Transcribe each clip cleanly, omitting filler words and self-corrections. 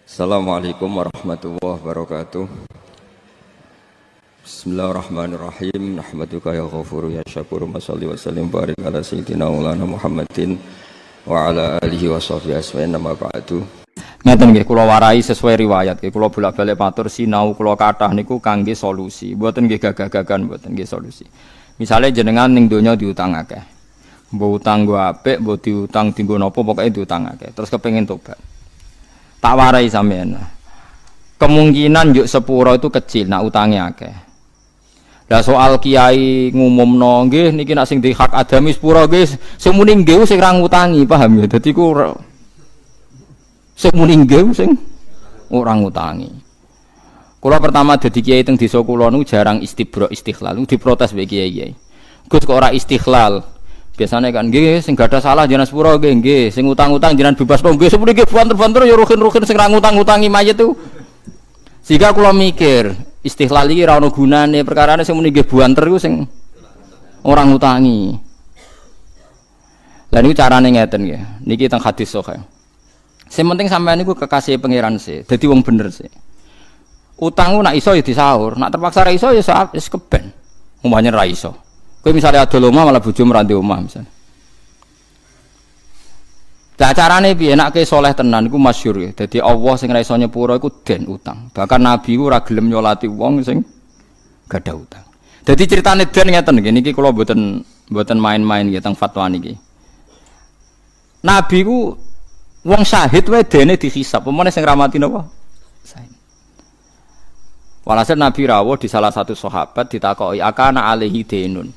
Assalamualaikum warahmatullahi wabarakatuh. Bismillahirrahmanirrahim. Nahmaduka ya ghafuru ya syakuru. Mashalli wa sallim barik ala sayyidina maulana Muhammadin wa ala alihi wa sahbihi asma'in nama ba'du. Ngeten nggih kula warai sesuai riwayat nggih kula bolak-balik matur sinau kula kathah niku kangge solusi. Mboten nggih gagah-gagahan, mboten nggih solusi. Misale jenengan ning donya diutang akeh. Mbok utang nggo apik, mbok diutang dienggo napa pokoke diutang akeh. Terus kepengin tobat. Tak warai sampean. Kemungkinan yuk sepuro itu kecil nak utangnya akeh. Lah soal kiai ngumumno nggih niki nak sing di hak adami sepuro nggih sing muni nggih sing ra ngutangi, paham ya? Dadi ku sing muni nggih sing ora ngutangi. Kula pertama dadi kiai teng desa kula niku jarang istibro istighlal, diprotes mbek kiai-kiai. Gus kok ora istighlal. Biasanya kan nggih sing gadah salah jenengan sepuro nggih, sing utang-utang jenengan bebas nggih sepuro nggih banter-banter ya ruhin-ruhin sing ra ngutang-utangi mayit itu. Sehingga kula mikir, istighlal iki ra ono gunane, perkarane sing muni nggih banter iku sing ora ngutangi. Lah niku carane ngeten nggih. Niki teng hadis sahih. Sing penting sampean niku kekasih pangeran sih, dadi wong bener sih. Utangku nak iso ya disaur, nak terpaksa ra iso ya wis keben. Umpamane ra iso. Kowe misalnya adol omah malah bojomu ra ndek omah misalnya. Lah carane piye nek saleh tenan iku masyhur ya. Dadi Allah sing ra iso nyepuro iku den utang. Bahkan nabi ku ora gelem nyolati wong sing gadah utang. Dadi critane den ngeten niki kula mboten main-main nggih teng fatwa niki. Nabi ku wong syahid wae dene dihisab. Pemene sing ra mati napa? Syahid. Walhasil Nabi rawuh di salah satu sahabat ditakoki akana alaihi denun.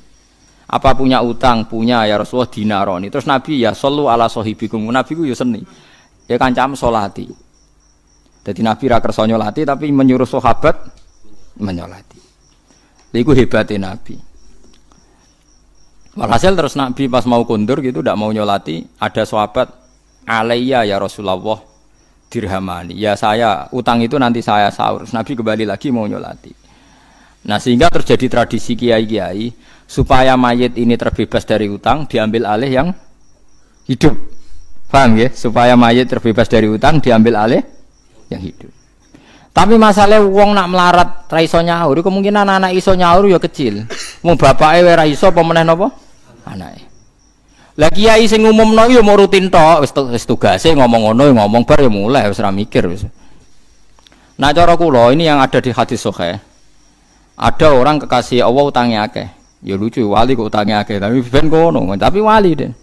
Apa punya utang? Punya ya Rasulullah dinaroni. Terus Nabi ya sallu ala sahibikum. Nabi ku ya seni. Ya kancam salati. Jadi Nabi ra kersa nyolati tapi menyuruh sahabat menyolati. Iku hebatnya Nabi. Walhasil terus Nabi pas mau kondur gitu ndak mau nyolati, ada sahabat alayya ya Rasulullah dirhamani. Ya saya utang itu nanti saya sahur. Terus Nabi kembali lagi mau nyolati. Nah sehingga terjadi tradisi kiai-kiai supaya mayit ini terbebas dari utang diambil alih yang hidup. Paham ya? Supaya mayit terbebas dari utang diambil alih yang hidup. Tapi masalah wong nak melarat ra iso nyaur, kemungkinan anak iso nyaur ya kecil. Wong bapake wae ra iso apa meneh napa? Anake. Lah kiai sing ngumumno ya mau rutin tok, wis tugase ngomong ngono ngomong bar ya mulai wis ra mikir wis. Nah cara kula ini yang ada di hadis sahih. Ada orang kekasih Allah utangnya akeh. Ya lucu wali kok utangnya akeh, tapi ben kono, tapi wali den.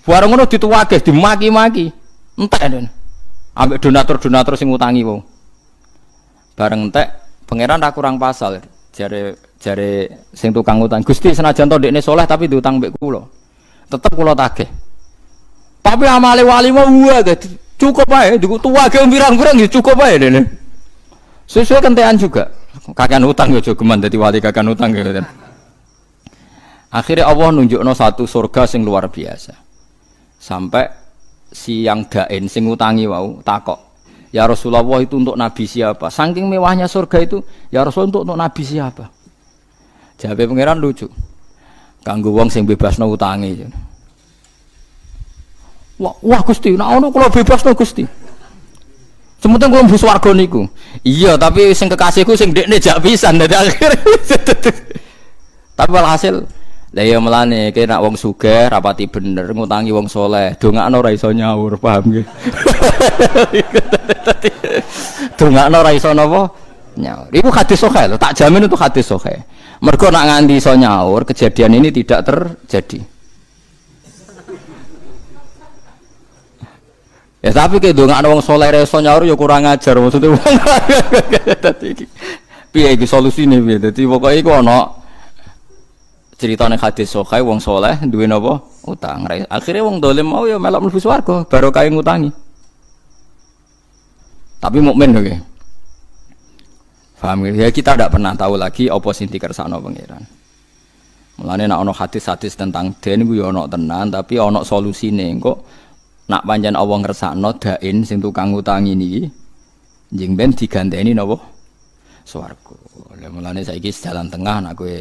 Bareng ngono dituwake, dimaki-maki. Entek den. Ambek donatur-donatur sing utangi wong. Bareng entek, pangeran ra kurang pasal. Jare sing tukang utang. Gusti senajan to ndekne saleh tapi diutang mbek kula. Tetep kula tagih. Tapi amale wali mah wae cukup ae, tuwake pirang-pirang ya cukup ae dene. Sesuai kentean juga. Kakean utang ya jogeman dadi wali kakean utang ya. Akhirnya Allah nunjukno satu surga sing luar biasa. Sampai si yang dain sing utangi wau takok, "Ya Rasulullah itu untuk nabi siapa?" Saking mewahnya surga itu, "Ya Rasul untuk nabi siapa?" Jawabe pangeran lucu. Kanggo wong sing bebasno utange. Wah Gusti, nek ono kula bebasno Gusti. Sementara kalau bus warga niku, iya tapi sing kekasihku sing dekne jak pisan dari akhir. Tapi walhasil, lah ya melane kena wong sugih rapati bener ngutangi wong soleh, dongakno ora iso nyaur, paham nggih? Dongakno ora iso napa? Nyaur. Iku hadis sahih lho, tak jamin itu hadis sahih. Mergo nak nganti iso nyaur, kejadian ini tidak terjadi. Ya tapi ke ndongakno wong saleh reso nyaur ya kurang ajar maksudnya wong. Dadi iki piye iki solusine piye? Dadi pokoke iku ana critane hadis sahih wong saleh duwe napa? Utang. Akhire wong dolim mau ya melok mlebu swarga barokah ngutangi. Tapi mukmin lho nggih. Paham ya kita tidak pernah tahu lagi apa sing dikersakno pangeran. Mulane nek ana hadis-hadis tentang den ku ya ana tenan tapi ana solusine engko nak pancen Allah ngersakno dain sing tukang utangi niki njing ben diganteni napa swarga. Lah mulane saiki jalan tengah nek kowe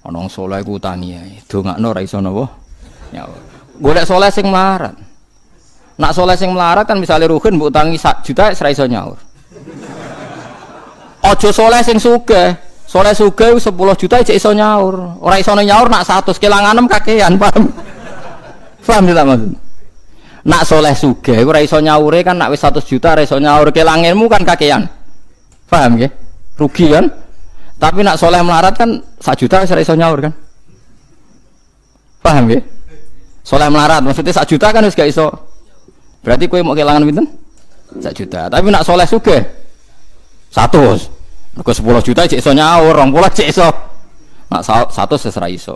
ana wong saleh ku utangi ae. Dongakno ora iso napa? Ya. Golek saleh sing melarat. Nak soleh sing melarat kan misalnya Ruhin mbok utangi 1 juta ora iso nyaur. Aja soleh sing sugih. Soleh sugih 10 juta cek iso nyaur. Ora iso nyaur nak 100 kelanganem kakean, paham? Paham tidak maksud? Nak soleh sugih ora iso nyaure kan nak wis 100 juta ora iso nyaur kelangenmu kan kakean. Paham nggih? Rugi kan? Tapi nak soleh melarat kan 1 juta wis ora iso nyaur kan? Paham nggih? Soleh melarat maksudnya 1 juta kan wis gak iso. Berarti kowe mau kelangan pinten? 1 juta. Tapi nak soleh sugih 100. Mergo 10 juta cek iso nyaur, 20 cek iso. Nak 100 wis ora iso.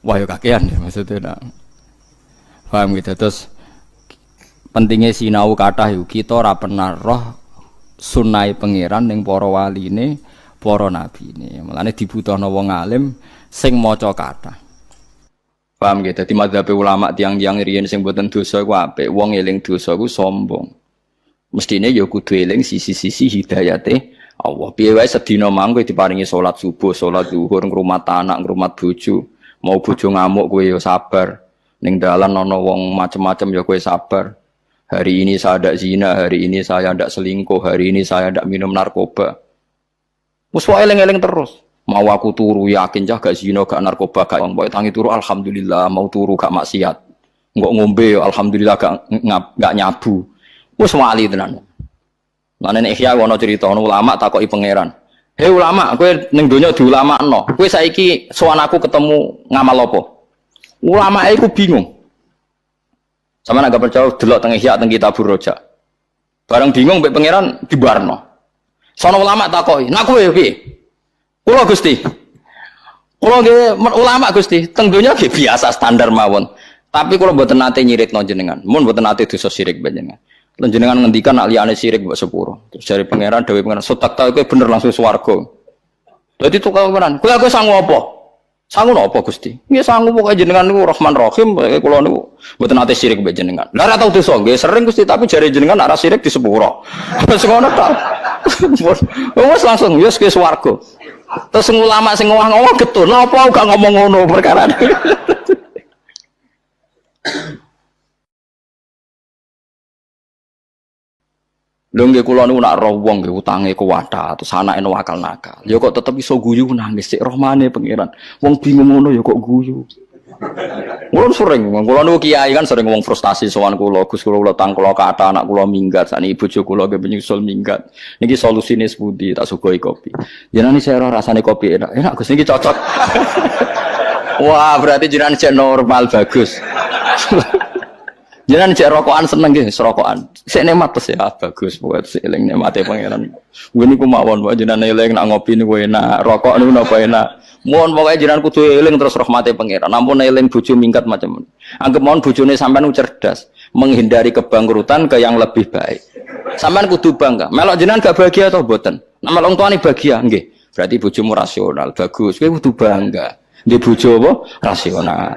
Wah yo kakean ya maksudnya nak. Paham gitu. Terus pentingnya sinau kathah yo kita ora pernah roh sunai pangeran ning para waline, para nabine. Mulane dibutuhno wong alim sing maca kathah. Paham gitu. Dadi mazhab ulama tiang-tiang riyen sing mboten dosa iku apik. Wong eling dosa iku sombong. Mestine ya kudu eling sisi-sisi hidayate Allah. Piye wae sedina mangko diparingi salat subuh, salat zuhur, ngrumat anak, ngrumat bojo. Mau bojo ngamuk kowe ya sabar. Ning dalan ana wong macem-macem ya kowe sabar. Hari ini saya ndak zina, hari ini saya ndak selingkuh, hari ini saya ndak minum narkoba. Wes wae eling-eling terus. Mau aku turu yakin cah gak zina, gak narkoba, gak wong tangi turu alhamdulillah, mau turu gak maksiat. Engko ngombe alhamdulillah gak nyabu. Wes wali tenan. Lan nek Ihya ana cerita ulama takoki pangeran. Hei ulama, kowe ning donya diulamakno. Kowe saiki sowan aku ketemu ngamal apa? Ulama iku bingung. Sama agak percaya delok teng Ihya teng Kitabur Raja. Bareng bingung mbek pangeran dibarno. Sono ulama takoki, "Nak kowe piye?" Kula Gusti. Kula nggih ulama Gusti, teng donya nggih biasa standar mawon. Tapi kula mboten nate nyiritno jenengan. Mun mboten nate dosa syirik jenengan. Lan jenengan ngendikan nak liyane syirik mbok sepuro. Terus jare pangeran dawuh pangeran, "Sotak ta kowe bener langsung swarga." Dadi tukang pangeran, "Kowe aku sangu apa?" "Sangu napa Gusti?" "Nggih sangu pokoke jenengan niku Rahman Rahim, kula niku mboten nate syirik mbek jenengan." "Lah ora tau dosa nggih sering Gusti, tapi jare jenengan nek ora syirik di sepuro." Wis ngono ta. Wes langsung wis ke swarga. Terus ulama sing ngomong getun, napa gak ngomong ngono perkara. Lho nggih kula niku nak roh wong nggih utange kuwatha terus anake wakal nakal. Ya kok tetep iso guyu nangis sik rahmane pangeran. Wong bingung ngono ya kok guyu. Kula sering, kula niku kiai kan sering ngomong frustasi sowan kula, Gus kula tang kula kata anak kula minggat, sakniki bojo kula nggih menyusul minggat. Niki solusine sepundi tak sugoi kopi. Jenengan saya ora rasane kopi enak. Enak Gus niki cocok. Wah, berarti jenengan cek normal bagus. Jenengan cek rokokan seneng nggih, rokokan. Sik nikmat terus ya bagus, pokoke sik eling nikmate pangeran. Kuwi niku mawon wae jenengan eling nak ngopi niku enak, rokok niku napa enak. Mohon pokoknya jenengan kudu eling terus rahmate pangeran. Ampun eling bojo minggat macam. Anggap mohon bojone sampean cerdas, menghindari kebangkrutan ke yang lebih baik. Sampean kudu bangga. Melok jenengan gak bahagia atau mboten? Nek melok tuane bahagia nggih. Berarti bojomu rasional, bagus. Kowe kudu bangga. Ndek bojo apa? Rasional.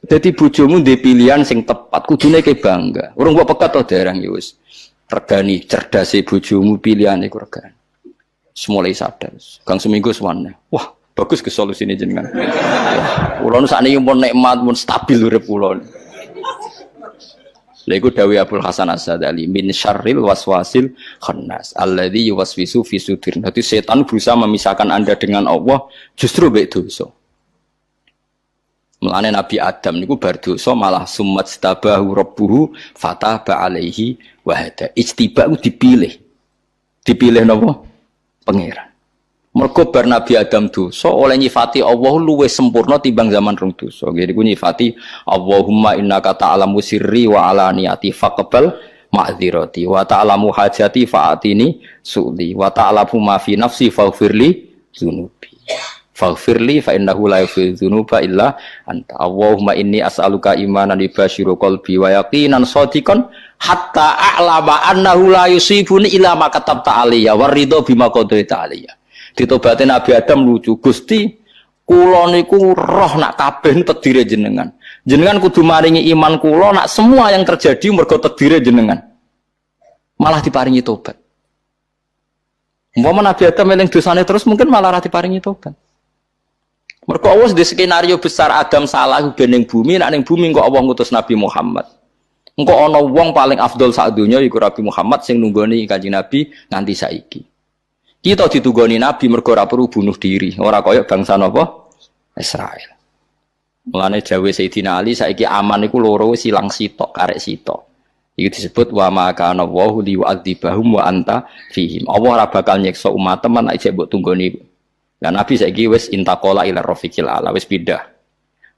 Dadi bojomu ndek pilihan sing tepat, kudune ke bangga. Urung kok pekat to dereng ya wis. Regani cerdase bojomu pilihane iku regani. Semulai sadar, gang seminggu semuanya. Wah, bagus ke solusi ini jenengan. Kulon saat ini pun nikmat, pun stabil urip kulon. Lagu Dawi Abdul Hasan As-Sadali min syarril waswasil khannas alladzi yuwaswisu fi sudur. Jadi setan berusaha memisahkan Anda dengan Allah justru baik dosa. Mulane Nabi Adam niku bar dosa malah summat stabahu rabbuhu fataba alaihi wa hada. Ijtiba ku dipilih. Dipilih napa? Pangeran. Mergo bar Nabi Adam dosa oleh nyifati Allah luwih sempurna timbang zaman rong dosa. Jadi ku nyifati Allahumma innaka ta'lamu sirri wa alaniyati faqbal ma'dzirati wa ta'lamu hajati fa'atini su'li wa ta'lamu ma fi nafsi faghfirli dzunubi. Faghfirli fa innahu la yaghfiru dzunuba illa anta. Allahumma inni as'aluka imanan yubashiru qalbi wa yaqinan shadiqan hatta a'lama annahu la yusibuni illa ma katabta alayya waridho bima qadaita alayya. Ditobate Nabi Adam lucu, Gusti kula niku roh nak kabeh takdire jenengan. Jenengan kudu maringi iman kula nak semua yang terjadi mergo takdire jenengan. Malah diparingi tobat. Umpama Nabi Adam eling dosane terus mungkin malah ra diparingi tobat. Mergo Allah di skenario besar Adam salah ben ning bumi, nek ning bumi kok Allah ngutus Nabi Muhammad. Engko ana wong paling afdol sak donya iku Nabi Muhammad sing nunggoni Kanjeng Nabi nganti saiki. Kita ditunggoni Nabi mergo ora perlu bunuh diri, ora kaya bangsa napa? Israel. Mulane dawuh Sayyidina Ali saiki aman iku loro wis ilang sitok karek sitok. Iki disebut wa ma kana Allahu liwa'adzibahum wa anta fihim. Allah ora bakal nyiksa umat teman nek jek mbok tunggoni. Lah Nabi saiki wis intaqala ila rafiqil ala wis pindah.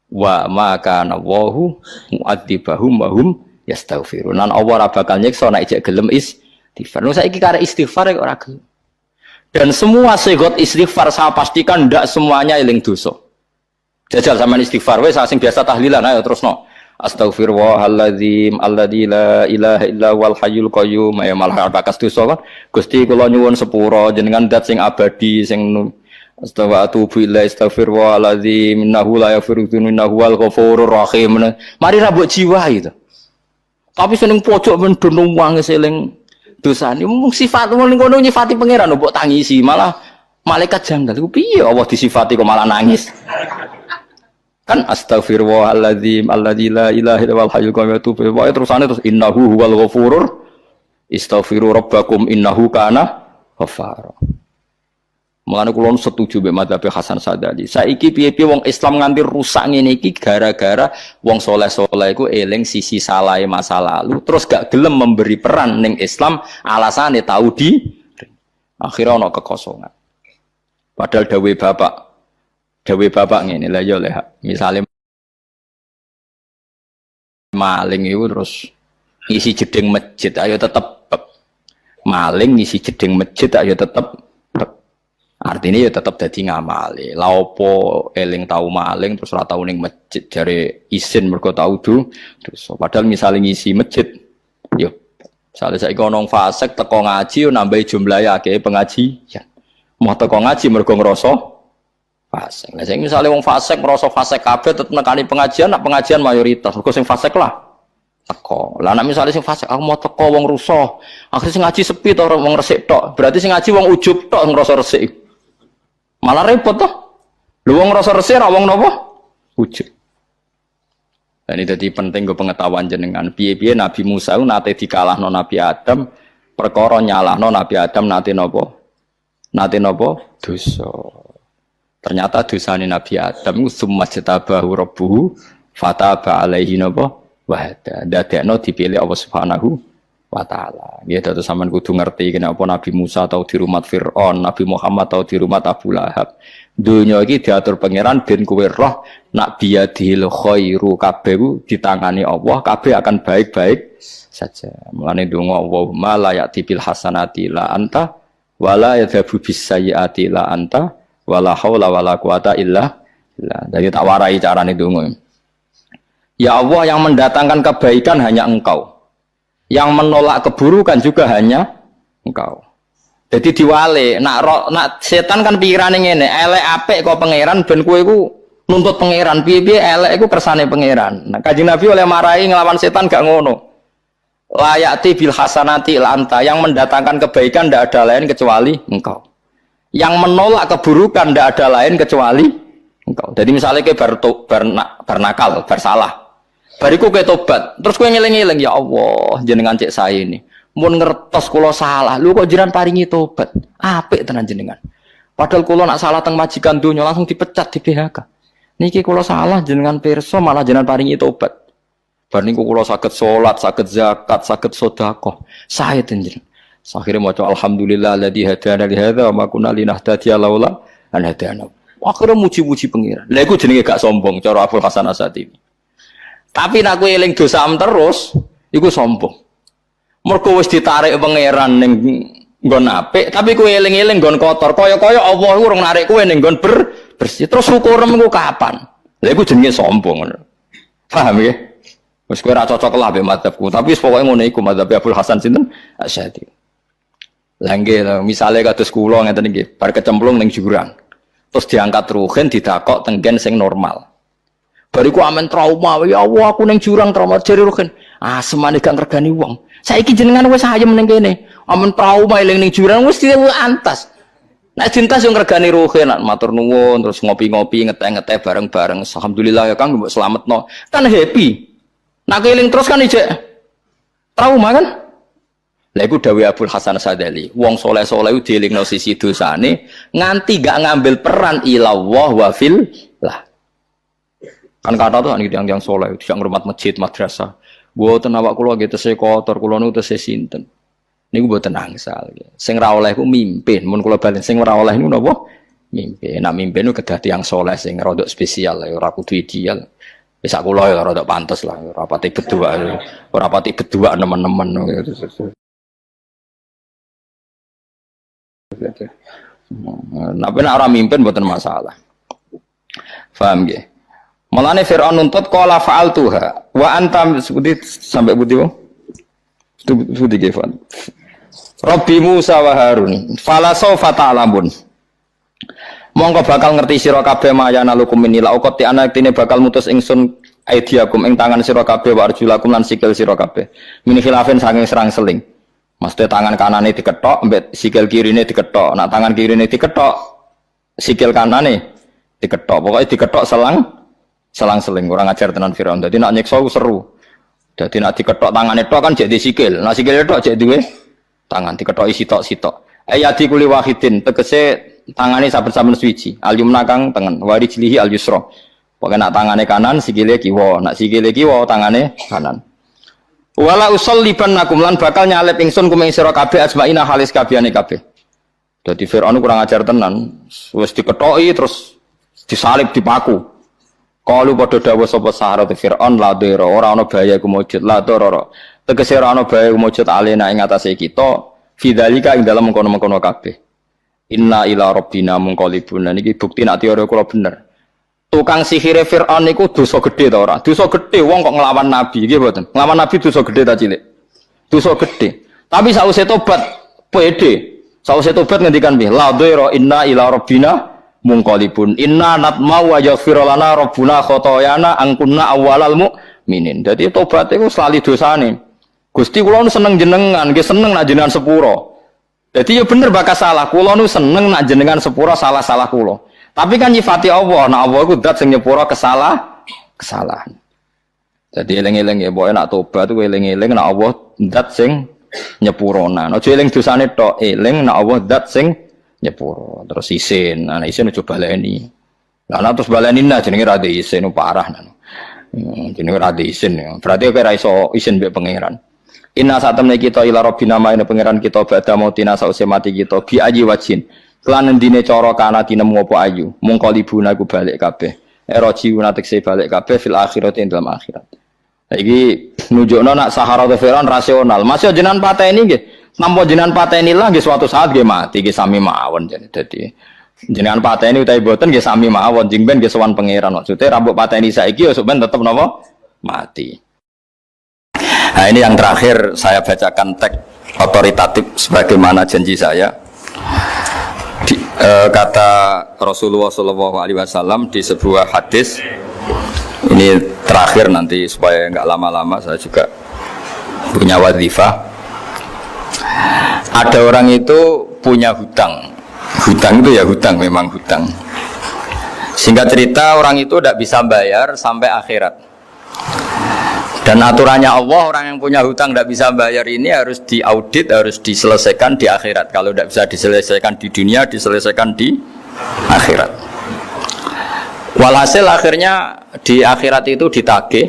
Wa ma kana Allahu mu'adzibahum wa hum yastaghfirun. Nan Allah ora bakal nyiksa nek jek gelem istighfar. Nang saiki karek istighfar kok ora gelem. Dan semua segot istighfar saya pastikan ndak semuanya eling dosa. Jajal sama istighfar wis sing biasa tahlilan ayo terusno. Astaghfirullahaladzim alladzi la ilaha illa wal hayyul qayyum. Ya malah bakas dosa kan. Gusti kula nyuwun sepura jenengan zat sing abadi sing astaghfirullahaladzim innahu la yaghfiru dzunuba innahu wal ghafurur rahim. Mari ra mbok jiwa itu. Tapi seneng pojok men dono wong eling dosane mung sifat wong ngono nyifati pangeran mbok tangisi malah malaikat janggal iku piye Allah disifati kok malah nangis. Kan astaghfirullahaladzim alladzi la ilaha illa wal hayyul qayyum wa terusane terus innahu huwal ghafurur istaghfiru rabbakum innahu kana ghafara. Mulane kula setuju mbek madzhab Hasan Sadali. Saiki piye-piye wong Islam nganti rusak ngene iki gara-gara wong soleh-soleh iku eling sisi salahe masa lalu terus gak gelem memberi peran ning Islam alasane tahu di akhirnya ana kekosongan. Padahal dawuh bapak ngene lha ya leh misale maling itu terus ngisi jeding masjid ayo tetep maling ngisi jeding masjid ayo tetep artinya ya tetep dadi ngamali. La opo eling tau maling terus ora tau ning masjid jare isin mergo tau dosa. Padahal misale ngisi masjid yo misale saiki ana wong fasik teko ngaji yo nambahi jumlahe akeh pengajian. Mau teko ngaji mergo ngrasa fasik. Lah sing misale wong fasik ngrasa fasik kabeh tetep nekani pengajian, nak pengajian mayoritas. Mergo sing fasik lah teko. Lah nek misale sing fasik aku mau teko wong rusuh, akhire sing ngaji sepi to wong resik tok. Berarti sing ngaji wong ujub tok ngrasa resik. Malah repot toh. Lu wong rasa resik ra wong napa? Ujug. Dan ini jadi penting ke pengetahuan jenengan. Piye-piye Nabi Musa nate dikalahno Nabi Adam, perkara nyalahno Nabi Adam nate napa? Nate napa? Dosa. Ternyata dosane Nabi Adam iku summa jatabahu rabbuhu fataba alaihi napa? Wa hada. Dadekno dipilih Allah Subhanahu wa ta'ala. Ya terus sampean kudu ngerti kenapa Nabi Musa tau di rumah Fir'aun, Nabi Muhammad tau di rumah Abu Lahab. Dunia iki diatur pangeran ben kowe roh nak biyadil khairu kabeh ditangani Allah, kabeh akan baik-baik saja. Mulane donga Allahumma la ya'ti bil hasanati la anta wala yadhabu bis sayyiati la anta wala haula wala quwata illa billah. Jadi tak warai carane donga. Ya Allah yang mendatangkan kebaikan hanya Engkau. Yang menolak keburukan juga hanya Engkau. Jadi diwale, nak setan kan pikirane ngene, elek apik kok pangeran ben kowe iku nuntut pangeran, piye-piye elek iku kersane pangeran. Nah, Kanjeng Nabi oleh marahi ngelawan setan gak ngono. Layati bil hasanati la anta, yang mendatangkan kebaikan ndak ada lain kecuali Engkau. Yang menolak keburukan ndak ada lain kecuali Engkau. Jadi misalnya kowe bar nakal, bar salah. Bariku kowe tobat, terus kowe ngeling-eling ya Allah, jenengan cek saya ini. Mun ngertos kula salah, lu kok jiran paringi tobat. Apik tenan jenengan. Padahal kula nak salah teng majikan donya langsung dipecat di PHK. Niki kula salah jenengan pirsa malah jenengan paringi tobat. Bar niku kula saged salat, saged zakat, saged sedekah. Sae jenengan. Akhire maca alhamdulillah alladzi hadana li hadza wa ma kunna linahtadiya laula an hadana. Akhire muji-muji pengiran. Lha iku jenenge gak sombong cara Abdul Hasan Asy-Syadzili. Tapi nak kowe eling dosam terus, iku sombong. Mergo wis ditarik pangeran ning nggon apik, tapi kowe eling-eling nggon kotor. Kaya-kaya Allah urung narik kowe ning nggon bersih. Terus syukurem iku kapan? Lha iku jenenge sombong. Paham ya? Wis kowe ora cocok lah mbek madzhabku, tapi wis pokoke ngono iku madzhab Abdul Hasan sinten? Asy-Syadzili. Lah nggih, misale kados kula ngeten nggih, bar kecemplung ning jurang. Terus diangkat ruhin didakok tenggen sing normal. Bariku amen trauma, ya Allah aku ning jurang trauma jare ruhin. Ah semane gak ngergani wong. Saiki jenengan wis ayem ning kene. Amen trauma eling ning jurang wis antas. Nek dintas yo ngregani ruhe nak matur nuwun terus ngopi-ngopi ngeteh-ngeteh bareng-bareng. Alhamdulillah ya Kang mbok slametno. Kan happy. Nak keling terus kan ijek trauma kan? Lah iku dawuh Abdul Hasan Sadali. Wong saleh-saleh dielingno sisi dosane nganti gak ngambil peran ilallah wa fillah. Kan kata tuh yang saleh tidak ngurmat masjid madrasah. Mboten awak kula nggih tesih kotor, kula niku tesih sinten. Niku mboten angsal. Sing ora oleh ku mimpin, mun kula balen sing ora oleh niku napa? Mimpin. Nah mimpin niku kedah tiyang saleh sing rada spesial, ora kudu ideal. Wis sak kula ya rada pantes lah, ora pati bedua. Ora pati bedua nemen-nemen. Napa nek ora mimpin mboten masalah. Paham nggih? Mulane Firaun nuntut qala fa'altuha wa antam sampai budi wong. Budi Gefan. Rabbi Musa wa Harun fala sawfa ta'lamun. Monggo bakal ngerti sira kabeh mayana lukum minila uqat ti anak tine bakal mutus ingsun aidiakum ing tangan sira kabeh wa arjulakum lan sikil sira kabeh. Min khilafin saking serang seling. Mesti tangan kanane diketok mbek sikil kirine diketok. Nak tangan kirine diketok sikil kanane diketok. Pokoke diketok selang seling kurang ajar tenan Firaun. Dadi nak nyiksa seru. Dadi nak diketok tangane tok kan jadi sikil. Nak sikile tok jadi duwe tangan diketoki sitok-sitok. Ayati kuli wahidin tegese tangane saben-saben suwiji. Al-yumna kang tengen, wari jlihi al-yusra. Pokoke nak tangane kanan sikile kiwa, nak sikile kiwa tangane kanan. Wala usallibannakum lan bakal nyalip ingsun kumeng sira kabeh asmaina halis kabehane kabeh. Dadi Firaun kurang ajar tenan. Wis diketoki terus disalib dipaku. Kalu padha dawuh sapa Sahara Firaun la dira ora ana bahaya iku mujud la dira. Tegese ora ana bahaya iku mujud alena ing atase kita fidzalika ing dalem mengkono-mengkono kabeh. Inna ila rabbina munqalibun. Niki bukti nek teori kula bener. Tukang sihire Firaun niku dosa gedhe ta ora? Dosa gedhe wong kok nglawan nabi nggih mboten. Nglawan nabi dosa gedhe ta cilik? Dosa gedhe. Tapi sausé tobat pede. Sausé tobat ngendikan piye? La dira inna ila rabbina mungqalibun inna natmau wa yaghfir lana rabbuna khotoyana angkunna awwalal mukminin. Dadi tobat iku selali dosane. Gusti kula nu seneng jenengan, nggih seneng nak jenengan sepuro. Dadi ya bener bakas salah kula nu seneng nak jenengan sepuro salah-salah kula. Tapi kan nyifati Allah, nak Allah iku zat sing nyepuro kesalahan. Dadi eling-eling ya pokoke nak tobat ku eling-eling nak Allah zat sing nyepurona. Aja eling dosane tok, eling nak Allah zat sing nyepuro terus isin, anak isin coba baleni. Lah terus baleni nah jenenge ra isin parah nang. Jenenge ra isin ya. Berarti kowe ra iso isin mbek pangeran. Inna satamne kita ila rabbina maine pangeran kita badha mautina sause mati kita bi aji wajin. Kelan endine cara kana tinemu apa ayu. Mung kalibuna iku balik kabeh. Eroji unatekse balik kabeh fil akhirat ing dalam akhirat. Iki nunjukno nak Sahara Firaun rasional. Masih jenengan pateni nggih. Nampa jenengan pateni lah nggih suatu saat nggih mati nggih sami mawon dadi jenengan pateni utawi boten nggih sami mawon jeng ben nggih sowan pangeran maksude rambut pateni saiki ya sok ben tetep napa mati. Nah ini yang terakhir saya bacakan teks otoritatif sebagaimana janji saya. Kata Rasulullah SAW di sebuah hadis ini terakhir nanti supaya enggak lama-lama saya juga punya wadhifah. Ada orang itu punya hutang itu ya hutang, memang hutang. Singkat cerita orang itu tidak bisa bayar sampai akhirat. Dan aturannya Allah, orang yang punya hutang tidak bisa bayar ini harus diaudit, harus diselesaikan di akhirat. Kalau tidak bisa diselesaikan di dunia, diselesaikan di akhirat. Walhasil akhirnya di akhirat itu ditagih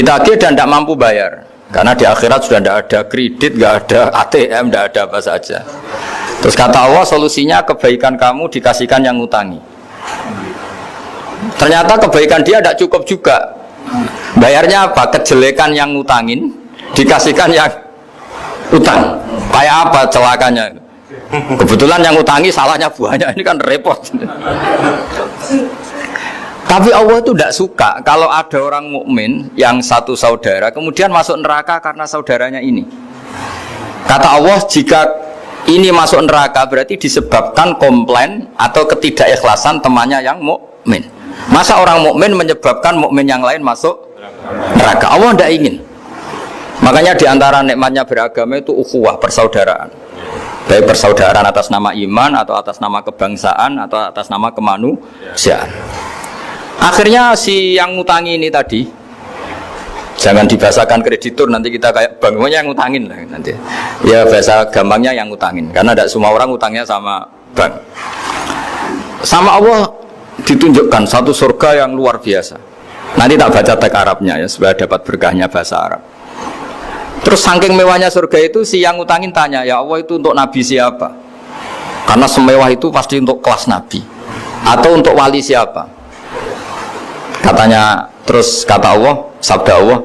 dan tidak mampu bayar. Karena di akhirat sudah tidak ada kredit, tidak ada ATM, tidak ada apa saja. Terus kata Allah solusinya kebaikan kamu dikasihkan yang ngutangi. Ternyata kebaikan dia tidak cukup juga. Bayarnya apa? Kejelekan yang ngutangin dikasihkan yang utang. Kayak apa celakanya? Kebetulan yang ngutangi salahnya buahnya, ini kan repot. Tapi Allah itu tidak suka kalau ada orang mukmin yang satu saudara kemudian masuk neraka karena saudaranya ini. Kata Allah, jika ini masuk neraka berarti disebabkan komplain atau ketidakikhlasan temannya yang mukmin. Masa orang mukmin menyebabkan mukmin yang lain masuk neraka? Allah tidak ingin. Makanya diantara nikmatnya beragama itu ukhuwah, persaudaraan. baik persaudaraan atas nama iman atau atas nama kebangsaan atau atas nama kemanusiaan. Akhirnya si yang ngutangi ini tadi, jangan dibahasakan kreditur, nanti kita kayak banknya yang ngutangin lah nanti. Ya bahasa gampangnya yang ngutangin, karena tidak semua orang ngutangnya sama bank. Sama Allah ditunjukkan satu surga yang luar biasa. Nanti tak baca teks Arabnya ya supaya dapat berkahnya bahasa Arab. Terus saking mewahnya surga itu, si yang ngutangin tanya, ya Allah itu untuk nabi siapa? Karena semewah itu pasti untuk kelas nabi. Atau untuk wali siapa? Katanya, terus kata Allah, sabda Allah,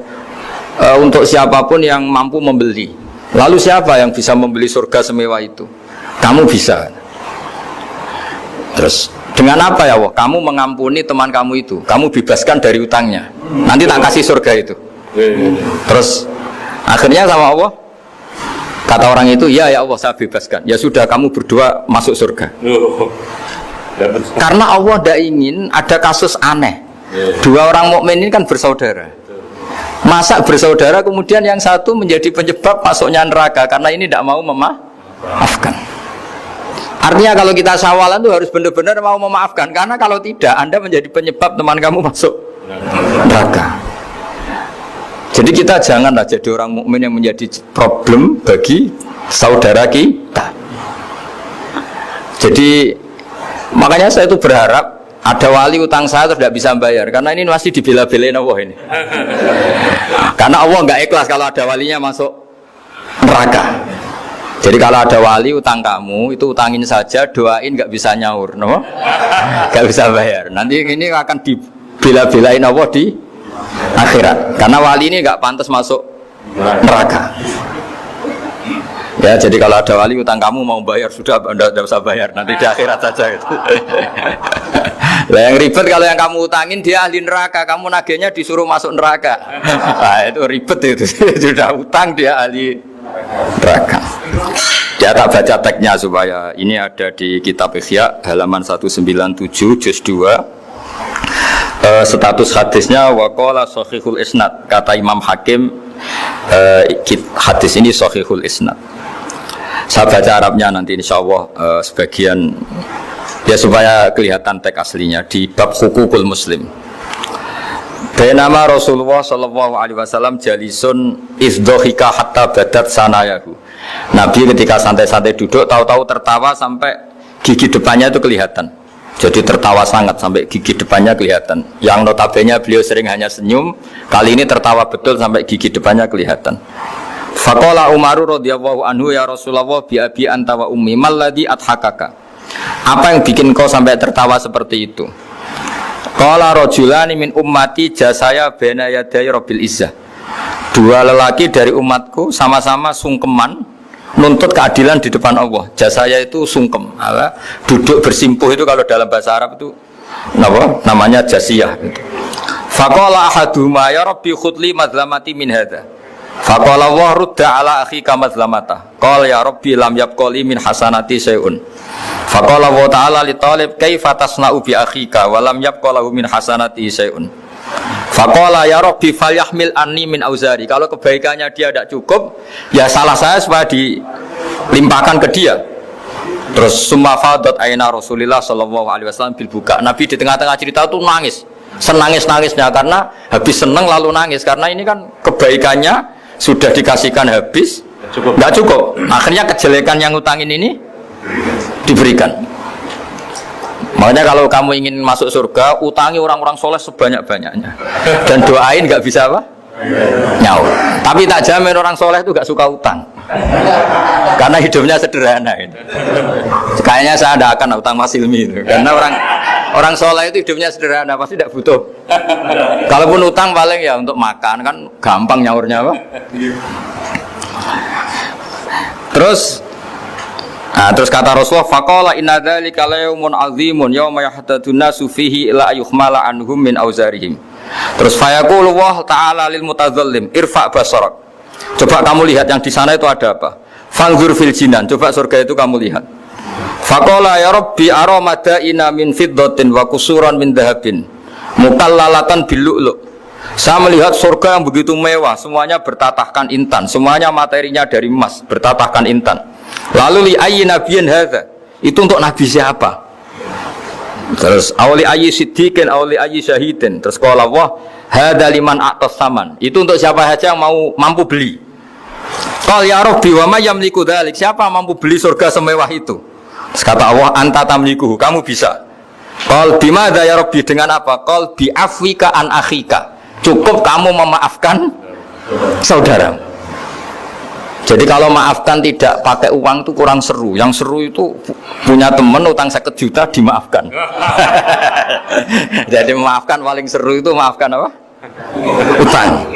untuk siapapun yang mampu membeli. Lalu siapa yang bisa membeli surga semewah itu? Kamu bisa. Terus dengan apa ya Allah? Kamu mengampuni teman kamu itu, kamu bebaskan dari utangnya. Nanti tak kasih surga itu. Terus akhirnya sama Allah, kata orang itu, ya Allah saya bebaskan. Ya sudah, kamu berdua masuk surga. Karena Allah tidak ingin ada kasus aneh. Dua orang mukmin ini kan bersaudara. Masa bersaudara kemudian yang satu menjadi penyebab masuknya neraka karena ini tidak mau memaafkan. Artinya kalau kita sawalan itu harus benar-benar mau memaafkan. Karena kalau tidak, Anda menjadi penyebab teman kamu masuk neraka. Jadi kita janganlah jadi orang mukmin yang menjadi problem bagi saudara kita. Jadi makanya saya itu berharap ada wali utang saya terus tidak bisa bayar, karena ini masih dibela-belain Allah ini. Karena Allah nggak ikhlas kalau ada walinya masuk neraka. Jadi kalau ada wali utang kamu itu utangin saja, doain nggak bisa nyaur, no? Nggak bisa bayar. Nanti ini akan dibela-belain Allah di akhirat, karena wali ini nggak pantas masuk neraka. Ya, jadi kalau ada wali utang kamu mau bayar sudah, Anda tidak usah bayar, nanti di akhirat saja gitu. Lah yang ribet kalau yang kamu utangin dia ahli neraka, kamu nagihnya disuruh masuk neraka. Nah, itu ribet itu. Sudah utang dia ahli neraka. Ya tak baca teksnya supaya ini ada di kitab Ihya halaman 197 juz 2. Status hadisnya waqala sahihul isnad, kata Imam Hakim, hadis ini sahihul isnad. Saya baca Arabnya nanti insyaallah sebagian ya supaya kelihatan teks aslinya di bab hukukul muslim. Bainama Rasulullah sallallahu alaihi wasallam jalisun izdhika hatta badat sanayahu. Nabi ketika santai-santai duduk tahu-tahu tertawa sampai gigi depannya itu kelihatan. Jadi tertawa sangat sampai gigi depannya kelihatan. Yang notabene beliau sering hanya senyum, kali ini tertawa betul sampai gigi depannya kelihatan. Faqala Umar radhiyallahu anhu, ya Rasulullah bi abi anta wa ummi mal ladzi adhakaka. Apa yang bikin kau sampai tertawa seperti itu? Qala rajulani min ummati jasaya baina yaday rabbil izzah. Dua lelaki dari umatku sama-sama sungkeman nuntut keadilan di depan Allah. Jasaya itu sungkem, duduk bersimpuh itu kalau dalam bahasa Arab itu namanya jasiyah gitu. Faqala ahaduhuma ya rabbi khudli madlamati min hadza. Faqala wa rudda ala akhika madlamata. Qala ya rabbi lam yabqali min hasanati syai'un. Faqala wa ta'ala li talib kaifa tasna'u bi akhika wa lam yabqalahu min hasanati syai'un. Faqala ya rabbi falyahmil anni min auzari. Kalau kebaikannya dia tidak cukup, ya salah saya supaya dilimpahkan ke dia. Terus summa fadat aina Rasulillah sallallahu alaihi wasallam bil buka. Nabi di tengah-tengah cerita itu nangis. Senangis-nangisnya karena habis seneng lalu nangis karena ini kan kebaikannya sudah dikasihkan habis, enggak cukup. Akhirnya kejelekan yang utangin ini diberikan. Makanya kalau kamu ingin masuk surga, utangi orang-orang soleh sebanyak-banyaknya. Dan doain nggak bisa apa? Nyaur. Tapi tak jamin orang soleh itu nggak suka utang. Karena hidupnya sederhana. Gitu. Kayaknya saya tidak akan utang Mas Ilmi itu. Karena orang soleh itu hidupnya sederhana, pasti tidak butuh. Kalaupun utang paling ya untuk makan, kan gampang nyaurnya apa? Terus kata Rasulullah, faqala inna dzalika la yaumun azimun yauma yahtadun nasu fihi ila yuhmala anhum min auzarihim. Terus fayaqulu wa ta'ala lil mutadzallim irfa basarak. Coba kamu lihat yang di sana itu ada apa? Fanzur fil jinan, coba surga itu kamu lihat. Faqala ya rabbi ara madaina min fiddatin wa kusuran min dhahabin mukallalatan bil lu'lu'. Saya melihat surga yang begitu mewah, semuanya bertatahkan intan, semuanya materinya dari emas, bertatahkan intan. Lalu li ayyi nabiyyin hadza? Itu untuk nabi siapa? Terus awli ayyi siddiqin awli ayyi syahidin. Terus qala Allah hadza liman a'tas saman. Itu untuk siapa saja yang mau mampu beli. Qal ya rabbi wa may yamliku dzalik? Siapa mampu beli surga semewah itu? Terus kata Allah anta tamliku, kamu bisa. Qal bimadza ya rabbi, dengan apa? Qal bi afwika an akhika. Cukup kamu memaafkan saudara. Jadi kalau maafkan tidak pakai uang itu kurang seru. Yang seru itu punya teman utang 50 juta dimaafkan. Jadi memaafkan paling seru itu maafkan apa? Utang.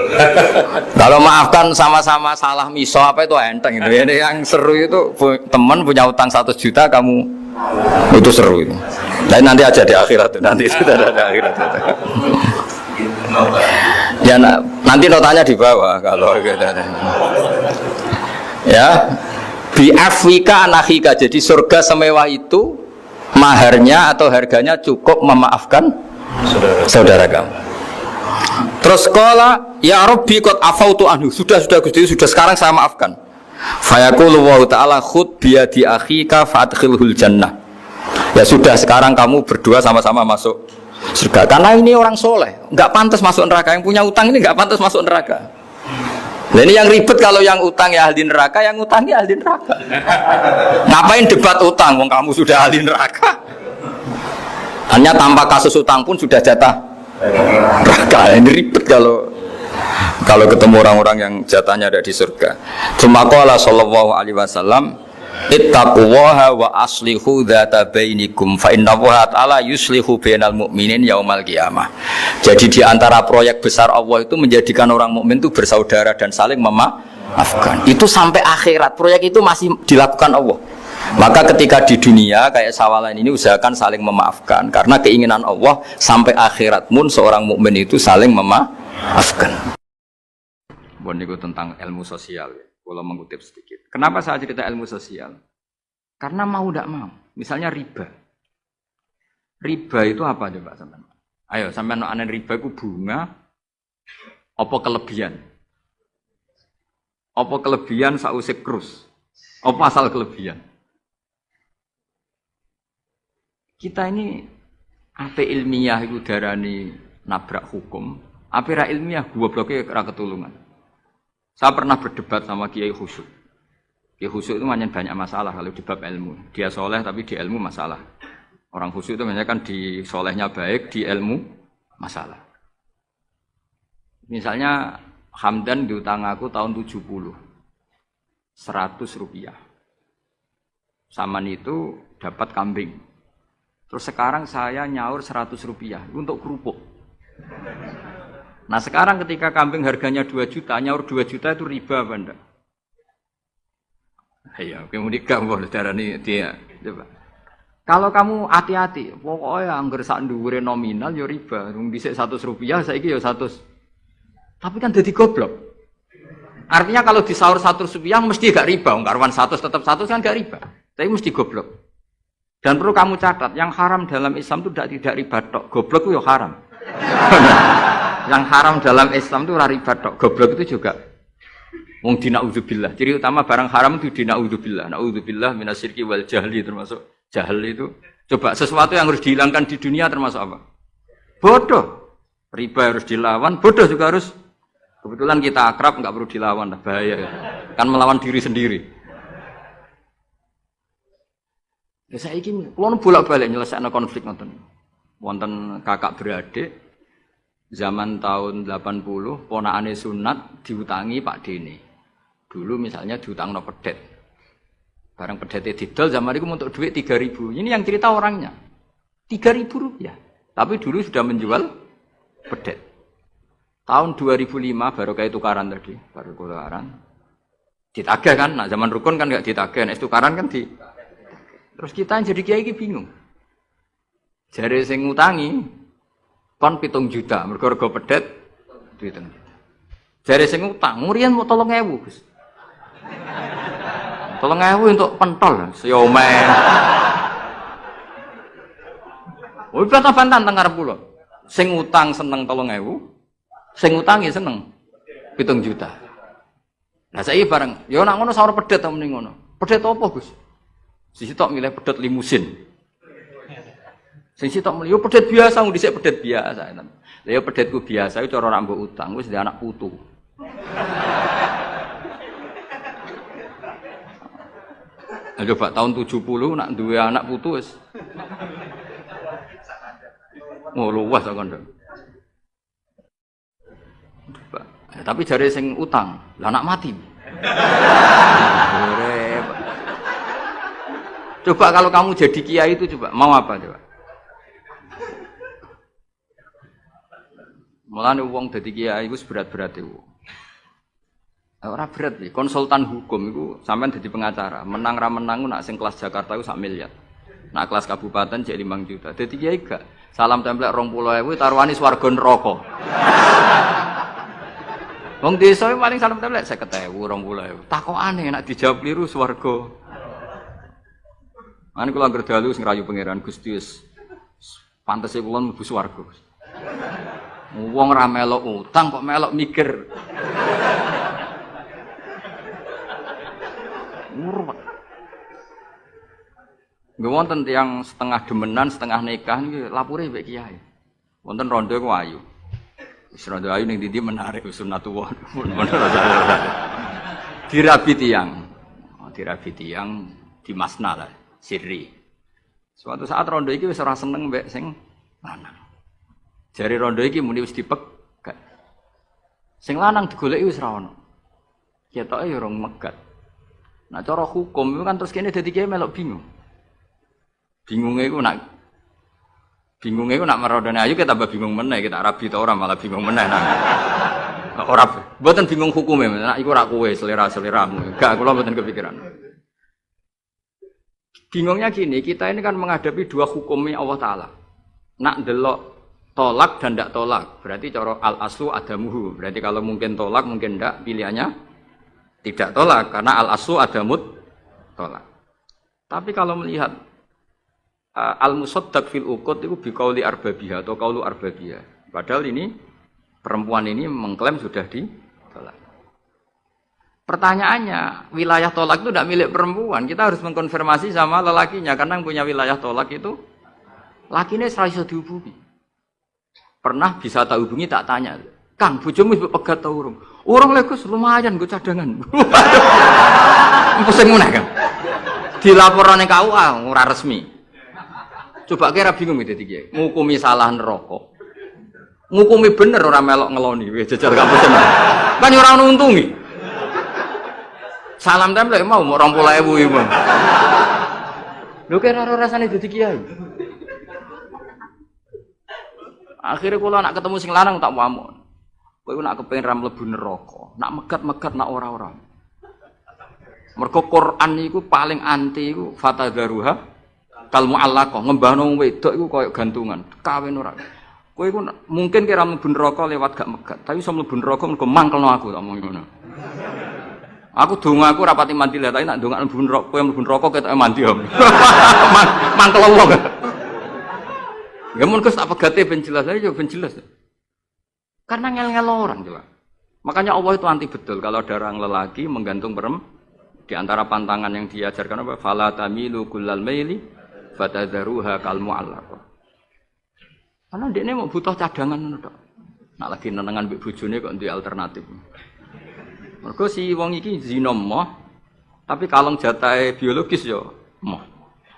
Kalau maafkan sama-sama salah miso apa itu enteng itu. Ini yang seru itu teman punya utang 100 juta kamu itu seru itu. Dan nanti aja di akhirat nanti sudah ada akhirat. Ya nanti notanya di bawah kalau gitu. Ya, bi afwika anakhika. Jadi surga semewah itu maharnya atau harganya cukup memaafkan saudara kamu. Terus qala ya rabbi qad afautu anhu. Sudah Gusti, sudah sekarang saya maafkan. Fayaqulu wa ta'ala khud bi yadi akhika fadkhilhul jannah. Ya sudah sekarang kamu berdua sama-sama masuk surga. Karena ini orang soleh, enggak pantas masuk neraka. Yang punya utang ini enggak pantas masuk neraka. Nah ini yang ribet kalau yang utang ya ahli neraka, yang utangnya ahli neraka. Ngapain debat utang? Wong kamu sudah ahli neraka. Hanya tanpa kasus utang pun sudah jatah neraka. Ini ribet kalau ketemu orang-orang yang jatahnya ada di surga. Cuma qala sallallahu alaihi wasallam, ittaqullaha wa aslihu dzata bainikum fa innallaha ta'ala yuslihu bainal mu'minin yaumal qiyamah. Jadi di antara proyek besar Allah itu menjadikan orang mukmin itu bersaudara dan saling memaafkan. Itu sampai akhirat proyek itu masih dilakukan Allah. Maka ketika di dunia kayak sawalan ini usahakan saling memaafkan karena keinginan Allah sampai akhirat pun seorang mukmin itu saling memaafkan. Bon niku tentang ilmu sosial. Kalau mengutip sedikit. Kenapa saya cerita ilmu sosial? Karena mau tidak mau. Misalnya riba. Riba itu apa coba sampean? Ayo sampean anen riba itu bunga. Apa kelebihan? Apa kelebihan sausé krus? Apa asal kelebihan? Kita ini ape ilmiah itu darani nabrak hukum. Ape ra ilmiah gobloknya ra ketulungan. Saya pernah berdebat sama Kiai Khusyuk. Kiai Khusyuk itu banyak masalah kalau di bab ilmu. Dia soleh tapi di ilmu masalah. Orang khusyuk itu banyak kan di solehnya baik, di ilmu masalah. Misalnya Hamdan diutang aku tahun 70, 100 rupiah. Saman itu dapat kambing. Terus sekarang saya nyaur 100 rupiah untuk kerupuk. Nah sekarang ketika kambing harganya 2 juta, nyaur 2 juta itu riba apa enggak? Iya, kemudian kamu darah ini dia. Coba. Kalau kamu hati-hati, pokoknya anggar sak dhuwure nominal ya riba. Wong dhisik 100 rupiah, saiki ya 100. Tapi kan jadi goblok. Artinya kalau disaur 100 rupiah mesti gak riba. Wong karuan 100 tetap 100 kan gak riba. Tapi mesti goblok. Dan perlu kamu catat, yang haram dalam Islam itu tidak riba tok. Goblok itu ya haram. Yang haram dalam Islam itu riba tok, goblok itu juga. Wong dina'udzubillah. Ciri utama barang haram itu dina'udzubillah. Na'udzubillah minasyirki wal jahli termasuk jahil itu. Coba sesuatu yang harus dihilangkan di dunia termasuk apa? Bodoh. Riba harus dilawan, bodoh juga harus. Kebetulan kita akrab enggak perlu dilawan, bahaya. Kan melawan diri sendiri. Ya saiki kula bolak-balik nyelesaikno konflik ngoten. Wonten kakak beradik zaman tahun 80, ponakane sunat diutangi Pak Dene. Dulu misalnya diutangno pedet. Barang pedete didol zaman itu untuk duit 3.000. Ini yang cerita orangnya. 3.000 rupiah. Tapi dulu sudah menjual pedet. Tahun 2005 baru kayak tukaran tadi, baru tukaran. Ditagih kan, nah zaman rukun kan enggak ditagih, nah tukaran kan di. Terus kita yang jadi kiai bingung. Jare sing ngutangi kon 7 juta, mergo rega pedet duit. Jare sing utang, ngurian mau 3.000, Gus. 3.000 untuk pentol, siomen. Oh, bantah tentang ngarep kula. Sing utang seneng 3.000, sing utangi seneng 7 juta. Nah saiki bareng, ya nek ngono sawur pedet ta mending ngono. Pedet apa, Gus? Sisi tok milih pedet limusin. Sisi tok milih pedet biasa, nggak dhisik pedet biasa. Lah ya pedetku biasa itu cara nak mbok utang, wis dia anak putu. Coba tahun 70 nak duwe anak putu wis. Oh luas kok nduk. Tapi jare sing utang, lah anak mati. Coba kalau kamu jadi kiai itu coba mau apa coba? Mulane wong dadi kiai iku berat-berat iku. Ora berat iki, konsultan hukum iku sampean dadi pengacara, menang ra menang nak sing kelas Jakarta iku 1 miliar. Nak kelas kabupaten jek 5 juta. Dadi kiai gak salam templek 20.000 taruhane swarga neraka. Wong desa paling salam templek 50.000, 20.000. Takokane nek dijawab kliru swarga. Ane kula anggere dalu sing rayu pangeran Gusti wis pantese kula mlebu swarga. Wong ra melok utang kok melok mikir. Murwat. Nggih wonten tiyang setengah demenan, setengah nikah niki lapure mbek kiai. Wonten rondo ku ayu. Wis rondo ayu ning ndi menarik sunatullah. Dirabi tiyang. Dirabi tiyang di masna lah, sirri. Suatu saat rondo iki wis ora seneng mbek sing lanang. Jari rondo iki muni wis dipegat. Sing lanang digoleki wis ra ono. Ketoke ya rong megat. Nah cara hukum itu kan terus kene dadi kiai melok bingung. Bingunge iku nak merondone ayu kita tambah bingung meneh, kita rabi ta ora malah bingung meneh nang. Ora mboten bingung hukume, nak iku ora kowe selera-seleramu. Enggak, kula mboten kepikiran. Bingungnya gini, kita ini kan menghadapi dua hukumnya Allah Ta'ala. Nak delok tolak dan tidak tolak, berarti cara al-aslu adamuhu. Berarti kalau mungkin tolak, mungkin tidak, pilihannya tidak tolak. Karena al-aslu adamut tolak. Tapi kalau melihat al-musaddaq fil uqud itu biqauli arbabiyah atau qaulu arbabiyah. Padahal ini, perempuan ini mengklaim sudah ditolak. Pertanyaannya, wilayah tolak itu tidak milik perempuan. Kita harus mengkonfirmasi sama lelakinya. Karena yang punya wilayah tolak itu, lakinya serasa dihubungi. Pernah bisa tak hubungi, tak tanya. Kang, bojomu pegat tau urung? Urung legus, lumayan, gue cadangan. Pusing mana kan? Dilaporan ke KUA, ora resmi. Coba kira bingung gitu tiga. Ngukumi salah neraka. Ngukumi bener orang melok ngeloni. Jajal gak pusing. Kan orang nuntungi. Salam template mau 20.000 ibu. Lho kira rasane dadi kiai. Akhire kula nak ketemu sing lanang tak pamuk. Kowe nak kepengin ra mlebu neraka, nak megat-megat nak ora-ora. Mergo Quran iku paling anti iku fatadzaruha kal muallaqah, ngembahno wedok iku koyo gantungan, kawin ora. Kowe iku mungkin kira mlebu neraka lewat gak megat, tapi iso mlebu neraka mergo mangkelno aku tak omong ngono. Aku donga aku rapati mandi lah, tapi nak donga mlebu neraka, kowe mlebu neraka ketoke mandi om. Mangkel wong. Ya mun Gus tak pegate ben jelas aja ben jelas. Karena ngel-ngel orang coba. Makanya Allah itu anti betul kalau ada orang lelaki menggantung perempuan. Di antara pantangan yang diajarkan apa? Fala tamilu kullal maili fatadzaruha kal mu'allaqah. Karena dia ini mau butuh cadangan ngono tok. Nak lagi nenengan mbek bojone kok duwe alternatif. Mergo si wong iki zina moh, tapi kalong jatahe biologis ya moh.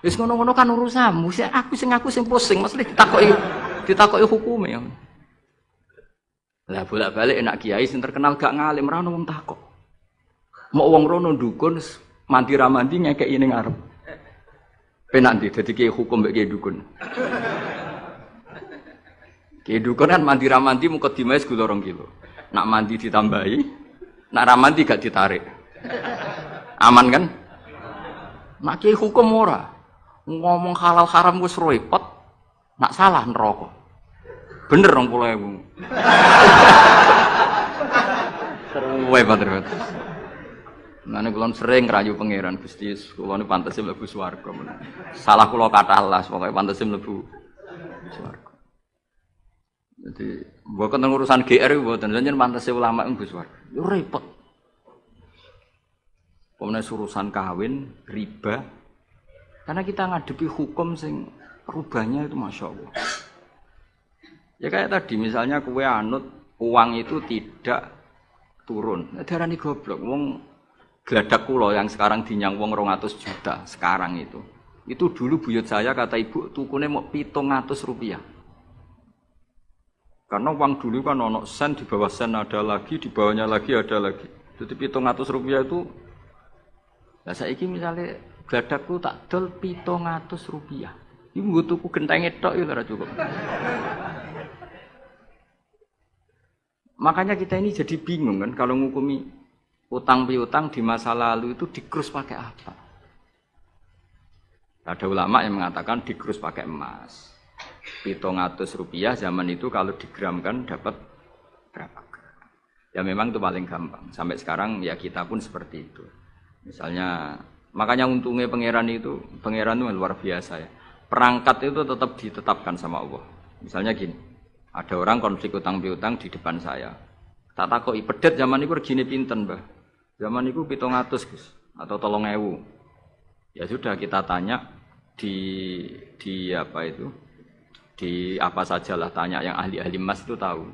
Wis ngono-ngono kan urusanmu. Aku sing pusing, mesti ditakoki hukume ya. Lah bolak-balik enak kiai sing terkenal gak ngalim ra ono wong takok. Mau wong rono dukun mandi ra mandi ngekeki ning ngarep. Penak ndi dadi kiai hukum mbek kiai dukun. Kiai dukun kan mandi ra mandi mukadimah segula 2 kilo. Nak mandi ditambahi, nak ra mandi gak ditarik. Aman kan? Nak kiai hukum ora. Ngomong halal haram wis repot. Nak salah neraka. Bener 20.000. Seruwe banget. Nane kula sering rayu pangeran Gusti, kula niku pantese mlebu swarga. Salah kula kathah las, pokoke pantese mlebu swarga. Jadi, mboten urusan GR mboten, jenengan pantese ulama mlebu swarga. Yo repot. Kemudian urusan kawin, riba. Karena kita ngadepi hukum sing rubahnya itu Masya Allah. Ya kayak tadi misalnya kue anut uang itu tidak turun. Darani goblok. Wong gladak kula yang sekarang dinyang wong 200 juta sekarang itu. Itu dulu buyut saya kata ibu tukune mau 700 rupiah. Karena uang dulu kan ono sen, di bawah sen ada lagi, di bawahnya lagi ada lagi. Jadi 700 rupiah itu. Nah saiki misalnya gladakku tak dol 700 rupiah. Ibu gue tuku genteng tok ya ora cukup. Makanya kita ini jadi bingung kan kalau ngukumi utang piutang di masa lalu itu dikrus pakai apa? Ada ulama yang mengatakan dikrus pakai emas. 700 rupiah zaman itu kalau digramkan dapat berapa gram? Ya memang itu paling gampang. Sampai sekarang ya kita pun seperti itu. Misalnya, makanya untungnya pangeran itu luar biasa ya. Perangkat itu tetap ditetapkan sama Allah. Misalnya gini, ada orang konflik utang piutang di depan saya. Tak takoki pedet zaman itu regine pinten, Mbah? Zaman itu 700 Gus atau 3000. Ya sudah kita tanya di apa itu? Di apa sajalah tanya yang ahli-ahli emas itu tahu.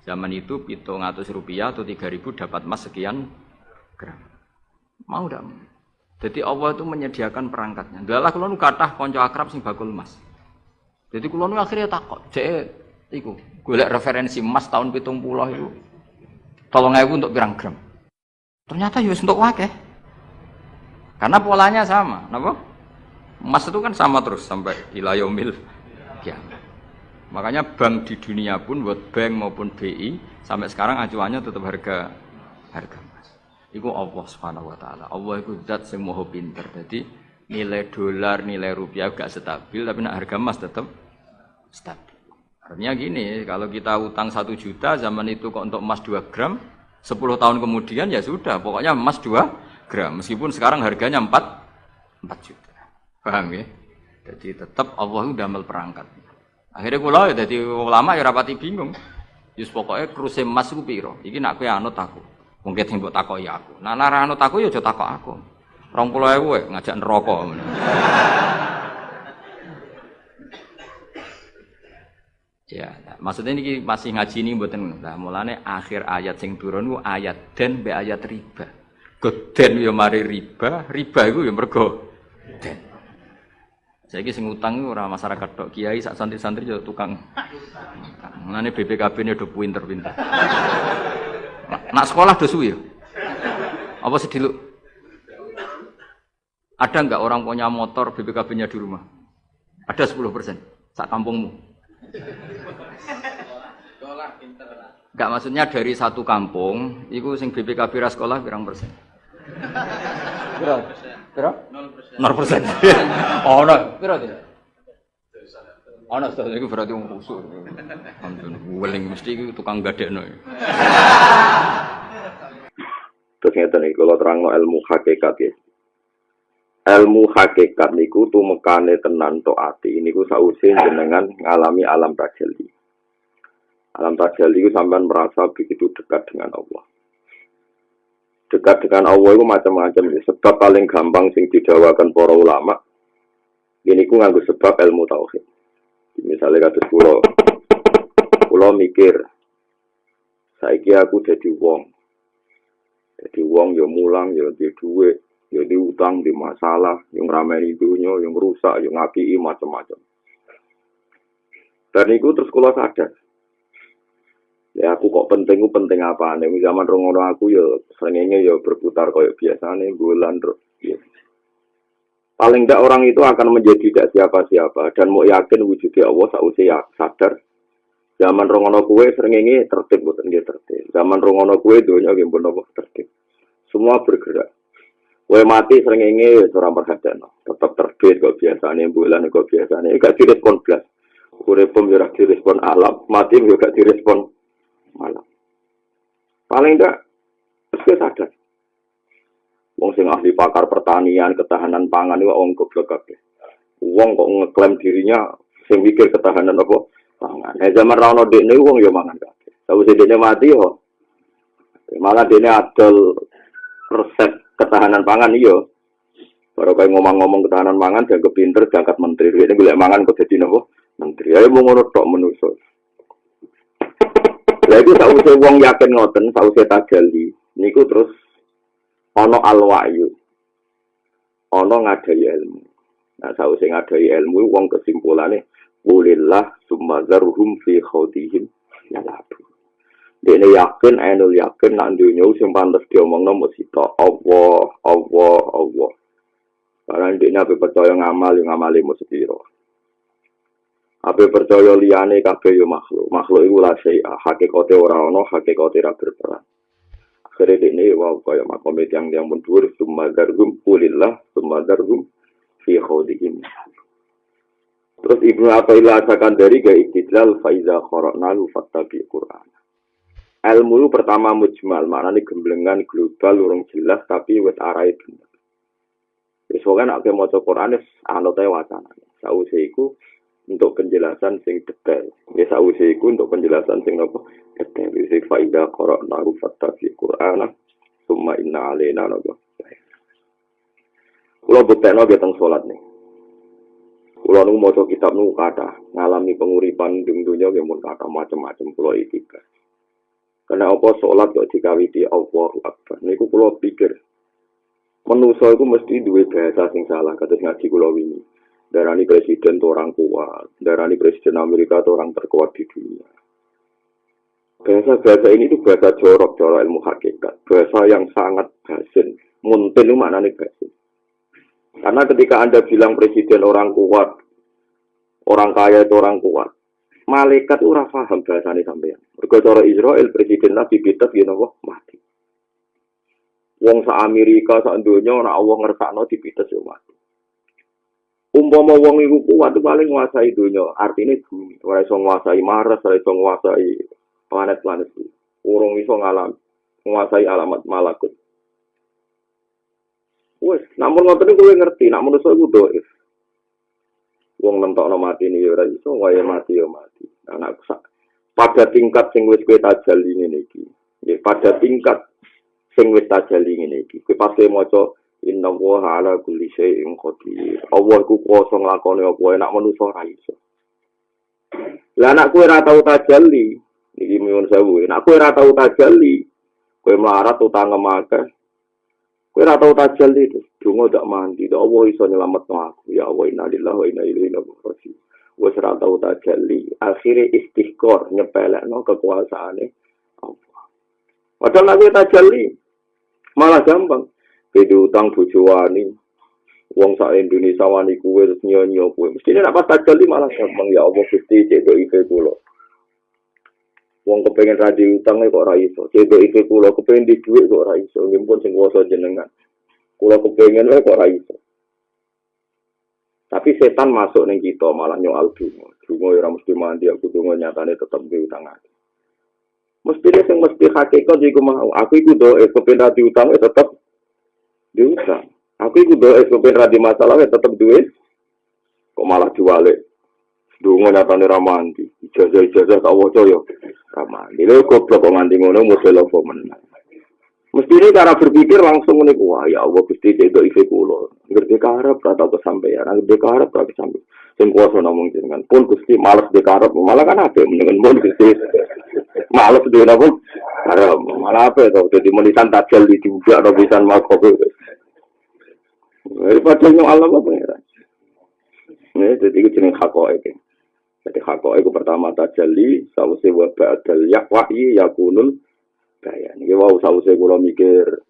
Zaman itu 700 rupiah atau 3.000 dapat emas sekian gram. Mau ndak? Jadi Allah itu menyediakan perangkatnya. Dalah kula nu kathah kanca akrab sing bakul emas. Jadi kula nu akhirnya takok, "Cek iku golek referensi emas tahun 70 itu 3.000 untuk pirang gram?" Ternyata ya wis untuk akeh. Karena polanya sama, napa? Emas itu kan sama terus sampai ila yaumil kiamat. Makanya bank di dunia pun, World Bank maupun BI sampai sekarang acuannya tetap harga emas. Iku Allah Subhanahu wa taala. Allah iku zat sing maha pinter. Jadi nilai dolar, nilai rupiah gak stabil tapi nak harga emas tetap stabil. Artinya gini, kalau kita utang 1 juta zaman itu kok untuk emas 2 gram, 10 tahun kemudian ya sudah, pokoknya emas 2 gram. Meskipun sekarang harganya 4 juta. Paham ya? Jadi tetap Allah itu damel perangkat. Akhirnya kula ya dadi ulama ya rapati bingung. Yus pokoknya kruse emas ku piro? Iki nak kowe anut aku. Mungkin sing mbok takoki aku. Nah nek anut aku ya aja takok aku. 20.000 ngajak neraka. Ya, maksudnya ini masih ngaji ini mboten. Lah mulane akhir ayat sing turun ku ayat den be ayat riba. Goden ya mari riba, riba iku ya mergo den. Saiki sing utang iku ora masyarakat tok, kiai sak santri-santri yo tukang. Mulane BPKB-ne do pinter-pinter. Nak sekolah do suwi ya? Apa sediluk? Ada enggak orang punya motor BPKB-nya di rumah? Ada 10% sak kampungmu. Enggak, maksudnya dari satu kampung, itu sing BPKB ra sekolah pirang persen? Pira? 0%. 0%. Oh, no. Pira tidak? Oh, no, itu berarti wong kusuk. Weling mesti itu tukang gadekno. Terus ngeten iki kula terangno ilmu hakikat ya. Ilmu hakikat niku tumekane tenan tok ati niku sause jenengan ngalami alam tajalli. Alam tajalli itu sampean merasa begitu dekat dengan Allah. Dekat dengan Allah itu macam-macam. Sebab paling gampang sing didawakan para ulama ini ku nganggo sebab ilmu tauhid. Misalnya kados kula mikir saiki aku dadi wong. Dadi wong ya mulang ya duwe dhuwit, ya diutang, di masalah, yang ramai dunya, yang rusak, yang ngapii macam-macam. Dan itu terus kula sadar. Ya aku kok penting apa nih zaman rongono aku ya seringnya ya berputar kayak biasanya bulan terus ya. Paling tidak orang itu akan menjadi tidak siapa-siapa dan mau yakin wujudnya Allah sausia sadar zaman rongono kue seringnya tertib bukan dia tertib zaman rongono kue dunia game bonobo tertib semua bergerak kue mati seringnya seorang perhatian tetap terbit kok biasanya bulan kok biasanya gak direspon belas kue pun juga direspon alam mati juga direspon malam. Paling enggak terus sadar. Wong sing ahli pakar pertanian, ketahanan pangan iku wong goblok kabeh. Wong kok ngeklaim dirinya sing mikir ketahanan apa? Pangan. Zaman ra ono dekne wong ya mangan kabeh. Sawise dekne mati yo malah dekne adol resep ketahanan pangan iya. Baru kayak ngomong-ngomong ketahanan pangan dan kepinter diangkat menteri. Ini golek mangan kok dadi napa? Menteri. Ayo mau ngono tok manusa. Lah iku sakwise wong yakin ngoten, sakwise tajalli. Niku terus ana al-wa'yu. Ana ngadai ilmu. Nah, sakwise ngadai ilmu wong kesimpulane walillah summa zarhum fi khawdihim yalabu. Dene yakin, ainul yakin nak dunya sing pantes diomongno mesti tok Allah, Allah, Allah. Karena dene ape percaya ngamal, yo ngamali mesti piro. Ape percaya liyane kabeh yo makhluk. Makhluk iku la syai'a, hakikate ora ana, hakikate ra berperan. Akhire dene wae kaya makome yang pun dhuwur sumadarhum kulillah sumadarhum fi khawdihim. Terus Ibnu Athaillah akan dari ga istidlal faiza qara'nahu fattabi Qur'an. Ilmu itu pertama mujmal, maknane gemblengan global urung jelas tapi wis arahe bener. Wis kok nek maca Qur'an wis anut ae wacana. Sawise iku untuk penjelasan sing detail. Ya sawise iku untuk penjelasan sing napa detail. Wis faiza qara'nahu fattabi Qur'an. Summa inna alaina napa. Kulo buktekno ge teng salat nih. Kulo nu maca kitab nu kata ngalami penguripan ing dunya nggih mun kata macam-macam kulo iki. Karena apa salat kok dikawiti Allahu Akbar. Niku kulo pikir manusa iku mesti duwe bahasa sing salah kados ngaji kulo wingi. Darani presiden itu orang kuat, darani presiden Amerika itu orang terkuat di dunia. Bahasa-bahasa ini itu bahasa jorok ilmu hakikat. Bahasa yang sangat basin. Muntin itu maknanya basin. Karena ketika Anda bilang presiden orang kuat, orang kaya itu orang kuat, malaikat ora paham bahasane sampeyan. Mergo cara Israel presiden Nabi Peter yen apa mati. Wong sak Amerika sak donya ora Allah ngersakno dipites yo mati. Umpama wong iku kuat paling nguasai donya, artine bumi. Ora iso nguasai Mars, ora iso nguasai planet-planet iki. Urung iso nguasai alamat malakut. Wes, namun ngoten kuwi ngerti, nak manusa iku dhaif. Wong nentokno mati ni ora iso, wae mati ya mati. Anak pada tingkat sing wis kowe tajalli ngene iki. Nggih, pada tingkat sing wis tajalli ngene iki. Kowe pas maca innallaha ala kulli syai'in qadir. Allah ku kuwasa nglakoni apa wae, nak manusa ora iso. Lah nek kowe ora tau tajalli, iki nyuwun sewu, nek kowe ora tau tajalli, kowe melarat utang akeh. Kowe ora tau tajalli itu, donga dak mandi, dak Allah iso nyelametno aku. Ya Allah, inna lillahi wa inna ilaihi raji'un. Wis ora tau tajalli, akhire istighfar nyepelekno kekuasaane Allah. Padahal nek tajalli malah gampang. Beda utang bojo wani. Wong sak Indonesia wani kuwe terus nyo-nyo kuwe. Mestine nek pas tajalli malah gampang ya Allah Gusti cek iki kula. Wong kepengin radi utang kok ora iso. Cedok iki kula kepengin di dhuwit kok ora iso. Ngimpun sing kuwasa jenengan. Kula kepengin wae kok ora iso. Tapi setan masuk ning kita malah nyoal donga. Donga ora mesti mandi aku donga nyatane tetep di utang aku. Mestine sing mesti hakikat iku mau. Aku iku doe kepengin radi utang tetep di utang. Aku iku doe kepengin radi masalah tetep duwe. Kok malah diwalik. Donga nyatane ra mandi. Ijazah-ijazah tak waca yo. Ramane lho goblok kok nganti ngono model apa meneh. Mestine cara berpikir langsung ngene ku ya Allah Gusti cedok iki kula. Ngerti karep kata kesampaian, ngerti karep kata kesampaian. Sing kuwasa namung jenengan pun Gusti males de karep malah kan apik menengen pun Gusti. Males de napa? Karep malah apik to dadi menisan tajal di juga ora bisa makobe. Padahal yang Allah apa ya? Nih jadi itu jeneng hakoe iki. Jadi hakoe iku pertama tajalli, sawise wa ba'dal wahyi yakunul bayan. Iki wau sawise kula mikir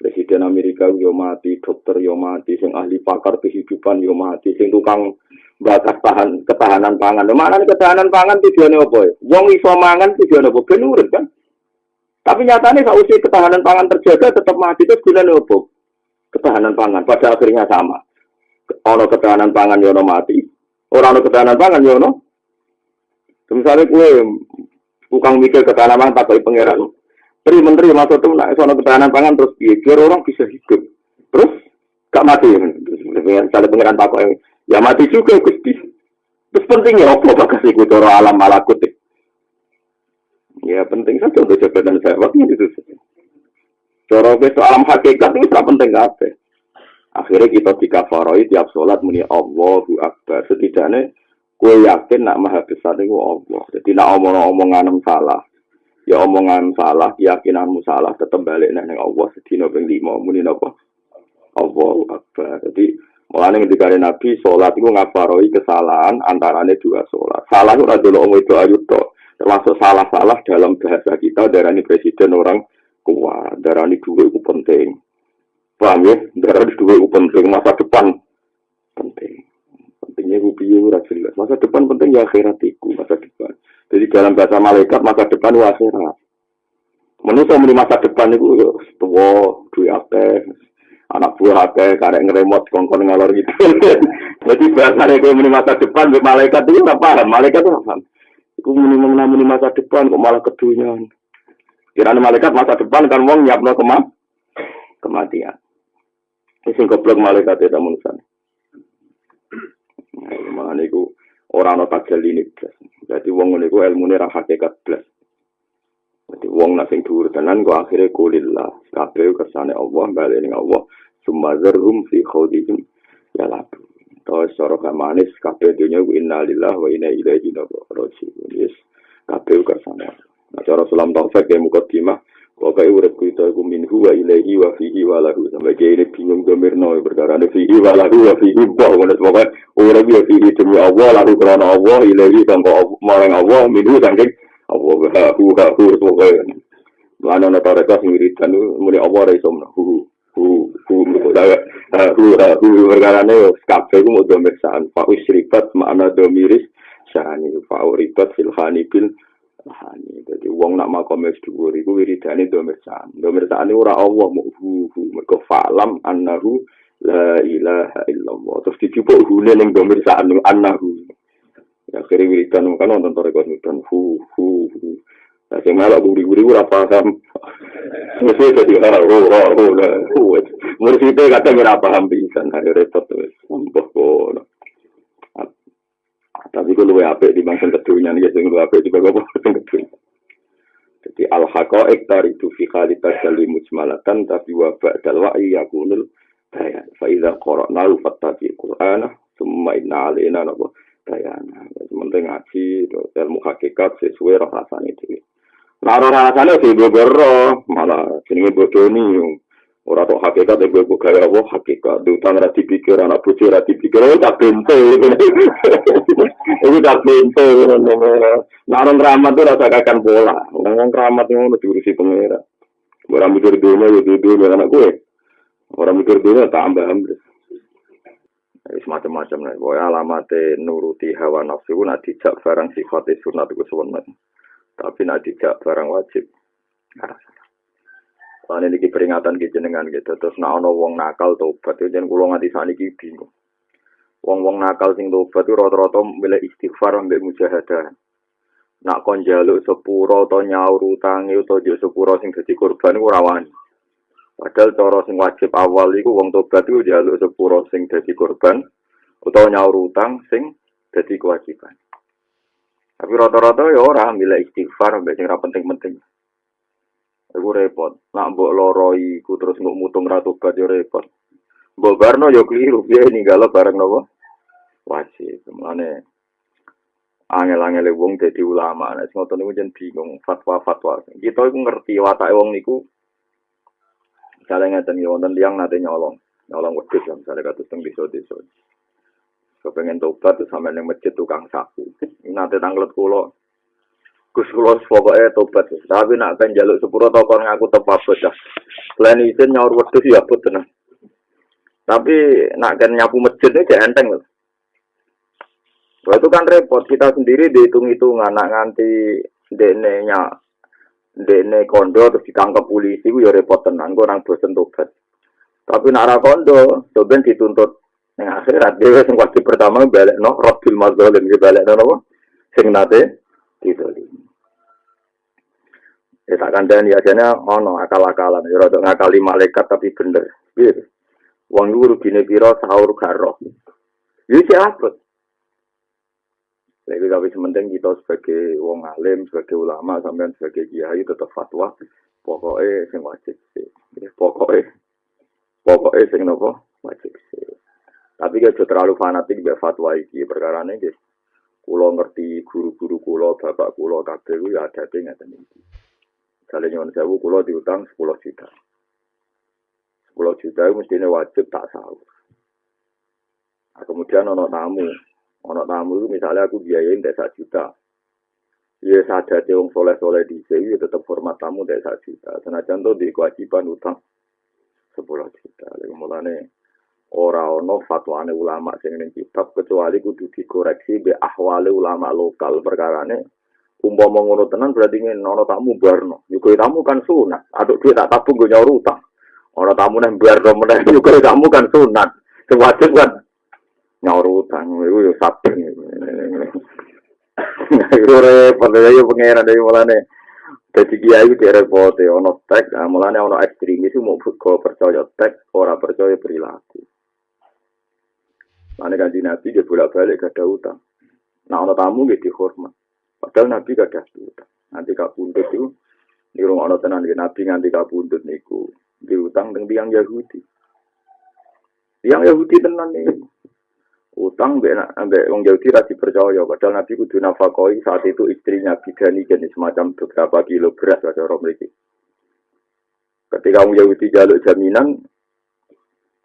Presiden Amerika yo mati, dokter yo mati, sing ahli pakar kehidupan yo mati, sing tukang batas ketahanan pangan. Maknane ketahanan pangan tujuane apa ya? Wong iso mangan tujuane apa? Ben urip kan. Tapi nyatane sawise ketahanan pangan terjaga tetap mati terus gunane apa? Ketahanan pangan pada akhirnya sama. Ono ketahanan pangan yo ono mati. Ora ono ketahanan pangan yo ono. Misalnya kowe tukang mikir ketahanan pangan takoki pangeran. Menteri masuk tuh nak soal ketahanan pangan terus biar orang bisa hidup. Terus gak mati. Misalnya pangeran takok ya mati juga Gusti. Terus pentingnya apa bagas iku cara alam malakut. Ya penting saja untuk jabatan saya waktu itu. Cara wis alam hakikat itu ora penting kabeh. Akhirnya kita dikafaroi tiap sholat muni Allahu Akbar. Setidaknya kowe yakin nak maha besar itu Allah. Jadi nak omong-omongan salah. Ya omongan salah, keyakinanmu salah, tetap balik nang Allah sedina ping 5 muni napa? Allahu Akbar. Jadi mulane ketika Nabi sholat itu ngafaroi kesalahan antarane dua sholat. Salah ora delok wong itu ayu tok. Termasuk salah-salah dalam bahasa kita darani presiden orang kuat, darani duwe itu penting. Paham ya? Darani duwe itu penting, masa depan penting. Pentingnya rupiah ora jelas. Masa depan penting ya akhirat iku, masa depan. Jadi dalam bahasa malaikat masa depan wa akhirat. Menurut muni masa depan itu tua, duwe akeh, anak buah akeh, karek ngeremot kongkon ngalor gitu. Jadi bahasane kowe muni masa depan mbek malaikat itu ora paham, malaikat ora paham. Iku muni masa depan kok malah kedunyan. Kirane malaikat masa depan kan wong nyiapno kematian. Sing goblok malaikat itu manusia. Nah, niku ora ana tajalline blas. Dadi wong ngene iku ilmune ra hakikat blas. Dadi wong nek sing dhuwur tenan kok akhire kulillah. Kabeh kersane Allah, bali ning Allah. Sumazarhum fi khawdihim ya lab. Terus cara manis kabeh dunya innalillahi wa inna ilaihi raji'un. Yes. Kabeh kersane. Nah, cara salam taufik ya mukadimah pokoke urip kita iku minhu wa ilaihi wa fihi wa lahu sampai kene bingung gemirno perkara ne fihi wa lahu wa fihi pokoke urip ya fihi demi Allah lalu krana Allah ilaihi tanpa marang Allah minhu saking Allah hu pokoke lan ana tarekat wiridan muni Allah ra iso hu perkara ne kabeh ku mau domirsaan fa usribat makna domiris sani fa uribat fil khanibil jadi wong nak makom wis dhuwur iku wiridane domirsaan. Domirsaan ora Allah hu mergo falam annahu la ilaha illallah. Terus dijupuk hune ning domirsaan annahu. Ya kira wiridan kan wonten rekod nudan hu. Lah sing malah guri-guri ora paham. Mesti dadi mesti kate ora paham pisan repot wis. Mbok tapi kalau apik di bangsa kedunya nih sing luwih apik juga apa sing kedunya. Jadi al haqaiq taridu fi khali tajalli mujmalatan tapi wa ba'dal wa'i yakunul bayan. Fa idza qara'na fattabi qur'ana thumma inna alaina bayana. Penting ngaji ilmu hakikat sesuai rasane dhewe. Lah rasane dhewe malah jenenge bodoni. Ora tok hakikat gue gaya apa hakikat utang ra dipikir anak bojo ra dipikir tak bente itu tak bente narang keramat itu rasa kakan bola orang keramat itu mau diurusi pengira orang mikir dunia ya dunia anak gue orang mikir dunia tambah ambil semacam-macam lah pokoknya alamatnya nuruti hawa nafsu nak dijak barang sifatnya sunat itu sebenarnya tapi nak dijak barang wajib Lan iki peringatan ki jenengan gitu. Terus nek ana wong nakal tobat yo jen kula nganti saniki bingung. Wong-wong nakal sing tobat itu rata-rata milih istighfar ambek mujahadah. Nak kon njaluk sepuro utawa nyaur utange utawa njuk sepuro sing dadi korban iku ora wani. Padahal cara sing wajib awal iku wong tobat iku njaluk sepuro sing dadi korban utawa nyaur utang sing dadi kewajiban. Tapi rata-rata ya ora milih istighfar ambek sing ora penting-penting. Iku repot. Nak mbok loro iku terus mbok mutung ra tobat yo repot. Mbok barno yo kliru piye ninggalo bareng napa? Wajib. Mulane angel-angel wong dadi ulama. Nek ngoten niku jen bingung fatwa-fatwa. Kita iku ngerti watake wong niku kale ngaten yo wonten tiyang nate nyolong wedhus ya misale kados teng desa-desa. Kepengen tobat sampe ning masjid tukang sapu. Nate tanglet kula Gus kula pokoke tobat. Tapi nak kan njaluk sepuro to kon ngaku tepat bocah. Selain izin nyaur wedhus ya abot tenan. Tapi nak kan nyapu masjid iki enteng lho. Wah itu kan repot kita sendiri dihitung-hitung anak nganti ndekne kondo terus ditangkap polisi ku ya repot tenan kok nang bosen tobat. Tapi nak ra kondo, ben dituntut ning akhirat dhewe sing wajib pertama balekno Rabbil Mazzalim ki balekno napa? Sing nate ditolim. Ya tak kandhani ajane ana akal-akalan ya rada ngakali malaikat tapi bener. Piye? Wong iku rugine pira sahur karo. Ya iki abot. Lagi tapi sementing kita sebagai wong alim, sebagai ulama, sampean sebagai kiai tetap fatwa. Pokoknya sing wajib sih. pokoknya sing napa wajib. Tapi aja terlalu fanatik mbek fatwa iki perkarane nggih. Kula ngerti guru-guru kula, bapak kula kabeh kuwi adate ngaten iki. Jale nyuwun sewu kula diutang 10 juta. 10 juta itu mestinya wajib tak sahur. Nah, kemudian ono tamu itu misalnya aku biayain 1 juta. Ya sadar wong soleh-soleh di sini tetap hormat tamu 1 juta. Senajan to di kewajiban utang 10 juta. Lha mulane ora ono fatwane ulama sing ning kitab kecuali kudu dikoreksi be ahwale ulama lokal perkarane. Umpama ngono tenan berarti ono tamu barno. Yo tamu kan sunat. Aduk duit tak tabung go nyaur utang. Ono tamu nang barno meneh yo tamu kan sunat. Sing wajib kan nyaur utang. Iku yo sabeng. Repot ya pengeran dari mulane. Dadi kiai iki repote ono tek, mulane ono ekstremis mau kok percaya tek, ora percaya perilaku. Mane kanjeng Nabi dia bolak-balik gak ada utang. Nah ono tamu nggih dihormat. Padahal Nabi gak ada utang. Nanti kapundhut itu niku ono tenan Nabi nganti kapundhut niku diutang teng tiyang Yahudi. Tiyang Yahudi tenan niku. Utang ambek wong Yahudi ra dipercaya padahal Nabi kudu nafakoi saat itu istrinya bidani jenis semacam beberapa kilo beras cara mriki. Ketika wong Yahudi jaluk jaminan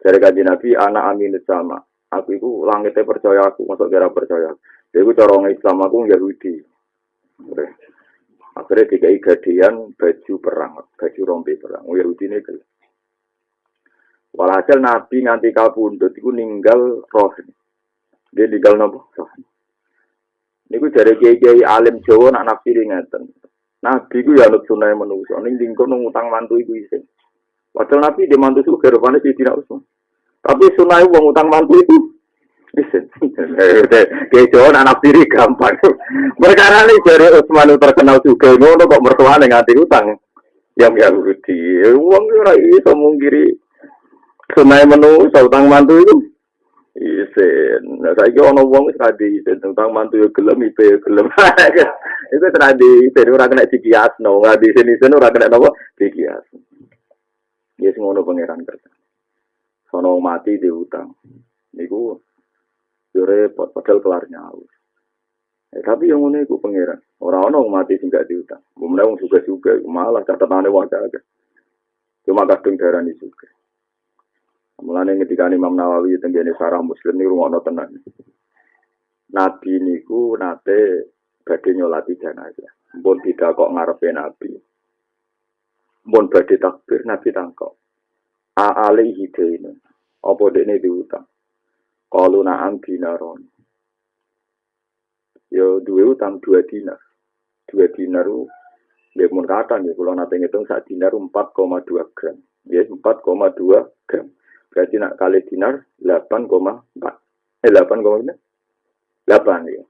dari kanjeng Nabi anak aminus sama. Aku iku langite percaya aku, masuk kira percaya. Lha iku cara wong Islam aku Yahudi. Akhirnya dikai gadian baju perang, baju rompi perang. Wong Yahudi ini gelem. Walhasil Nabi nganti kapundhut iku ninggal roh. Dia tinggal nopo. Niku jare kiai-kiai alim Jawa nak nafsiri ngeten. Nabi ku ya anut sunah manusa ning lingkon ngutang mantu iku isin. Padahal Nabi di mantu iku garwane Sidina Utsman. Tapi sunah wong utang mantu itu isin. Kiai Jawa nak nafsiri gampang. Perkara iki jare Utsman terkenal juga ngono kok mertuane nganti utang. Yang Yahudi. Wong ora iso mungkiri sunah manusa utang mantu itu. Isen, nah saya kira orang wong tadi tentang mantu yang gelem, ipe yang gelem, itu tadi isen orang kena dikias, no nggak di sini orang kena apa dikias. Ya semua orang pangeran kerja, sono mati di utang, niku jure padahal kelarnya aus. Tapi yang ini ku pangeran, orang mati sehingga di utang, kemudian orang juga malah catatannya wajar aja, cuma kadung darah ini juga. Mulane ketika Imam Nawawi tenggene Sarah Muslim niku ngono tenan. Nabi niku nate badhe nyolati jenazah. Mpun tidak kok ngarepe Nabi. Mpun badhe takbir Nabi tangkok. Alaihi dain. Apa dekne diutang? Qalu na'am dinaron. Yo duwe utang 2 dinar. 2 dinar ya mun kata nggih kula nate ngitung sak dinar 4,2 gram. Ya 4,2 gram. Berarti nak kali dinar 8,4. 8,8 ya.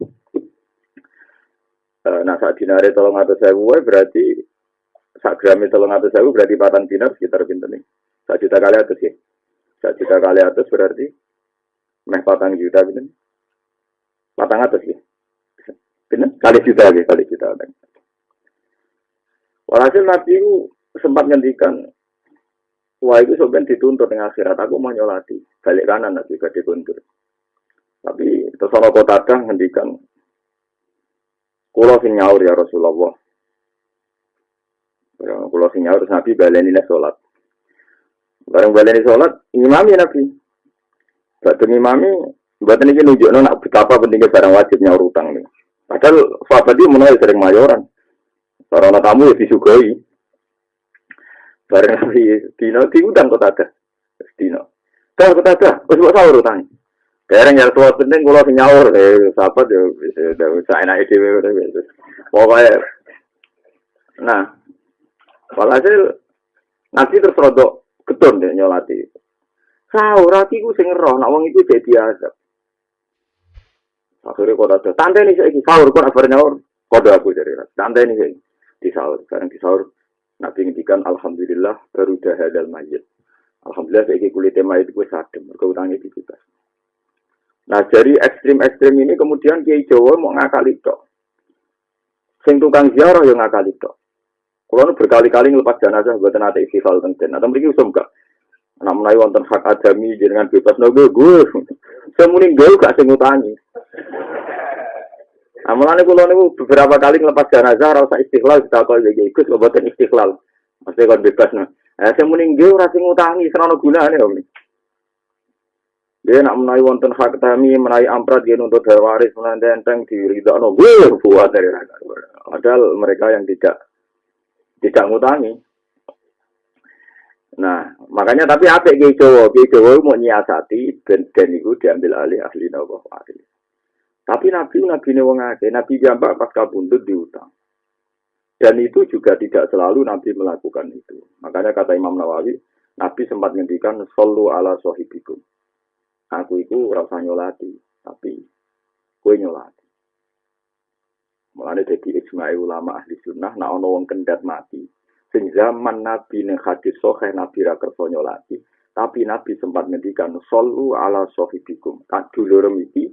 Nah sak dinare 300.000 berarti sak grame 300.000 berarti 4 dinar sekitar pinten nih. 1 juta kali atas ya. 1 juta kali atas berarti meh 4 juta pinten. 400 ya. Pinten? Kali juta ya, kali juta. Walhasil Nabi itu sempat ngendikan wah itu sebenarnya dituntut dengan akhirat. Aku mau nyolati balik kanan nanti gak dikuntur. Tapi terus orang kota dah ngendikan, kulo sing nyaur ya Rasulullah. Kulo sing nyaur terus Nabi baleni sholat. Bareng baleni sholat, imami Nabi. Badhe imami, buatan ini nunjukno nak betapa pentingnya barang wajib nyaur utang nih. Padahal sahabat dia mulai sering mayoran. Sarana tamu ya disugoi. Bareng Nabi dino diundang kok ada. Dino. Kok ada? Wis kok sahur utang. Bareng yang tua penting kula sing nyaur sahabat yo wis enake dhewe wis. Pokoke nah, walhasil Nabi terus rodok ketun deh nyolati. Sahur ati ku sing roh, nek wong iku dadi azab. Akhire kok ada. Tanteni saiki sahur kok bar nyaur. Kode aku dari tanteni saiki di sahur. Bareng di sahur Nabi ngendikan alhamdulillah baru dahadal mayit. Alhamdulillah saiki kulite mayit wis adem, mergo utange dibebas. Nah, dari ekstrim-ekstrim ini kemudian Kiai Jawa mau ngakali tok. Sing tukang ziarah yo ngakali tok. Kulo berkali-kali nglepas jenazah mboten ate istighfar teng den. Atau mriki usum gak. Nek menawi wonten hak adami jenengan bebas nopo gue. Semuni gue gak sing ngutangi. Amalane kula niku beberapa kali ngelepas jenazah ora usah istiqlal ditakoni iki ikut kok boten istiqlal. Mesti kon bebas nah. Semuni gue ora sing ngutangi serono gunane om. Dia nak menawi wonten hak adami menawi amprat yen untuk waris menawi enteng diridakno gue buat dari rakyat. Padahal mereka yang tidak ngutangi. Nah, makanya tapi apik Ki Jawa mau nyiasati ben iku diambil alih ahli nawa waris. Tapi nabi wong akeh, nabi jambak pas kabundut diutang. Dan itu juga tidak selalu nabi melakukan itu. Makanya kata Imam Nawawi, nabi sempat ngendikan sallu ala sahibikum. Aku iku ora usah nyolati, tapi kowe nyolati. Mulane dadi ijma' ulama ahli sunnah nek ana wong kendhat mati sing zaman Nabi ning hadis sahih Nabi ra kersa nyolati, tapi Nabi sempat ngendikan sallu ala sahibikum. Kadulur iki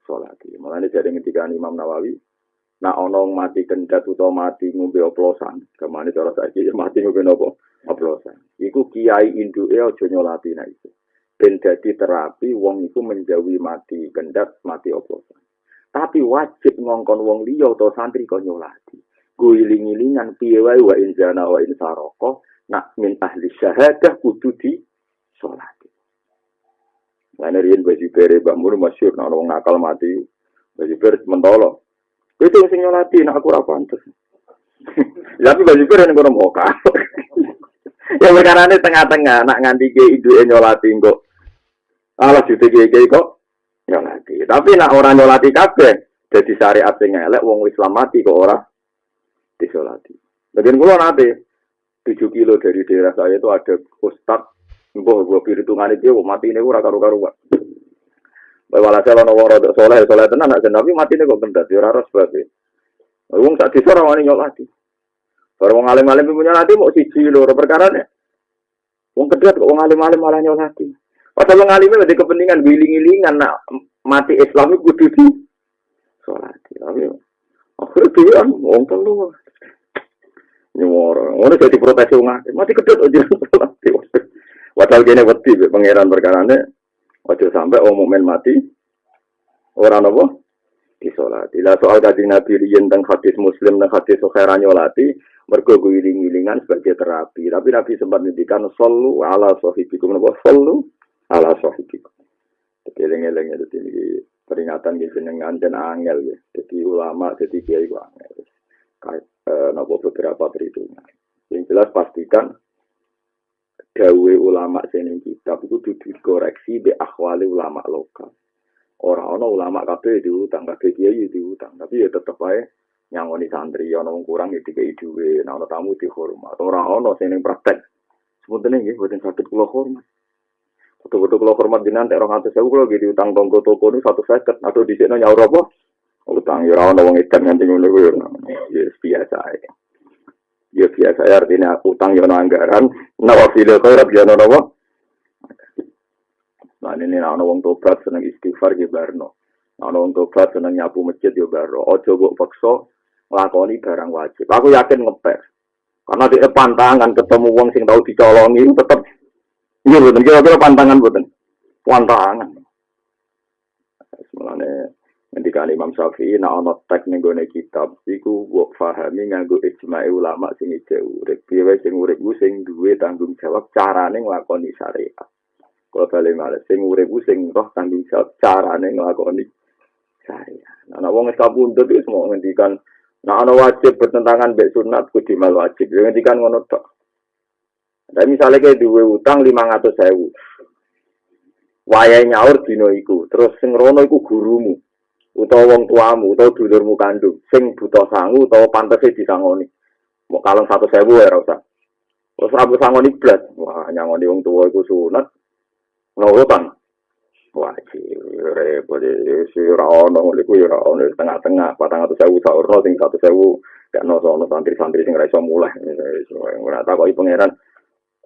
salati. Mulane jare ngendikan Imam Nawawi, nek ana mati kendhat utawa mati ngombe oplosan, kemane cara saiki mati ngombe napa? Oplosan. Iku kiai induke aja nyolati nek iku. Ben dadi terapi wong iku menjauhi mati kendhat, mati oplosan. Tapi wajib ngongkon wong liya utawa santri kok nyolati. Guling-gilingan piye wae wa injana wa insaroko nak min ahli syahadah kudu di salati. Lan riyen baju bere Mbak Mur masyhur nek wong nakal mati baju bere mentolo. Itu sing nyolati nek aku ora pantes. Tapi baju bere ning kono moka. Ya perkarane tengah-tengah nak nganti ke iduke nyolati kok. Alah dite-ke kok nyolati. Tapi nek ora nyolati kabeh dadi syariat sing elek wong Islam mati kok ora disolati. Bagian kula nate 7 kilo dari daerah saya itu ada ustaz, mbah perhitungan itu mati ini ora karu-karuan. Walhasil ana wong rada saleh tenan nek tapi matine kok kendhat ora ros bae. Wong sak desa ora wani nyolati. Bareng wong alim-alim punya nyolati mok siji loro perkarane. Wong kendhat kok wong alim-alim malah nyolati. Padahal wong alime wedi kepentingan giling-gilingan nak mati Islam iku kudu di salati. Tapi akhirnya dia wong telu. Nyuwara, ngono dadi protes wong akeh. Mati kedut aja salati. Padahal kene wedi pangeran perkarane aja sampai wong mukmin mati ora napa disolati. Lah soal kanjeng Nabi riyen teng hadis Muslim teng hadis Sahih nyolati mergo guling-gilingan sebagai terapi. Tapi Nabi sempat ngendikan sallu ala sahibikum napa sallu ala sahibikum. Eling-eling dadi iki peringatan iki jenengan den angel ya. Dadi ulama dadi kiai ku angel. Napa beberapa perhitungan. Yang jelas pastikan dawe ulama sing kitab itu dikoreksi be akhwali ulama lokal. Ora ana ulama kabeh diutang, kabeh kiai diutang, tapi ya tetep ae nyangoni santri ana wong kurang ya dikei dhuwit, ana tamu dihormat. Ora ana sing ning praktek. Sementene nggih boten saged kula hormat. Foto-foto kula hormat jenengan tek 200.000 kula nggih diutang tonggo toko niku 150 atau dhisikno nyaur apa? Utang ya ora ana wong edan nganti ngono kuwi ya biasa ae. Ya biasa artinya utang ya ana anggaran, nawafil khairat ya ana apa? Nah ini ana wong tobat seneng istighfar ki barno. Ana wong tobat seneng nyapu masjid ya barno. Aja mbok paksa nglakoni barang wajib. Aku yakin ngepek. Karena di pantangan ketemu wong sing tau dicolongi tetep iya boten kira-kira pantangan boten. Pantangan. Sebenarnya ngendikane Imam Syafi'i nek ana tek ning gone kitab iku mbok pahami nganggo ijma' ulama sing urip. Piye sing urip ku sing duwe tanggung jawab carane nglakoni syariat. Kok bali malah sing urip ku sing roh tanggung jawab carane nglakoni syariat. Nah wong wis kapundhut wis mau ngendikan nek ana wajib bertentangan mbek sunat kudu mal wajib. Ngendikan ngono tok. Lah misale ke duwe utang 500.000. Wayahe nyaur dina iku, terus sing rono iku gurumu. Utawa wong tuamu utawa dulurmu kandung sing buta sangu utawa pantese disangoni. Mau kalong 100.000 ya ora usah. Terus rabu sangoni blas. Wah, nyangoni wong tuwa iku sunat. Ngono kan. Wah, repot iki ora ono iku ya ora ono tengah-tengah 400.000 saurno sing 100.000 gak ono santri-santri sing ora iso mulih. Ora takoki pangeran.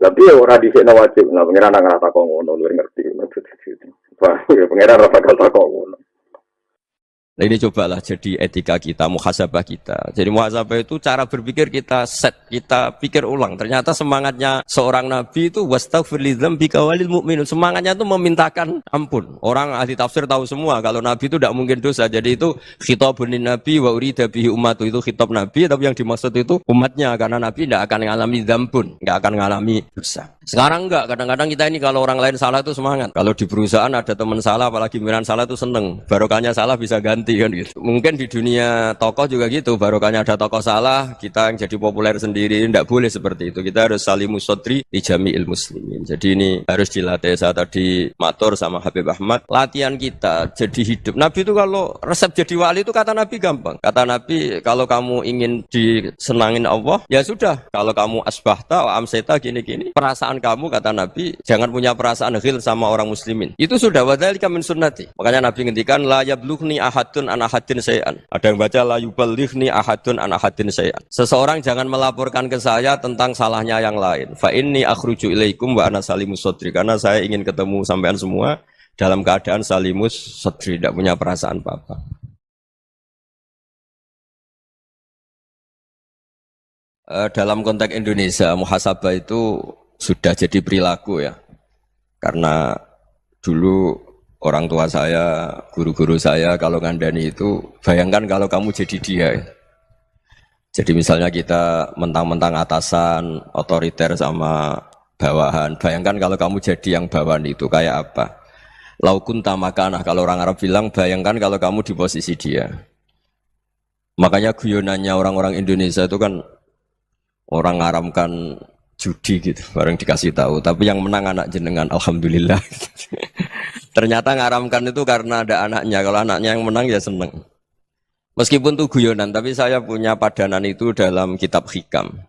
Tapi ora dhisikno wajib. Lah pangeran ora takon ngono, luwih ngerti. Wah, pangeran ora bakal takon ngono. Nah, ini cobalah jadi etika kita, muhasabah kita. Jadi muhasabah itu cara berpikir kita set, kita pikir ulang. Ternyata semangatnya seorang nabi itu wastaghfir lidzambika walil mu'minun. Semangatnya itu memintakan ampun. Orang ahli tafsir tahu semua kalau nabi itu tidak mungkin dosa. Jadi itu khitabun nabi wa urida bihi ummatu, itu khitab nabi, tapi yang dimaksud itu umatnya, karena nabi tidak akan mengalami dzambun, tidak akan mengalami dosa. Sekarang enggak, kadang-kadang kita ini kalau orang lain salah itu semangat. Kalau di perusahaan ada teman salah, apalagi pimpinan salah itu seneng. Barokahnya salah bisa ganti kan gitu. Mungkin di dunia tokoh juga gitu, barokahnya ada tokoh salah, kita yang jadi populer sendiri. Tidak boleh seperti itu. Kita harus salimus sodri di jami'il muslimin. Jadi ini harus dilatih. Saya tadi matur sama Habib Ahmad, latihan kita jadi hidup. Nabi itu kalau resep jadi wali itu kata Nabi gampang. Kata Nabi, kalau kamu ingin disenangin Allah, ya sudah. Kalau kamu asbahta, amseta, gini-gini, perasaan kamu, kata Nabi, jangan punya perasaan ghil sama orang muslimin. Itu sudah wadzalika min sunnati. Makanya Nabi ngendikan la yablughni ahadun an ahadin syai'an. Ada yang baca la yuballighni ahadun an ahadin syai'an. Seseorang jangan melaporkan ke saya tentang salahnya yang lain. Fa inni akhruju ilaikum wa ana salimus sadri. Karena saya ingin ketemu sampean semua dalam keadaan salimus sadri, tidak punya perasaan apa-apa. Dalam konteks Indonesia, muhasabah itu sudah jadi perilaku ya, karena dulu orang tua saya, guru-guru saya kalau ngandani itu, bayangkan kalau kamu jadi dia ya. Jadi misalnya kita mentang-mentang atasan, otoriter sama bawahan, bayangkan kalau kamu jadi yang bawahan itu kayak apa. Laukun tamakanah, kalau orang Arab bilang, bayangkan kalau kamu di posisi dia. Makanya guyonannya orang-orang Indonesia itu kan orang ngaramkan judi gitu, bareng dikasih tahu. Tapi yang menang anak jenengan, alhamdulillah. Ternyata ngaramkan itu karena ada anaknya. Kalau anaknya yang menang ya seneng. Meskipun itu guyonan, tapi saya punya padanan itu dalam kitab Hikam.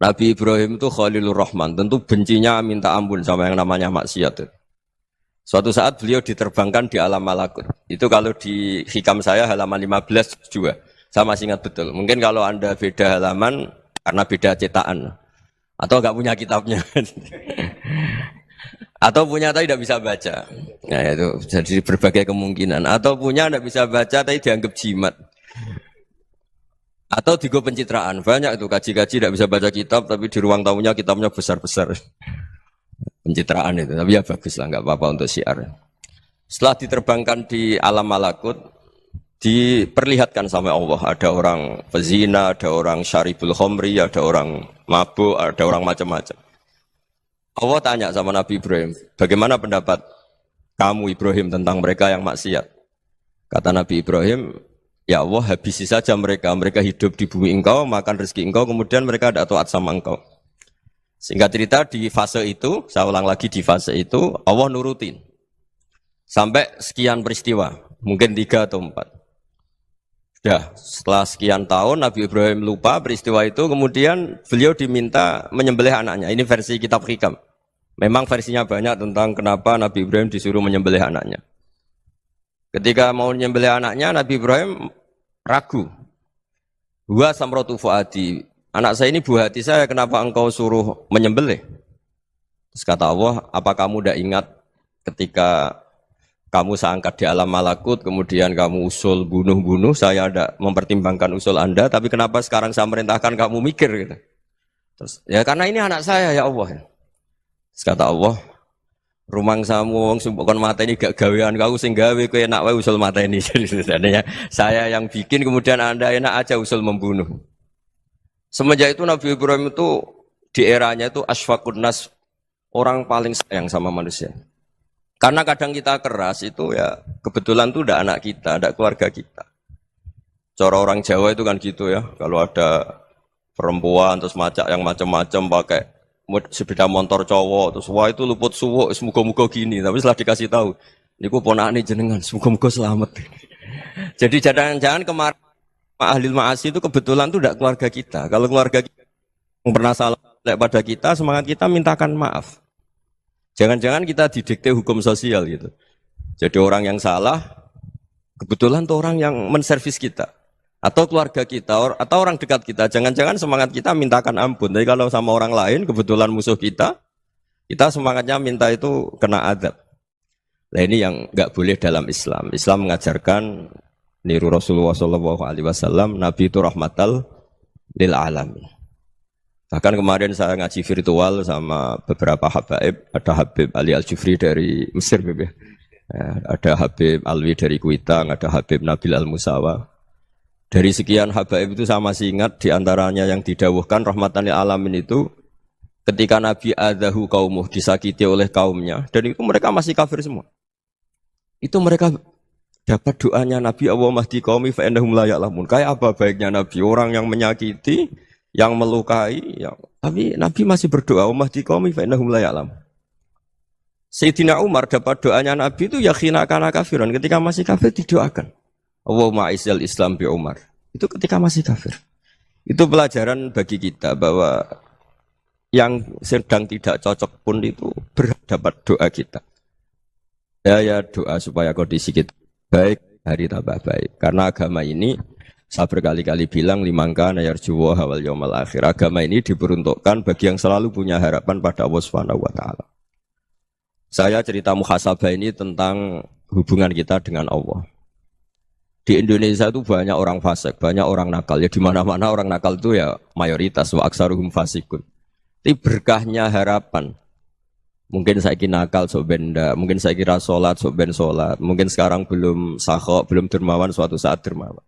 Nabi Ibrahim itu Khalilur Rahman, tentu bencinya minta ampun sama yang namanya maksiat. Suatu saat beliau diterbangkan di alam malakut. Itu kalau di Hikam saya halaman 15 juga. Saya masih ingat betul. Mungkin kalau Anda beda halaman karena beda cetakan. Atau enggak punya kitabnya. Atau punya tapi tidak bisa baca. Nah itu jadi berbagai kemungkinan. Atau punya tidak bisa baca tapi dianggap jimat. Atau digo pencitraan. Banyak itu kaji-kaji tidak bisa baca kitab tapi di ruang tamunya kitabnya besar-besar. Pencitraan itu. Tapi ya bagus lah, enggak apa-apa untuk syiar. Setelah diterbangkan di alam malakut, diperlihatkan sama Allah, ada orang pezina, ada orang syaribul khomri, ada orang mabuk, ada orang macam-macam. Allah tanya sama Nabi Ibrahim, bagaimana pendapat kamu Ibrahim tentang mereka yang maksiat? Kata Nabi Ibrahim, ya Allah habisi saja mereka, mereka hidup di bumi engkau, makan rezeki engkau, kemudian mereka tidak taat sama engkau. Singkat cerita di fase itu, saya ulang lagi di fase itu, Allah nurutin. Sampai sekian peristiwa, mungkin 3 atau 4. Sudah, setelah sekian tahun Nabi Ibrahim lupa peristiwa itu, kemudian beliau diminta menyembelih anaknya. Ini versi kitab Hikam. Memang versinya banyak tentang kenapa Nabi Ibrahim disuruh menyembelih anaknya. Ketika mau menyembelih anaknya, Nabi Ibrahim ragu. Huwa samratu fuadi. Anak saya ini buah hati saya, kenapa engkau suruh menyembelih? Terus kata Allah, apa kamu tidak ingat ketika kamu saya angkat di alam malakut, kemudian kamu usul bunuh-bunuh, saya tidak mempertimbangkan usul Anda, tapi kenapa sekarang saya merintahkan kamu mikir gitu. Terus, ya karena ini anak saya ya Allah. Terus kata Allah, rumang samu wong sumpukon mata ini gak gawean kau sing gawe kowe enak wae usul mata ini. Jadi saya yang bikin, kemudian Anda enak aja usul membunuh. Semenjak itu Nabi Ibrahim itu di eranya itu asfaqun nas, orang paling sayang sama manusia. Karena kadang kita keras itu ya kebetulan itu udah anak kita, ada keluarga kita. Cara orang Jawa itu kan gitu ya, kalau ada perempuan terus macak yang macam-macam pakai sepeda motor cowok terus wah itu luput suwuk, semoga-moga gini. Tapi setelah dikasih tahu, niku ponakane jenengan, semoga-moga selamat. Jadi jangan-jangan kemarin ahli ma'asi itu kebetulan itu tidak keluarga kita. Kalau keluarga kita yang pernah salah pada kita, semangat kita mintakan maaf. Jangan-jangan kita didikte hukum sosial gitu. Jadi orang yang salah, kebetulan itu orang yang menservis kita. Atau keluarga kita, atau orang dekat kita. Jangan-jangan semangat kita mintakan ampun. Tapi kalau sama orang lain, kebetulan musuh kita, kita semangatnya minta itu kena adab. Nah ini yang nggak boleh dalam Islam. Islam mengajarkan niru Rasulullah SAW, Nabi itu rahmatal lil alamin. Bahkan kemarin saya ngaji virtual sama beberapa habaib, ada Habib Ali Al-Jufri dari Mesir, ada Habib Alwi dari Kuitang, ada Habib Nabil Al-Musawa. Dari sekian habaib itu saya masih ingat diantaranya yang didawuhkan rahmatan lil alamin itu ketika Nabi adahu kaumuh, disakiti oleh kaumnya, dan itu mereka masih kafir semua. Itu mereka dapat doanya Nabi Allahumma hdi qaumi fa innahum la ya'lamun. Kayak apa baiknya Nabi, orang yang menyakiti, yang melukai, tapi Nabi masih berdoa Allahumma hdi qaumi fa innahum la ya'lamun. Sayyidina Umar dapat doanya Nabi itu yakhina kana kafiran, ketika masih kafir didoakan Allahumma aizzal Islam bi Umar. Itu ketika masih kafir. Itu pelajaran bagi kita bahwa yang sedang tidak cocok pun itu berdapat doa kita. Ya doa supaya kondisi kita baik, hari tambah baik. Karena agama ini, saya berkali-kali bilang, limangka nayarjuwa hawal yawmal akhir. Agama ini diperuntukkan bagi yang selalu punya harapan pada Allah Subhanahu wa Ta'ala. Saya cerita muhasabah ini tentang hubungan kita dengan Allah. Di Indonesia itu banyak orang fasik, banyak orang nakal. Ya di mana-mana orang nakal itu ya mayoritas, wa aksaruhum fasikun. Tapi berkahnya harapan. Mungkin saya kira nakal sok benda, mungkin saya kira sholat sok ben sholat, mungkin sekarang belum sakhok, belum dermawan, suatu saat dermawan.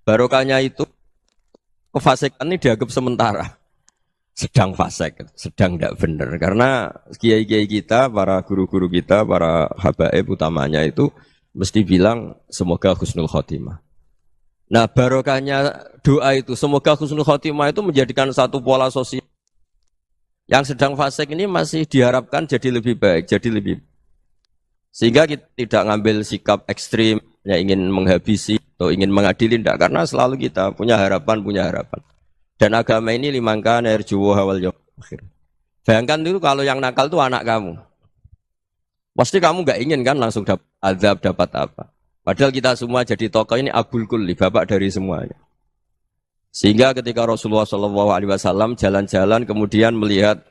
Barokahnya itu kefasikan ini dianggap sementara, sedang fasik, sedang tidak benar. Karena kiai-kiai kita, para guru-guru kita, para habaib utamanya itu mesti bilang semoga husnul khotimah. Nah barokahnya doa itu, semoga husnul khotimah itu menjadikan satu pola sosial. Yang sedang fasik ini masih diharapkan jadi lebih baik, jadi lebih. Sehingga kita tidak ngambil sikap ekstrim, yang ingin menghabisi atau ingin mengadili, tidak. Karena selalu kita punya harapan. Dan agama ini limangka nerjuwa hawal yawmal akhir. Bayangkan itu kalau yang nakal itu anak kamu. Pasti kamu nggak ingin kan langsung dapat azab, dapat apa. Padahal kita semua jadi tokoh ini abul kulli, bapak dari semuanya. Sehingga ketika Rasulullah SAW jalan-jalan kemudian melihat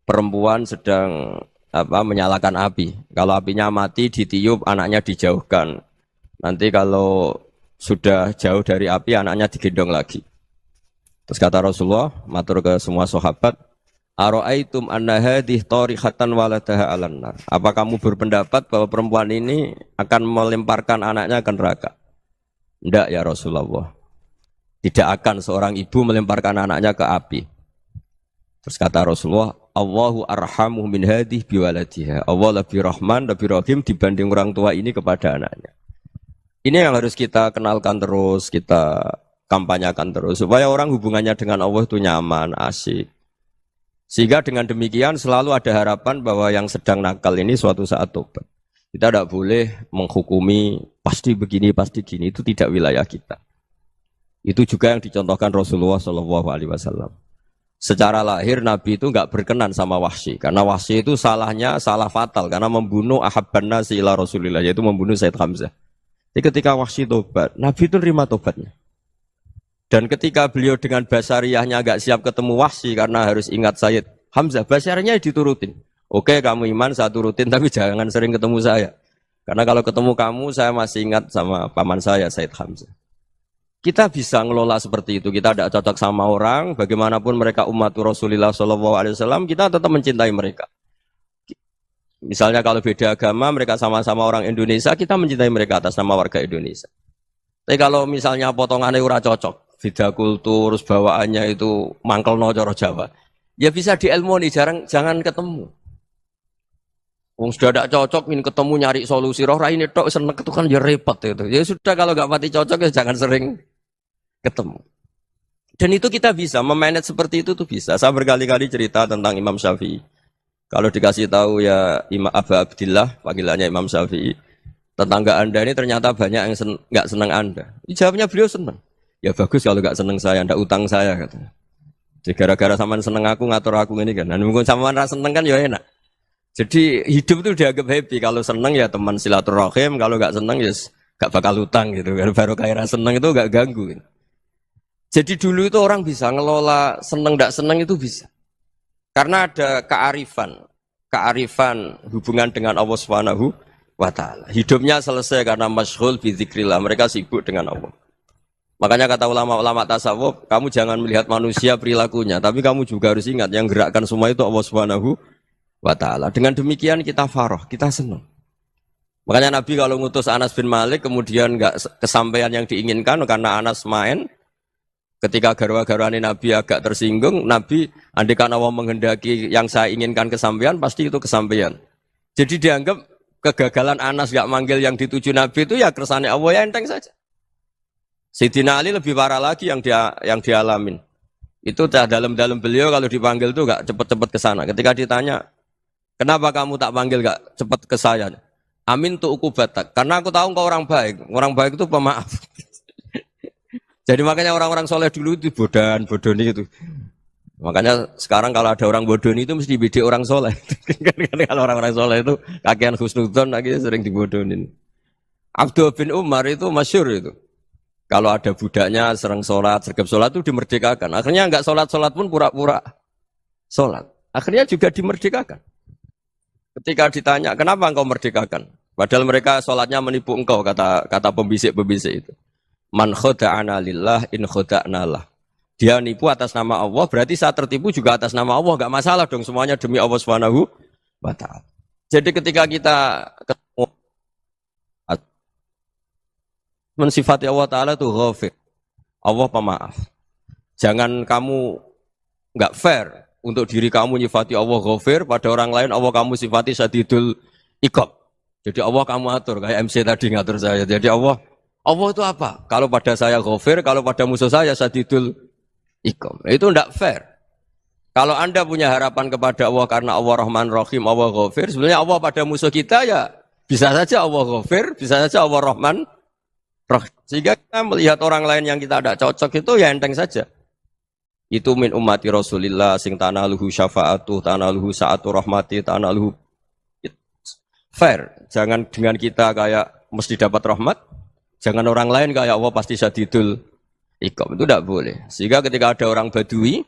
perempuan sedang menyalakan api. Kalau apinya mati ditiup, anaknya dijauhkan. Nanti kalau sudah jauh dari api, anaknya digendong lagi. Terus kata Rasulullah, matur ke semua sahabat, Aro'aitum anna hadih tarihatan waladaha alan nar. Apa kamu berpendapat bahwa perempuan ini akan melemparkan anaknya ke neraka? Tidak ya Rasulullah. Tidak akan seorang ibu melemparkan anaknya ke api. Terus kata Rasulullah, Allahu arhamu min hadih biwaladiha. Allah lebih rahman, lebih rahim dibanding orang tua ini kepada anaknya. Ini yang harus kita kenalkan terus, kita kampanyakan terus. Supaya orang hubungannya dengan Allah itu nyaman, asik. Sehingga dengan demikian selalu ada harapan bahwa yang sedang nakal ini suatu saat tobat. Kita tidak boleh menghukumi pasti begini, pasti gini. Itu tidak wilayah kita. Itu juga yang dicontohkan Rasulullah SAW. Secara lahir Nabi itu nggak berkenan sama Wahsy, karena Wahsy itu salahnya salah fatal karena membunuh ahabban nasi ila Rasulillah, yaitu membunuh Sayyid Hamzah. Jadi ketika Wahsy tobat, Nabi itu nerima tobatnya. Dan ketika beliau dengan basariyahnya nggak siap ketemu Wahsy karena harus ingat Sayyid Hamzah, basariyahnya diturutin. Oke, kamu iman saya turutin, tapi jangan sering ketemu saya. Karena kalau ketemu kamu saya masih ingat sama paman saya Sayyid Hamzah. Kita bisa ngelola seperti itu. Kita tidak cocok sama orang, bagaimanapun mereka umat Rasulullah SAW, kita tetap mencintai mereka. Misalnya kalau beda agama, mereka sama-sama orang Indonesia, kita mencintai mereka atas nama warga Indonesia. Tapi kalau misalnya potongannya ura cocok, beda kultur, bawaannya itu mangkel no coro Jawa, ya bisa diilmoni, jangan ketemu. Wong sudah tidak cocok, ingin ketemu nyari solusi. Roh ini tok seneng itu kan ya repot itu. Ya sudah kalau nggak pati cocok ya jangan sering ketemu. Dan itu kita bisa memanage seperti itu tuh bisa. Saya berkali-kali cerita tentang Imam Syafi'i. Kalau dikasih tahu ya Imam Aba Abdillah, panggilannya Imam Syafi'i, tetangga Anda ini ternyata banyak yang nggak senang Anda. Jawabnya beliau senang. Ya bagus kalau nggak senang saya, ndak utang saya katanya. Jadi gara-gara sampean seneng aku ngatur aku ini kan. Dan mungkin sampean ra seneng kan ya enak. Jadi hidup itu dianggap happy. Kalau seneng ya teman silaturahim, kalau nggak seneng ya nggak bakal utang gitu. Baru kayak seneng itu nggak ganggu. Gitu. Jadi dulu itu orang bisa ngelola seneng tidak seneng itu bisa. Karena ada kearifan hubungan dengan Allah Subhanahu wa ta'ala. Hidupnya selesai karena masyghul bi dzikrillah, mereka sibuk dengan Allah. Makanya kata ulama-ulama tasawuf, kamu jangan melihat manusia perilakunya, tapi kamu juga harus ingat yang gerakkan semua itu Allah Subhanahu wa ta'ala. Dengan demikian kita farah, kita senang. Makanya Nabi kalau ngutus Anas bin Malik kemudian enggak kesampaian yang diinginkan karena Anas main, ketika garwa-garwane Nabi agak tersinggung, Nabi andaikan Allah menghendaki yang saya inginkan kesampaian, pasti itu kesampaian. Jadi dianggap kegagalan Anas enggak manggil yang dituju Nabi itu ya kersane Allah, ya enteng saja. Sayyidina Ali lebih parah lagi yang dialamin. Itu dalam beliau kalau dipanggil itu enggak cepat-cepat ke sana. Ketika ditanya, "Kenapa kamu tak panggil enggak cepat ke saya?" "Amin tu ukubatak." Karena aku tahu engkau orang baik. Orang baik itu pemaaf. Jadi makanya orang-orang soleh dulu itu bodoni itu. Makanya sekarang kalau ada orang bodoni itu mesti bidik orang soleh. Kalau orang-orang soleh itu kakean husnudzon lagi sering dibodonin. Abdul bin Umar itu masyhur itu. Kalau ada budaknya sering sholat, sergap sholat itu dimerdekakan. Akhirnya enggak sholat pun pura-pura sholat. Akhirnya juga dimerdekakan. Ketika ditanya, kenapa engkau merdekakan? Padahal mereka sholatnya menipu engkau, kata pembisik-pembisik itu. Man khoda'ana lillah in khoda'na lah. Dia nipu atas nama Allah, berarti saat tertipu juga atas nama Allah. Enggak masalah dong, semuanya demi Allah Subhanahu wa ta'ala. Jadi ketika kita ketemu mensifati Allah Ta'ala itu ghafir. Allah pemaaf. Jangan kamu enggak fair untuk diri kamu nyifati Allah ghafir, pada orang lain Allah kamu sifati syadidul iqab. Jadi Allah kamu atur, kayak MC tadi ngatur saya. Jadi Allah itu apa? Kalau pada saya ghafir, kalau pada musuh saya syadidul iqab. Itu enggak fair. Kalau Anda punya harapan kepada Allah karena Allah Rahman Rahim, Allah ghafir, sebenarnya Allah pada musuh kita ya bisa saja Allah ghafir, bisa saja Allah Rahman Rahim. Sehingga kita melihat orang lain yang kita tidak cocok itu ya enteng saja. Itu min ummati Rasulillah sing tanaluhu syafa'atu, tanaluhu sa'atu rahmati, tanaluhu fair. Jangan dengan kita kayak mesti dapat rahmat, jangan orang lain kayak Allah pasti syadidul iqab. Itu tidak boleh. Sehingga ketika ada orang Badui,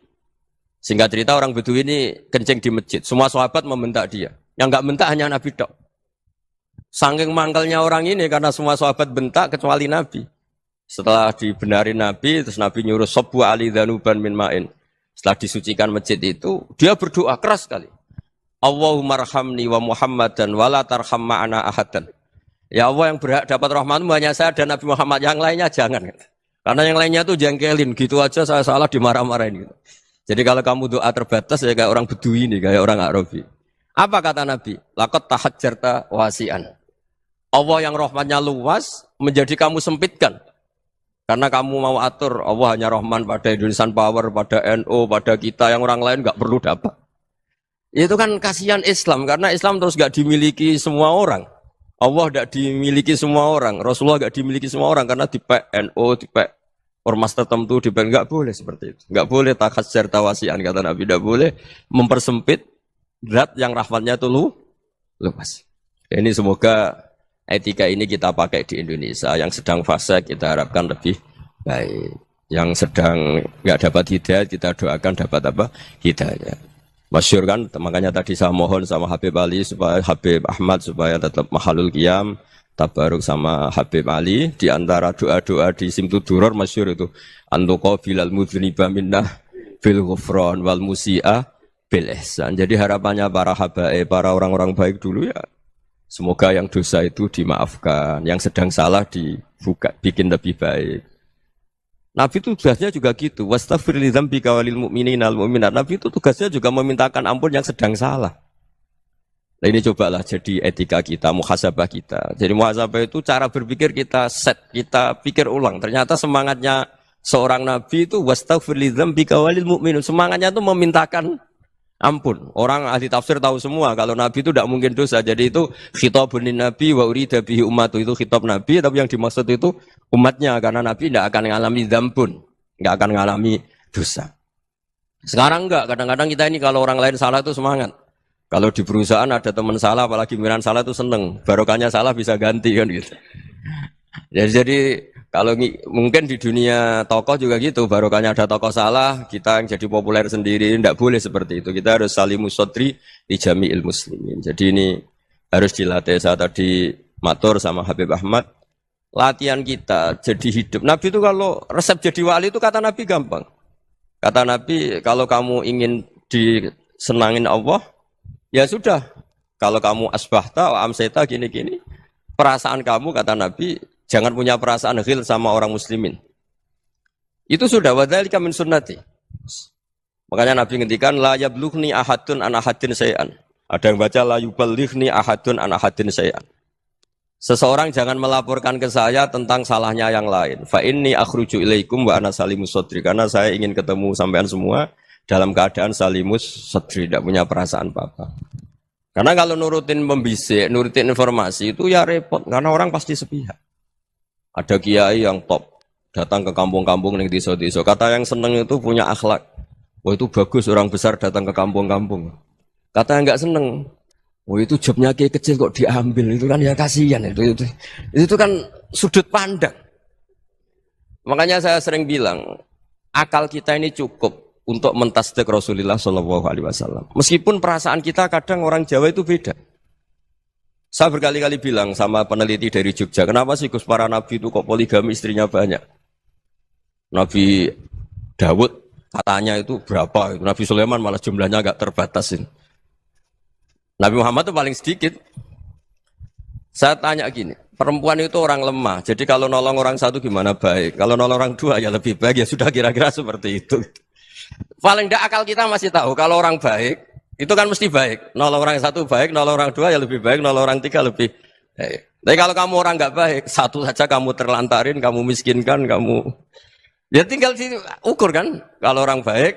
singkat cerita orang Badui ini kencing di masjid, semua sahabat membentak dia. Yang enggak bentak hanya Nabi tok. Saking mangkelnya orang ini karena semua sahabat bentak kecuali Nabi. Setelah dibenarin Nabi, terus Nabi nyuruh sabbu ali dhanuban min ma'in. Setelah disucikan masjid itu, dia berdoa keras sekali. Allahumma arhamni wa Muhammadan wa la tarham ma'ana ahadan. Ya Allah, yang berhak dapat rahmatmu hanya saya dan Nabi Muhammad, yang lainnya jangan. Karena yang lainnya tuh jengkelin, gitu aja saya salah dimarah-marahin gitu. Jadi kalau kamu doa terbatas ya kayak orang Bedui ini, kayak orang Arabi. Apa kata Nabi? Laqad tahajjarta wasi'an. Allah yang rahmatnya luas menjadi kamu sempitkan. Karena kamu mau atur Allah hanya rahman pada Indonesian Power, pada NU, pada kita yang orang lain nggak perlu dapat. Itu kan kasihan Islam karena Islam terus nggak dimiliki semua orang. Allah nggak dimiliki semua orang. Rasulullah nggak dimiliki semua orang karena di NU, di ormas tertentu, di nggak boleh seperti itu. Nggak boleh takhasyar tawasian kata Nabi, nggak boleh mempersempit zat yang rahmatnya itu luas. Ini semoga etika ini kita pakai di Indonesia. Yang sedang fase kita harapkan lebih baik. Yang sedang nggak dapat hidayah kita doakan dapat apa? Hidayah. Masyhur kan, makanya tadi saya mohon sama Habib Ali supaya Habib Ahmad supaya tetap mahalul qiyam, tabaruk sama Habib Ali di antara doa-doa di Simtud Duror masyhur itu antuqa bilal mudhniba minnah bil ghufran wal musi'a bil ihsan. Jadi harapannya para habaib, para orang-orang baik dulu ya semoga yang dosa itu dimaafkan, yang sedang salah dibuka, bikin lebih baik. Nabi itu tugasnya juga gitu. Wastaghfir li dzambika walil mu'minina wal mu'minat. Nabi itu tugasnya juga memintakan ampun yang sedang salah. Nah ini cobalah jadi etika kita, muhasabah kita. Jadi muhasabah itu cara berpikir kita set, kita pikir ulang. Ternyata semangatnya seorang nabi itu wastaghfir li dzambika walil mu'minin. Semangatnya itu memintakan ampun. Orang ahli tafsir tahu semua kalau Nabi itu tidak mungkin dosa. Jadi itu khitabun Nabi wa urida bihi ummatu, itu khitab Nabi tapi yang dimaksud itu umatnya karena Nabi tidak akan mengalami dzambun, tidak akan mengalami dosa. Sekarang enggak, kadang-kadang kita ini kalau orang lain salah itu semangat. Kalau di perusahaan ada teman salah apalagi pimpinan salah itu seneng. Barokahnya salah bisa ganti kan gitu. Jadi kalau mungkin di dunia tokoh juga gitu, barokahnya ada tokoh salah, kita yang jadi populer sendiri, tidak boleh seperti itu. Kita harus salimus sodri di jami'il muslimin. Jadi ini harus dilatih. Saya tadi matur sama Habib Ahmad, latihan kita jadi hidup. Nabi itu kalau resep jadi wali itu kata Nabi gampang. Kata Nabi, kalau kamu ingin disenangin Allah, ya sudah. Kalau kamu asbahta, wa amseta, gini-gini. Perasaan kamu, kata Nabi, jangan punya perasaan ghil sama orang muslimin. Itu sudah, wadzalika min sunnati. Makanya Nabi ngendikan, la yablughni ahadun an ahadin syai'an. Ada yang baca, la yuballighni ahadun an ahadin syai'an. Seseorang jangan melaporkan ke saya tentang salahnya yang lain. Fa inni akhruju ilaikum wa ana salimus sadri. Karena saya ingin ketemu sampean semua dalam keadaan salimus sadri, tidak punya perasaan apa-apa. Karena kalau nurutin membisik, nurutin informasi itu ya repot. Karena orang pasti sepihak. Ada kiai yang top, datang ke kampung-kampung ning desa-desa. Kata yang seneng itu punya akhlak. Wah itu bagus orang besar datang ke kampung-kampung. Kata yang enggak seneng, oh itu jobnya kiai kecil kok diambil, itu kan ya kasihan itu kan sudut pandang. Makanya saya sering bilang, akal kita ini cukup untuk mentasdik Rasulullah Shallallahu Alaihi Wasallam. Meskipun perasaan kita kadang orang Jawa itu beda. Saya berkali-kali bilang sama peneliti dari Jogja, kenapa sih Gus para nabi itu kok poligami istrinya banyak? Nabi Dawud katanya itu berapa? Nabi Sulaiman malah jumlahnya agak terbatasin. Nabi Muhammad itu paling sedikit. Saya tanya gini, perempuan itu orang lemah, jadi kalau nolong orang satu gimana baik, kalau nolong orang dua ya lebih baik, ya sudah kira-kira seperti itu. Paling tidak akal kita masih tahu, kalau orang baik, itu kan mesti baik. Nolong orang satu baik, nolong orang dua ya lebih baik, nolong orang tiga lebih baik. Tapi kalau kamu orang nggak baik, satu saja kamu terlantarin, kamu miskinkan, kamu... Ya tinggal diukur kan, kalau orang baik,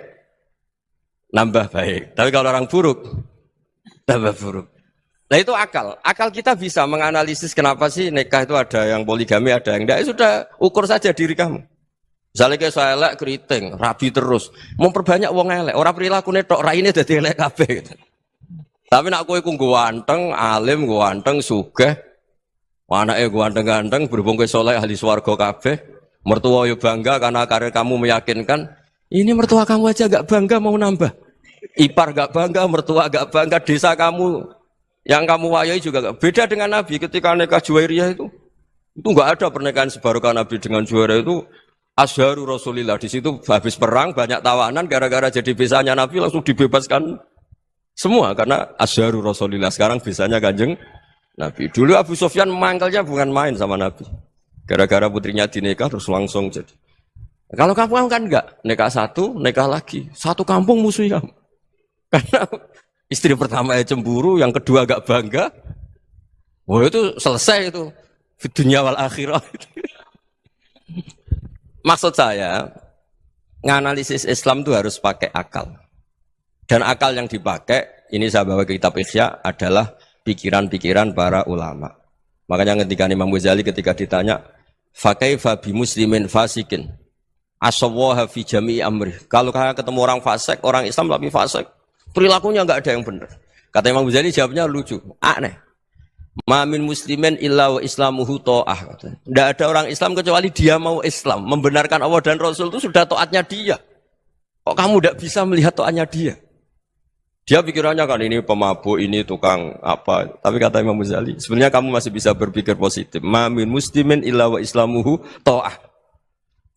nambah baik. Tapi kalau orang buruk, tambah buruk. Nah itu akal. Akal kita bisa menganalisis kenapa sih nikah itu ada yang poligami, ada yang enggak. Ya sudah, ukur saja diri kamu. Misalnya kayak saya elek keriting, rabi terus. Memperbanyak wong elek. Orang perilaku netok, raine dadi elek kabeh. Gitu. Tapi nak kowe ku ganteng, alim, ganteng, sugih. Anake ganteng-ganteng, berhubung kowe saleh ahli swarga kabeh. Mertua yo bangga karena karir kamu meyakinkan. Ini mertua kamu aja enggak bangga mau nambah. Ipar gak bangga, mertua gak bangga, desa kamu yang kamu wayai juga gak. Beda dengan Nabi ketika nikah Juwairiyah itu gak ada pernikahan sebarokah Nabi dengan Juwairiyah itu asharu Rasulillah. Di situ habis perang banyak tawanan gara-gara jadi besanya Nabi langsung dibebaskan semua karena asharu Rasulillah. Sekarang besanya Kanjeng Nabi. Dulu Abu Sufyan mangkelnya bukan main sama Nabi. Gara-gara putrinya dinikah terus langsung jadi. Kalau kamu kan enggak, nikah satu, nikah lagi, satu kampung musuh kamu. Karena istri pertama ya cemburu, yang kedua agak bangga. Wah itu selesai itu. Dunia wal akhirah. Maksud saya, nganalisis Islam itu harus pakai akal. Dan akal yang dipakai, ini saya bawa ke kitab Ihya, adalah pikiran-pikiran para ulama. Makanya ketika Imam Ghazali ketika ditanya, fakaifa bi muslimin fasikin, asawaha fi jami'i amri. Kalau kalian ketemu orang fasik, orang Islam tapi fasik, perilakunya enggak ada yang benar. Kata Imam Ghazali jawabnya lucu, aneh. Ma min muslimin illa wa islamuhu ta'ah. Tidak ada orang Islam kecuali dia mau Islam, membenarkan Allah dan Rasul itu sudah taatnya dia. Kok kamu tidak bisa melihat taatnya dia? Dia pikirannya kan ini pemabuk, ini tukang apa. Tapi kata Imam Ghazali, sebenarnya kamu masih bisa berpikir positif. Ma min muslimin illa wa islamuhu ta'ah.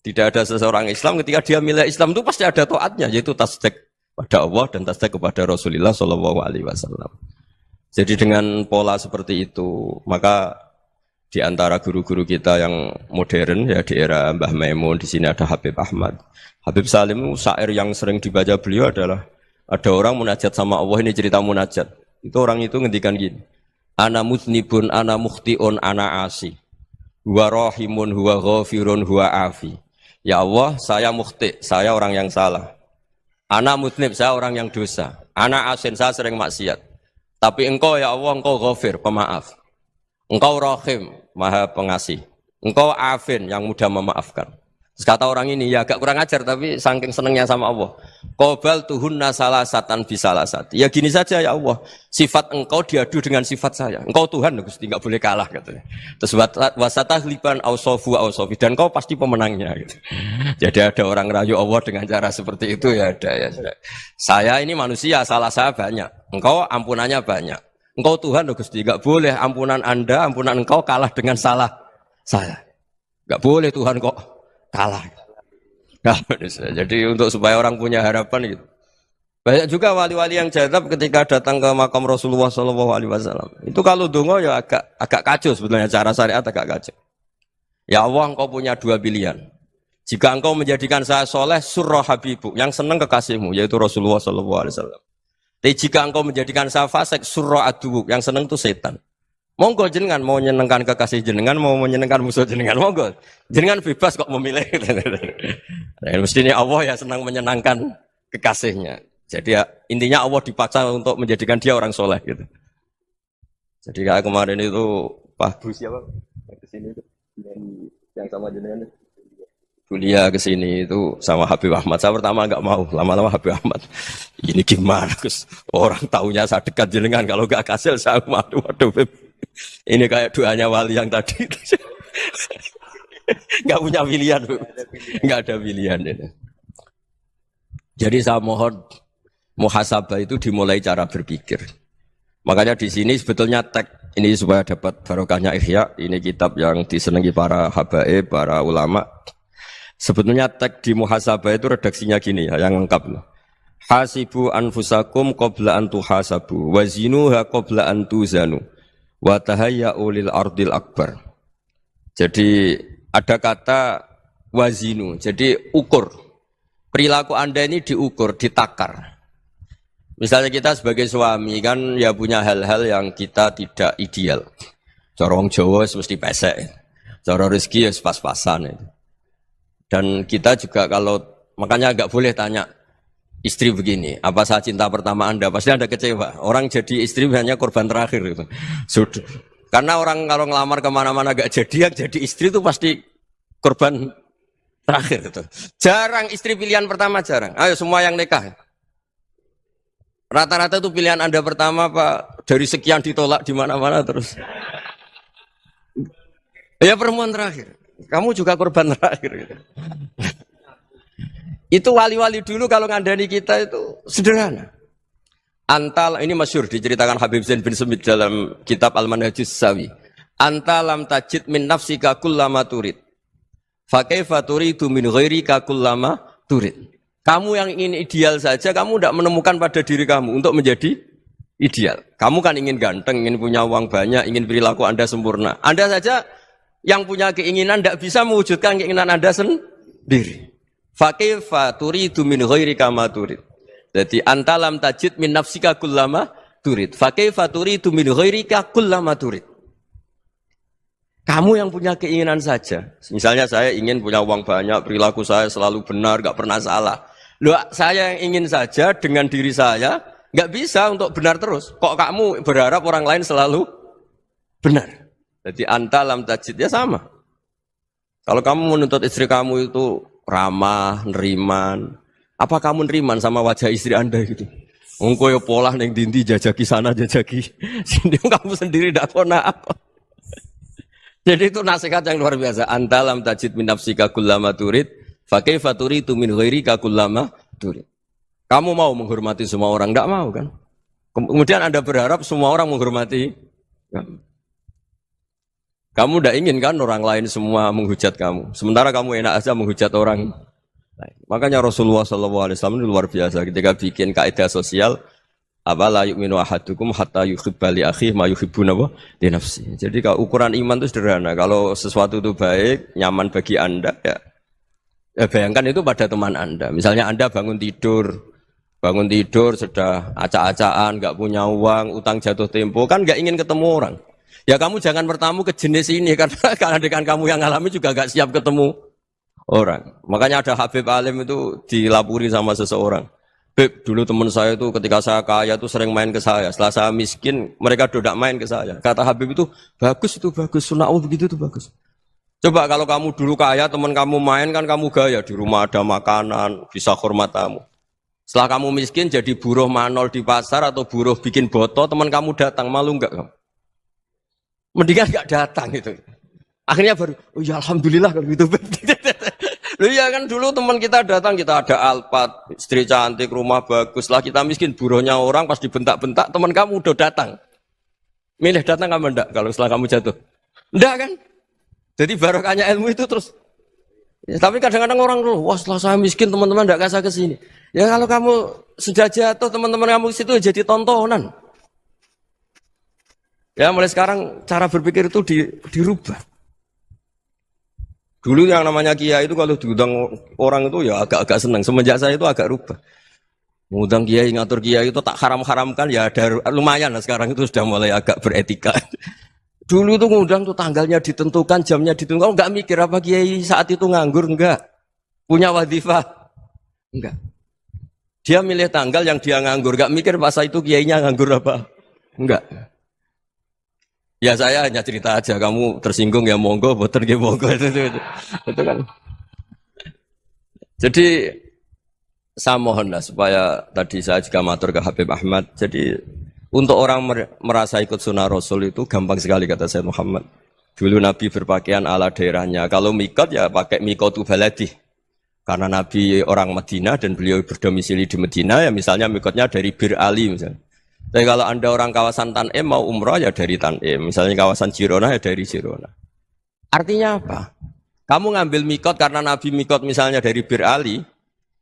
Tidak ada seseorang Islam ketika dia milih Islam itu pasti ada taatnya, yaitu tasdik pada Allah dan tasdik kepada Rasulullah Shallallahu Alaihi Wasallam. Jadi dengan pola seperti itu, maka di antara guru-guru kita yang modern ya di era Mbah Maimun, di sini ada Habib Ahmad, Habib Salim, syair yang sering dibaca beliau adalah ada orang munajat sama Allah, ini cerita munajat. Itu orang itu ngendikan gini, ana muznibun, ana mukhtiun, ana asi, huwa rahimun, huwa ghafirun, huwa afi. Ya Allah, saya mukhti, saya orang yang salah. Ana muznib, saya orang yang dosa. Ana asin, saya sering maksiat. Tapi engkau ya Allah, engkau ghafir, pemaaf. Engkau rahim, maha pengasih. Engkau afin, yang mudah memaafkan. Terus kata orang ini, ya agak kurang ajar, tapi saking senengnya sama Allah. Qobal tuhunna salasatan bisalasati. Ya gini saja ya Allah, sifat engkau diadu dengan sifat saya. Engkau Tuhan, Gusti, enggak boleh kalah katanya. Terus wasatahliban ausofu ausofi, dan engkau pasti pemenangnya gitu. Jadi ada orang rayu Allah dengan cara seperti itu ya ada ya. Saya ini manusia, salah saya banyak. Engkau ampunannya banyak. Engkau Tuhan loh Gusti, enggak boleh ampunan Anda, ampunan engkau kalah dengan salah saya. Enggak boleh Tuhan kok kalah. Nah, jadi untuk supaya orang punya harapan gitu. Banyak juga wali-wali yang jadab ketika datang ke makam Rasulullah SAW. Itu kalau dongo ya agak kacau sebetulnya, cara syariat agak kacau. Ya Allah, engkau punya dua pilihan. Jika engkau menjadikan saya soleh, surah habibu, yang senang kekasihmu, yaitu Rasulullah SAW. Tapi jika engkau menjadikan saya fasik, surah aduuk, yang senang itu setan. Monggo jenengan mau menyenangkan kekasih jenengan, mau menyenangkan musuh jenengan, monggo. Jenengan bebas kok memilih. Nah, mestinya Allah ya senang menyenangkan kekasihnya. Jadi ya, intinya Allah dipaksa untuk menjadikan dia orang soleh gitu. Jadi kayak kemarin itu Pak Gus siapa? Yang kesini itu yang sama jenengan. Kuliah ke sini itu sama Habib Ahmad. Saya pertama enggak mau, lama-lama Habib Ahmad. Ini gimana, Gus? Orang taunya saya dekat jenengan, kalau enggak kasil saya waduh. Ini kayak doanya wali yang tadi. Enggak punya pilihan, Bu. Enggak ada pilihan ini. Jadi saya mohon muhasabah itu dimulai cara berpikir. Makanya di sini sebetulnya tag ini supaya dapat barokahnya Ihya. Ini kitab yang disenangi para habaib, para ulama. Sebetulnya tag di muhasabah itu redaksinya gini ya, yang lengkap. Hasibu anfusakum qabla an tuhasabu wa zinuha qabla an tuzanu wa tahayya'u lil ardil akbar. Jadi ada kata wazinu, jadi ukur. Perilaku Anda ini diukur, ditakar. Misalnya kita sebagai suami kan ya punya hal-hal yang kita tidak ideal. Corong Jawa mesti pesek. Cara rezeki ya pas-pasan itu. Dan kita juga kalau, makanya nggak boleh tanya istri begini, apa saya cinta pertama Anda? Pasti Anda kecewa. Orang jadi istri hanya korban terakhir gitu. Sudah. Karena orang kalau ngelamar kemana-mana gak jadi, yang jadi istri itu pasti korban terakhir gitu. Jarang istri pilihan pertama, jarang. Ayo semua yang nikah. Rata-rata itu pilihan Anda pertama Pak, dari sekian ditolak di mana-mana terus. Ya perempuan terakhir. Kamu juga korban terakhir gitu. Itu wali-wali dulu kalau ngandani kita itu sederhana. Antal, ini masyhur diceritakan Habib Zain bin Semit dalam kitab Al-Manhajus Sawi. Anta lam tajid min nafsika kullama turid. Fa kaifa turidu min ghairika kullama turid. Kamu yang ingin ideal saja, kamu tidak menemukan pada diri kamu untuk menjadi ideal. Kamu kan ingin ganteng, ingin punya uang banyak, ingin perilaku Anda sempurna. Anda saja yang punya keinginan tidak bisa mewujudkan keinginan Anda sendiri. Fa kaifa turidu min ghairika ma turid. Jadi anta lam tajid min nafsika kullama turid. Fa kaifa turidu min ghairika kullama turid. Kamu yang punya keinginan saja. Misalnya saya ingin punya uang banyak, perilaku saya selalu benar, enggak pernah salah. Loh, saya yang ingin saja dengan diri saya enggak bisa untuk benar terus. Kok kamu berharap orang lain selalu benar? Jadi anta lam tajid ya sama. Kalau kamu menuntut istri kamu itu ramah, neriman, apa kamu neriman sama wajah istri Anda gitu? Engko yo pola ning dindi jajaki sana jajaki sini, kamu sendiri ndak kona apa. Jadi itu nasihat yang luar biasa. Anta lam tajid min nafsika kullama turid, fa kaifa turidu min ghairika kullama turid. Kamu mau menghormati semua orang, ndak mau kan? Kemudian Anda berharap semua orang menghormati kamu. Kamu tidak ingin kan orang lain semua menghujat kamu. Sementara kamu enak aja menghujat orang lain. Makanya Rasulullah SAW itu luar biasa ketika bikin kaidah sosial. Apa la yu'minu ahadukum hatta yuhibba li akhihi ma yuhibbu li nafsihi. Jadi kalau ukuran iman itu sederhana. Kalau sesuatu itu baik, nyaman bagi Anda ya bayangkan itu pada teman Anda. Misalnya Anda bangun tidur sudah acak-acakan, nggak punya uang, utang jatuh tempo, kan nggak ingin ketemu orang. Ya kamu jangan bertamu ke jenis ini karena dengan kamu yang alami juga gak siap ketemu orang. Makanya ada Habib Alim itu dilapuri sama seseorang. Beb, dulu teman saya itu ketika saya kaya itu sering main ke saya. Setelah saya miskin, mereka tidak main ke saya. Kata Habib itu bagus, sunau begitu itu bagus. Coba kalau kamu dulu kaya, teman kamu main kan kamu gaya. Di rumah ada makanan, bisa hormat kamu. Setelah kamu miskin jadi buruh manol di pasar atau buruh bikin boto, teman kamu datang, malu enggak kamu? Mendingan gak datang gitu. Akhirnya baru, oh ya alhamdulillah kalau gitu. Loh iya kan dulu teman kita datang, kita ada Alphard, istri cantik, rumah bagus. Lah kita miskin, buruhnya orang pas dibentak-bentak, teman kamu udah datang. Milih datang kamu enggak kalau setelah kamu jatuh? Enggak kan? Jadi barokahnya ilmu itu terus. Ya, tapi kadang-kadang orang tuh, wah setelah saya miskin teman-teman enggak kasih ke sini. Ya kalau kamu sudah jatuh teman-teman kamu ke situ jadi tontonan. Ya mulai sekarang cara berpikir itu dirubah. Dulu yang namanya kiai itu kalau diundang orang itu ya agak-agak senang. Semenjak saya itu agak rubah. Mengundang kiai, ngatur kiai itu tak haram-haramkan ya ada lumayan lah sekarang itu sudah mulai agak beretika. Dulu tuh ngundang tuh tanggalnya ditentukan, jamnya ditentukan. Enggak mikir apa kiai saat itu nganggur, enggak. Punya wadifah, enggak. Dia milih tanggal yang dia nganggur, enggak mikir masa itu kiainya nganggur apa. Enggak. Ya saya hanya cerita aja, kamu tersinggung ya monggo, boten ya monggo itu kan. Jadi saya mohonlah supaya tadi saya juga matur ke Habib Ahmad. Jadi untuk orang merasa ikut sunnah Rasul itu gampang sekali kata Sayyid Muhammad. Dulu Nabi berpakaian ala daerahnya. Kalau mikot ya pakai mikotu baladi. Karena Nabi orang Madinah dan beliau berdomisili di Madinah ya misalnya mikotnya dari Bir Ali misalnya. Tapi kalau Anda orang kawasan Tanim mau umrah ya dari Tanim. Misalnya kawasan Jirona ya dari Jirona. Artinya apa? Kamu ngambil mikot karena Nabi mikot misalnya dari Bir Ali.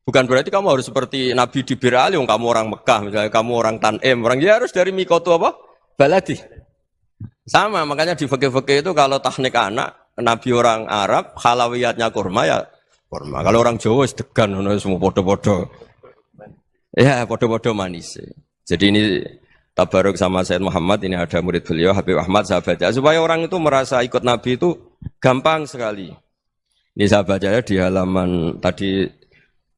Bukan berarti kamu harus seperti Nabi di Bir Ali, kamu orang Mekah, misalnya kamu orang Tanim, orang dia harus dari mikotu apa? Baladi. Sama, makanya di fikih-fikih itu kalau tahnik anak, Nabi orang Arab, halawiyatnya kurma ya kurma. Kalau orang Jawa sedegan, semua podo-podo. Ya, podo-podo manis. Jadi ini tabaruk sama Sayyid Muhammad, ini ada murid beliau, Habib Ahmad, sahabatnya. Supaya orang itu merasa ikut Nabi itu gampang sekali. Ini sahabatnya di halaman tadi,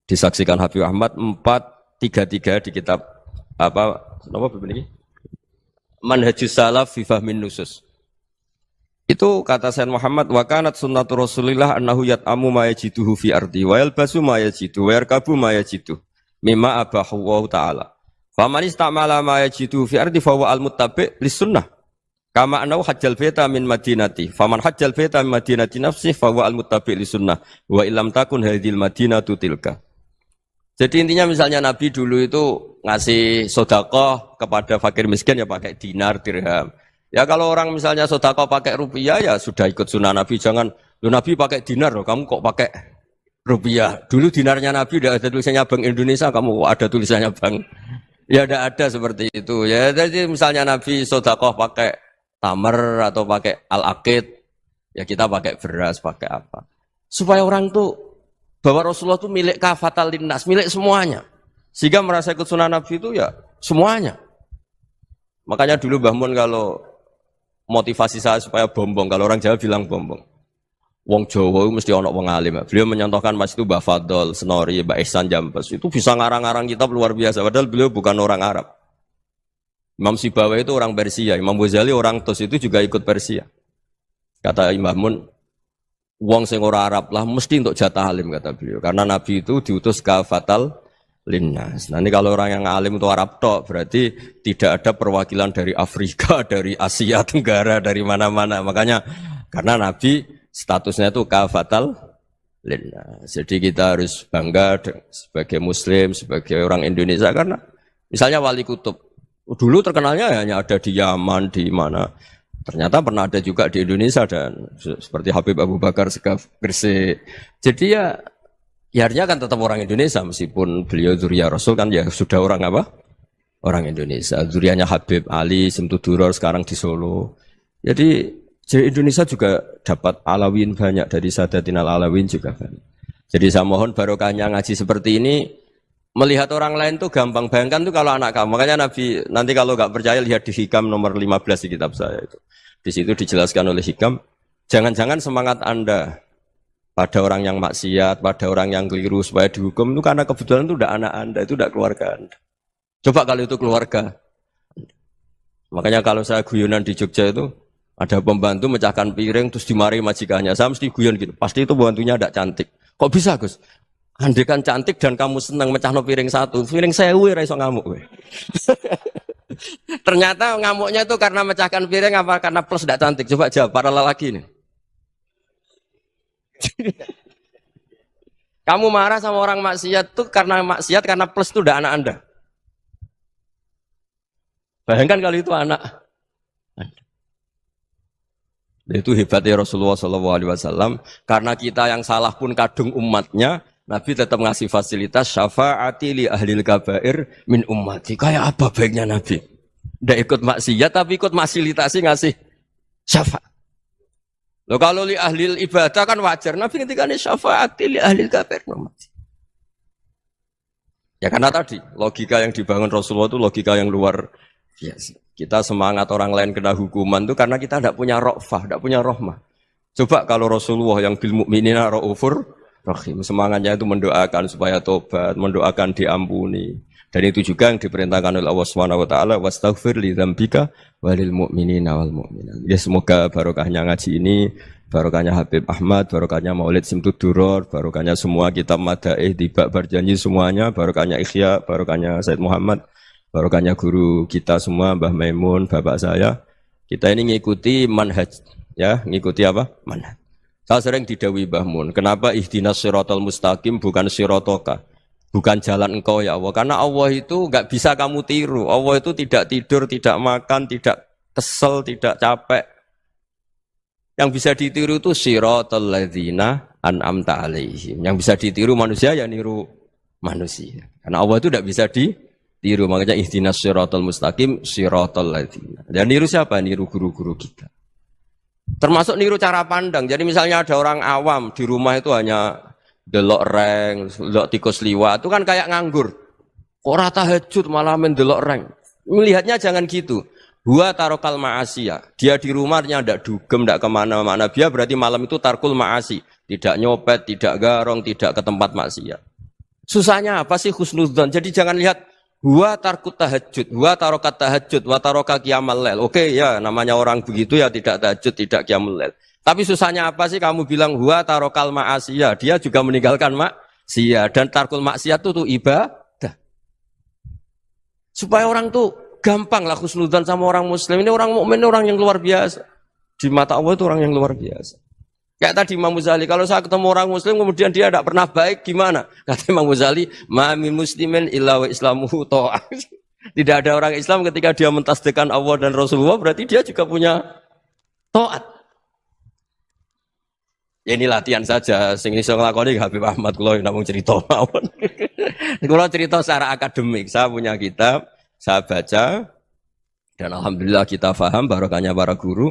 disaksikan Habib Ahmad 433 di kitab apa begini? Manhajus Salaf fi Fahmin Nusus. Itu kata Sayyid Muhammad wa kanat sunnatu Rasulillah annahu yat'amu ma yajiduhu fi ardi wa yalbasu ma yajidu wa yarkabu ma yajidu mimma abahu wa ta'ala. Fa man istamala ma yajidu fi ardi fa huwa al-muttabi' lis sunnah. Kama annahu hajjal baita min madinati. Faman hajjal baita min madinati nafsi fa huwa al-muttabi' lis sunnah wa illam takun hadhil madinatu tilka. Jadi intinya misalnya Nabi dulu itu ngasih sodakoh kepada fakir miskin ya pakai dinar, dirham. Ya kalau orang misalnya sodakoh pakai rupiah ya sudah ikut sunnah Nabi. Jangan, Nabi pakai dinar loh, kamu kok pakai rupiah. Dulu dinarnya Nabi udah ada tulisannya Bank Indonesia, kamu kok ada tulisannya Bank. Ya tidak ada seperti itu. Ya jadi misalnya Nabi sodakoh pakai tamar atau pakai al-aqid, ya kita pakai beras, pakai apa. Supaya orang tuh bahwa Rasulullah itu milik kafatal linnas, milik semuanya. Sehingga merasa ikut sunnah Nabi itu ya semuanya. Makanya dulu Mbah Mun kalau motivasi saya supaya bombong, kalau orang Jawa bilang bombong. Wong Jawa itu mesti ono wong alim. Beliau menyontohkan mas itu Mbah Fadol, Senori, Mbah Ihsan Jambes. Itu bisa ngarang-ngarang kitab luar biasa. Padahal beliau bukan orang Arab. Imam Sibawai itu orang Persia. Imam Ghazali orang Tus itu juga ikut Persia. Kata Imam Mun, wong sing ora Arab lah mesti untuk jatah alim kata beliau. Karena Nabi itu diutus kafatal linnas. Nah ini kalau orang yang alim itu Arab tok berarti tidak ada perwakilan dari Afrika, dari Asia Tenggara, dari mana-mana. Makanya karena Nabi statusnya itu kafatal linnas. Jadi kita harus bangga sebagai Muslim, sebagai orang Indonesia karena misalnya Wali Kutub dulu terkenalnya hanya ada di Yaman, di mana. Ternyata pernah ada juga di Indonesia dan seperti Habib Abu Bakar Segaf Gresik. Jadi ya artinya kan tetap orang Indonesia meskipun beliau zuriyah Rasul kan ya sudah orang apa? Orang Indonesia. Zuriyahnya Habib Ali Simtuduror sekarang di Solo. Jadi Indonesia juga dapat alawin banyak dari Sadatinal Alawin juga banyak. Jadi saya mohon barokahnya ngaji seperti ini melihat orang lain tuh gampang. Bayangkan tuh kalau anak kamu. Makanya Nabi nanti kalau nggak percaya lihat di Hikam nomor 15 di kitab saya itu. Di situ dijelaskan oleh Hikam, jangan-jangan semangat Anda pada orang yang maksiat, pada orang yang keliru supaya dihukum itu karena kebetulan itu udah anak Anda, itu udah keluarga Anda. Coba kalau itu keluarga. Makanya kalau saya guyonan di Jogja itu ada pembantu mecahkan piring terus dimarahi majikannya. Saya mesti guyon gitu. Pasti itu pembantunya tidak cantik. Kok bisa, Gus? Andai kan cantik dan kamu senang mecahno piring satu, piring 1000 ora iso ngamuk kowe. Ternyata ngamuknya itu karena mecahkan piring apa karena plus tidak cantik? Coba jawab para lelaki ini. Kamu marah sama orang maksiat tuh karena maksiat karena plus itu udah anak Anda. Bayangkan kalau itu anak Anda. Itu hebatnya Rasulullah SAW. Karena kita yang salah pun kadung umatnya, Nabi tetap ngasih fasilitas syafaati li ahlil kabair min ummati. Kayak apa baiknya Nabi? Tidak ikut maksiat tapi ikut fasilitasi ngasih syafaat. Loh kalau li ahlil ibadah kan wajar. Nabi ketika ini syafaati li ahlil kabair min ummati. Ya karena tadi logika yang dibangun Rasulullah itu logika yang luar biasa. Kita semangat orang lain kena hukuman itu karena kita tidak punya ra'fah, tidak punya rahmah. Coba kalau Rasulullah yang bil mukminina raufur rahim, semangatnya itu mendoakan supaya tobat, mendoakan diampuni. Dan itu juga yang diperintahkan oleh Allah Subhanahu wa taala, wastaghfir li dzambika walil mu'minina wal mu'minat. Ya semoga barokahnya ngaji ini, barokahnya Habib Ahmad, barokahnya Maulid Simtud Duror, barokahnya semua kitab madaih tiba berjanji semuanya, barokahnya Ikhya, barokahnya Said Muhammad, barokahnya guru kita semua, Mbah Maimun, bapak saya. Kita ini ngikuti manhaj, ya, ngikuti apa? Manhaj. Saya sering didhawuhi Mbah Mun, kenapa ihdinas siratal mustaqim bukan siratoka? Bukan jalan engkau ya Allah. Karena Allah itu enggak bisa kamu tiru. Allah itu tidak tidur, tidak makan, tidak kesel, tidak capek. Yang bisa ditiru itu siratal ladzina an'amta alaihim. Yang bisa ditiru manusia ya niru manusia. Karena Allah itu tidak bisa ditiru. Makanya ihdinas siratal mustaqim siratal ladzina. Dan niru siapa? Niru guru-guru kita. Termasuk niru cara pandang. Jadi misalnya ada orang awam di rumah itu hanya delok reng, delok tikus liwat, itu kan kayak nganggur. Ora tahajud malah mendelok reng. Melihatnya jangan gitu. Huwa tarokal ma'asiyah. Dia di rumahnya tidak dugem, tidak kemana-mana. Dia berarti malam itu tarkul ma'asi. Tidak nyopet, tidak garong, tidak ke tempat maksiat. Susahnya apa sih husnudzon? Jadi jangan lihat huwa tarkut tahajud, huwa tarokat tahajud, wa taroka qiyamul lail. Oke ya, namanya orang begitu ya tidak tahajud, tidak qiyamul lail. Tapi susahnya apa sih kamu bilang huwa tarokal ma'asiyah, dia juga meninggalkan maksiat dan tarkul maksiat itu tuh ibadah. Supaya orang tuh gampang lah husnudzan sama orang muslim. Ini orang mukmin, orang yang luar biasa. Di mata Allah itu orang yang luar biasa. Kayak tadi Imam Ghazali, kalau saya ketemu orang muslim kemudian dia tidak pernah baik gimana? Kata Imam Ghazali, ma min muslimin illa wa islamuhu ta'ah. Tidak ada orang Islam ketika dia mentasdihkan Allah dan Rasulullah berarti dia juga punya taat. Ya ini latihan saja, sing iso nglakoni Habib Ahmad kula namung cerita mawon. Kula cerita secara akademik, saya punya kitab, saya baca dan alhamdulillah kita paham barokahnya para guru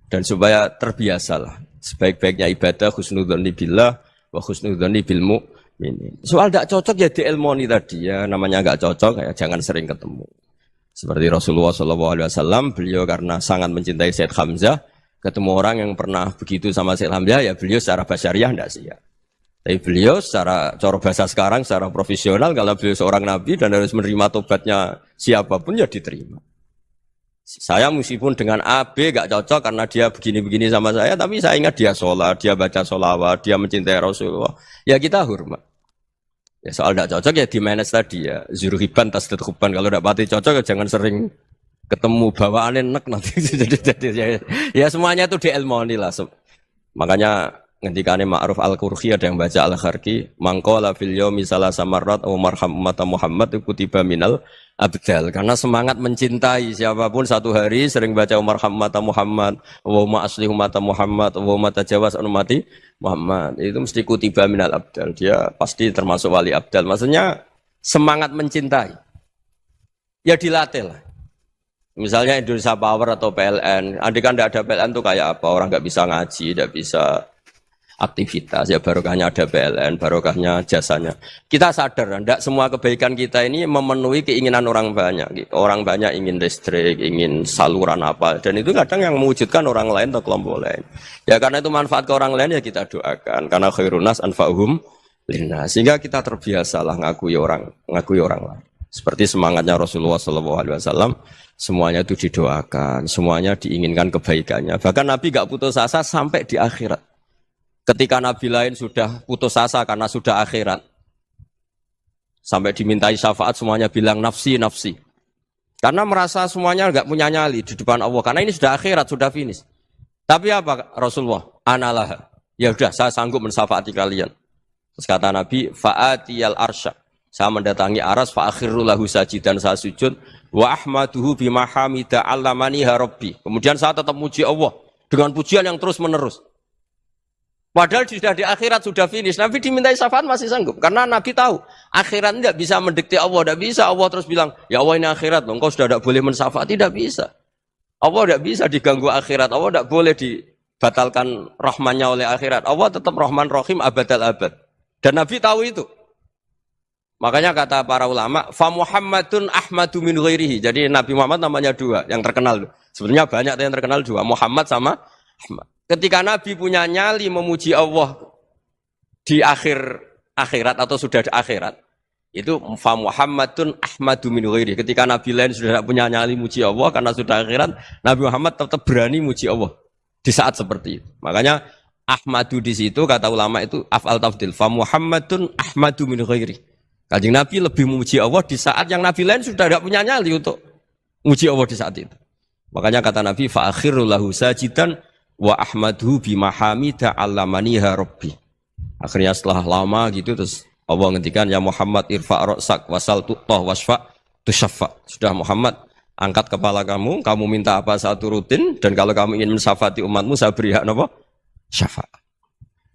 dan supaya terbiasalah. Sebaik-baiknya ibadah husnudzon billah wa husnudzon bil mu'minin. Soal tidak cocok ya diilmoni tadi ya, namanya enggak cocok ya jangan sering ketemu. Seperti Rasulullah SAW, beliau karena sangat mencintai Said Hamzah, ketemu orang yang pernah begitu sama Said Hamzah, ya beliau secara basyariah tidak siap. Tapi beliau secara cara bahasa sekarang, secara profesional, kalau beliau seorang nabi dan harus menerima tobatnya siapapun, ya diterima. Saya meskipun dengan A, B gak cocok karena dia begini-begini sama saya, tapi saya ingat dia sholat, dia baca sholawat, dia mencintai Rasulullah. Ya kita hormat. Ya soal tidak cocok ya di manage tadi ya. Zuruhiban tasdid huban, kalau tidak pati cocok ya jangan sering ketemu bawaannya enak nanti jadi ya semuanya itu diilmoni lah. Makanya ngendikane Ma'ruf Al-Qurhi ada yang baca Al-Kharqi, mangqala fil yaumi salasa marrat aw marham umat Muhammad kutiba minal abdal. Karena semangat mencintai siapapun satu hari sering baca marham umat Muhammad, wa ma asli umat Muhammad, wa ma tajawaz an umati Muhammad. Itu mesti kutiba minal abdal. Dia pasti termasuk wali abdal. Maksudnya semangat mencintai. Ya dilatih lah. Misalnya Indonesia Power atau PLN, andai kan tidak ada PLN itu kayak apa? Orang nggak bisa ngaji, tidak bisa aktivitas. Ya barokahnya ada PLN, barokahnya jasanya. Kita sadar, tidak semua kebaikan kita ini memenuhi keinginan orang banyak. Orang banyak ingin listrik, ingin saluran apa, dan itu kadang yang mewujudkan orang lain atau kelompok lain. Ya karena itu manfaat ke orang lain ya kita doakan. Karena khairun nas anfa'uhum linnas. Sehingga kita terbiasalah ngakui orang lain. Seperti semangatnya Rasulullah SAW, semuanya itu didoakan, semuanya diinginkan kebaikannya. Bahkan Nabi gak putus asa sampai di akhirat. Ketika Nabi lain sudah putus asa karena sudah akhirat, sampai dimintai syafaat semuanya bilang nafsi, nafsi. Karena merasa semuanya gak punya nyali di depan Allah. Karena ini sudah akhirat, sudah finish. Tapi apa Rasulullah? Analah. Ya udah, saya sanggup mensyafaati kalian. Terus kata Nabi, fa'atiyal arsya. Saya mendatangi aras fa'akhirru lahu sajidan, saya sujud wa ahmaduhu bima hamida 'allamani rabbi. Kemudian saya tetap muji Allah. dengan pujian yang terus menerus. Padahal sudah di akhirat sudah finish. Nabi dimintai syafaat masih sanggup. Karena Nabi tahu akhirat tidak bisa mendikte Allah. Tidak bisa Allah terus bilang, ya Allah ini akhirat loh. Engkau sudah tidak boleh mensyafaat. Tidak bisa. Allah tidak bisa diganggu akhirat. Allah tidak boleh dibatalkan rahmannya oleh akhirat. Allah tetap rahman rahim abadal abad. Dan Nabi tahu itu. Makanya kata para ulama, fa Muhammadun Ahmadu min ghairihi. Jadi Nabi Muhammad namanya dua yang terkenal. Sebenarnya banyak yang terkenal dua. Muhammad sama Ahmad. Ketika Nabi punya nyali memuji Allah di akhirat atau sudah di akhirat, itu fa Muhammadun Ahmadu min ghairi. Ketika Nabi lain sudah tidak punya nyali muji Allah karena sudah akhirat, Nabi Muhammad tetap berani muji Allah di saat seperti itu. Makanya Ahmadu di situ kata ulama itu af'al tafdil. Fa Muhammadun Ahmadu min ghairi. Kanjeng Nabi lebih memuji Allah di saat yang Nabi lain sudah tidak punya nyali untuk muji Allah di saat itu. Makanya kata Nabi fa akhirul lahu sajidan wa ahmadhu bimahamidah allamaniha rabbi. Akhirnya setelah lama gitu terus Allah ngendikan ya Muhammad irfa' ra'sak wasal tu'tah wasfa' tusyaffa. Sudah Muhammad angkat kepala kamu minta apa saat rutin dan kalau kamu ingin mensyafaati umatmu saya beri hak apa? Syafaat.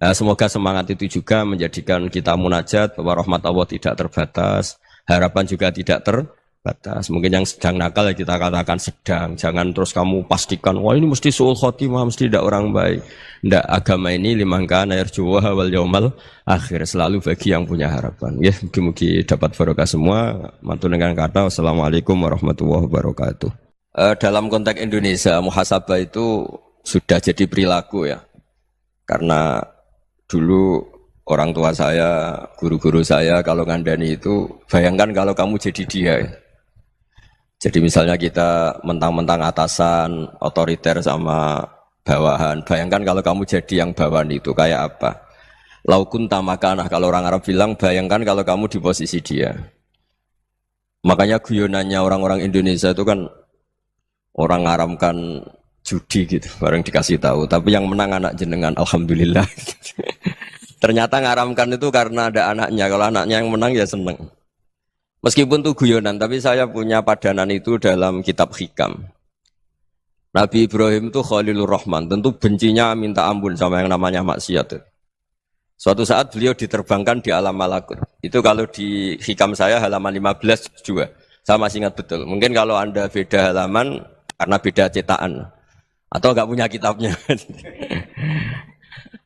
Nah, semoga semangat itu juga menjadikan kita munajat bahwa rahmat Allah tidak terbatas, harapan juga tidak terbatas. Mungkin yang sedang nakal ya kita katakan sedang. Jangan terus kamu pastikan, wah ini mesti su'ul khotimah, mesti tidak orang baik. Tidak, agama ini liman kana yarjuwa wal yaumal akhir. Selalu bagi yang punya harapan. Ya, mungkin dapat barokah semua. Mantul dengan kata, wassalamualaikum warahmatullahi wabarakatuh. Dalam konteks Indonesia, muhasabah itu sudah jadi perilaku ya. Karena dulu orang tua saya, guru-guru saya kalau ngandani itu, bayangkan kalau kamu jadi dia ya. Jadi misalnya kita mentang-mentang atasan, otoriter sama bawahan. Bayangkan kalau kamu jadi yang bawahan itu kayak apa? Laukun tamakanah, kalau orang Arab bilang, bayangkan kalau kamu di posisi dia. Makanya guyonannya orang-orang Indonesia itu kan orang ngaramkan judi gitu, bareng dikasih tahu. Tapi yang menang anak jenengan, alhamdulillah. Ternyata ngaramkan itu karena ada anaknya. Kalau anaknya yang menang ya seneng. Meskipun itu guyonan, tapi saya punya padanan itu dalam kitab Hikam. Nabi Ibrahim itu Khalilur Rahman, tentu bencinya minta ampun sama yang namanya maksiat. Suatu saat beliau diterbangkan di alam malakut. Itu kalau di Hikam saya halaman 15 juga. Saya masih ingat betul. Mungkin kalau Anda beda halaman karena beda cetakan. Atau enggak punya kitabnya.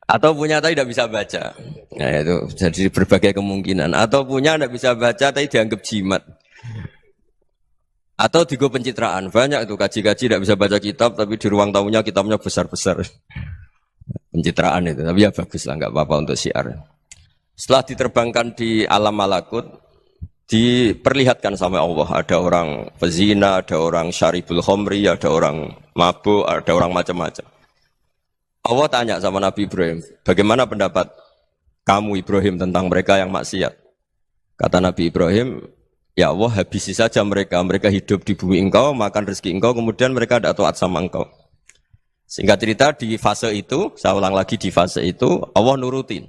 Atau punya tapi tidak bisa baca. Nah itu jadi berbagai kemungkinan. Atau punya tidak bisa baca tapi dianggap jimat. Atau digo pencitraan. Banyak itu kaji-kaji tidak bisa baca kitab tapi di ruang tamunya kitabnya besar-besar. Pencitraan itu. Tapi ya bagus lah, enggak apa-apa untuk syiar. Setelah diterbangkan di alam malakut, diperlihatkan sama Allah. Ada orang pezina, ada orang syaribul khomri, ada orang mabuk, ada orang macam-macam. Allah tanya sama Nabi Ibrahim, bagaimana pendapat kamu Ibrahim tentang mereka yang maksiat? Kata Nabi Ibrahim, ya Allah habisi saja mereka. Mereka hidup di bumi engkau, makan rezeki engkau, kemudian mereka tidak taat sama engkau. Singkat cerita di fase itu, saya ulang lagi di fase itu, Allah nurutin.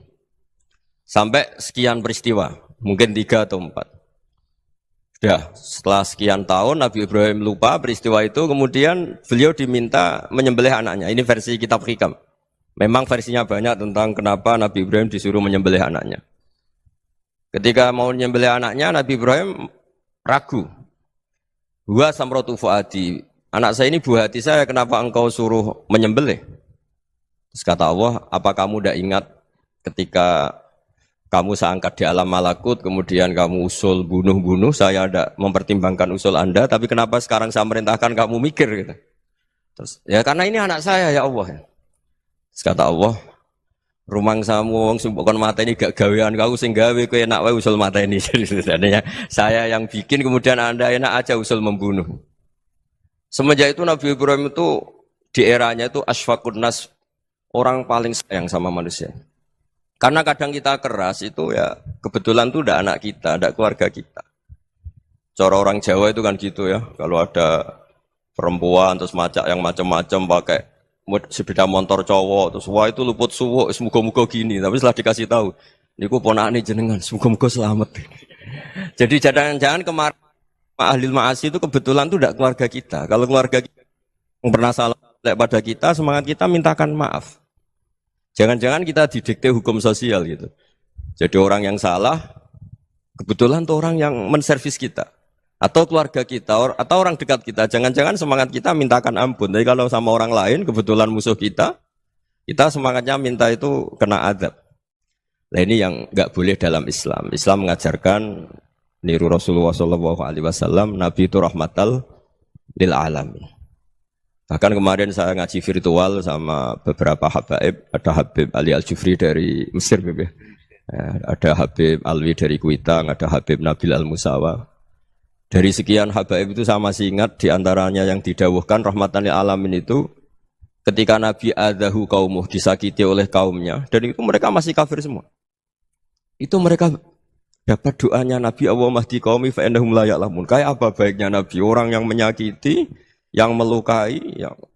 Sampai sekian peristiwa, mungkin 3 atau 4. Sudah, setelah sekian tahun Nabi Ibrahim lupa peristiwa itu, kemudian beliau diminta menyembelih anaknya. Ini versi kitab Hikam. Memang versinya banyak tentang kenapa Nabi Ibrahim disuruh menyembelih anaknya. Ketika mau menyembelih anaknya, Nabi Ibrahim ragu. Wa samratu fuadi. Anak saya ini buah hati saya, kenapa engkau suruh menyembelih? Terus kata Allah, apa kamu tidak ingat ketika kamu saya angkat di alam malakut, kemudian kamu usul bunuh-bunuh, saya ada mempertimbangkan usul Anda, tapi kenapa sekarang saya merintahkan kamu mikir gitu. Terus, ya karena ini anak saya ya Allah. Terus kata Allah, rumang samu wong sumpukon mata ini gak gawean kau sing gawe kowe enak wae usul mata ini. Jadi saya yang bikin kemudian Anda enak aja usul membunuh. Semenjak itu Nabi Ibrahim itu di eranya itu asfaqun nas, orang paling sayang sama manusia. Karena kadang kita keras itu ya kebetulan tuh udah anak kita, ada keluarga kita. Cara orang Jawa itu kan gitu ya. Kalau ada perempuan terus macak yang macam-macam pakai sepeda motor cowok terus wah itu luput suwuk, semoga-moga gini. Tapi setelah dikasih tahu, niku ponakane jenengan, semoga-moga selamat. Jadi jangan-jangan kemarin ahli ma'asi itu kebetulan tuh udah keluarga kita. Kalau keluarga kita yang pernah salah pada kita, semangat kita mintakan maaf. Jangan-jangan kita didikte hukum sosial gitu. Jadi orang yang salah, kebetulan tuh orang yang menservis kita. Atau keluarga kita, atau orang dekat kita. Jangan-jangan semangat kita mintakan ampun. Tapi kalau sama orang lain, kebetulan musuh kita semangatnya minta itu kena adab. Nah ini yang nggak boleh dalam Islam. Islam mengajarkan niru Rasulullah SAW, Nabi itu rahmatal lil alamin. Bahkan kemarin saya ngaji virtual sama beberapa habaib, ada Habib Ali Al-Jufri dari Mesir, ada Habib Alwi dari Kuitang, ada Habib Nabil Al-Musawa. Dari sekian habaib itu saya masih ingat diantaranya yang didawuhkan rahmatan lil alamin itu ketika Nabi adahu kaumuh, disakiti oleh kaumnya, dan itu mereka masih kafir semua. Itu mereka dapat doanya Nabi, Allahumma hdi qaumi fa innahum la ya'lamun. Kayak apa baiknya Nabi, orang yang menyakiti, yang melukai,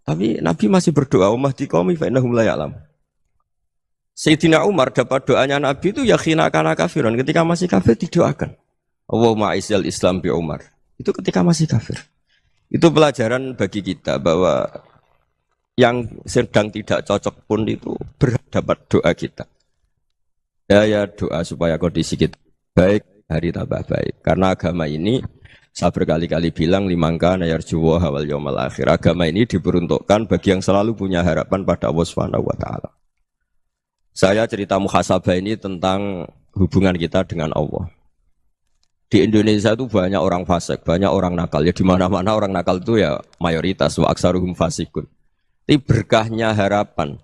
tapi Nabi masih berdoa, Allahumma hdi qaumi fa innahum la ya'lamun. Sayyidina Umar dapat doanya Nabi itu yakhina kana kafirun, ketika masih kafir didoakan. Allahumma aisyal Islam bi Umar. Itu ketika masih kafir. Itu pelajaran bagi kita bahwa yang sedang tidak cocok pun itu berdapat doa kita. Ya doa supaya kondisi kita baik, hari tambah baik. Karena agama ini, saya berkali-kali bilang, limangka nayarjuwa hawal yawmal akhir. Agama ini diperuntukkan bagi yang selalu punya harapan pada Allah Subhanahu wa Ta'ala. Saya cerita muhasabah ini tentang hubungan kita dengan Allah. Di Indonesia itu banyak orang fasik, banyak orang nakal. Ya di mana-mana orang nakal itu ya mayoritas, wa aksaruhum fasikun. Tapi berkahnya harapan.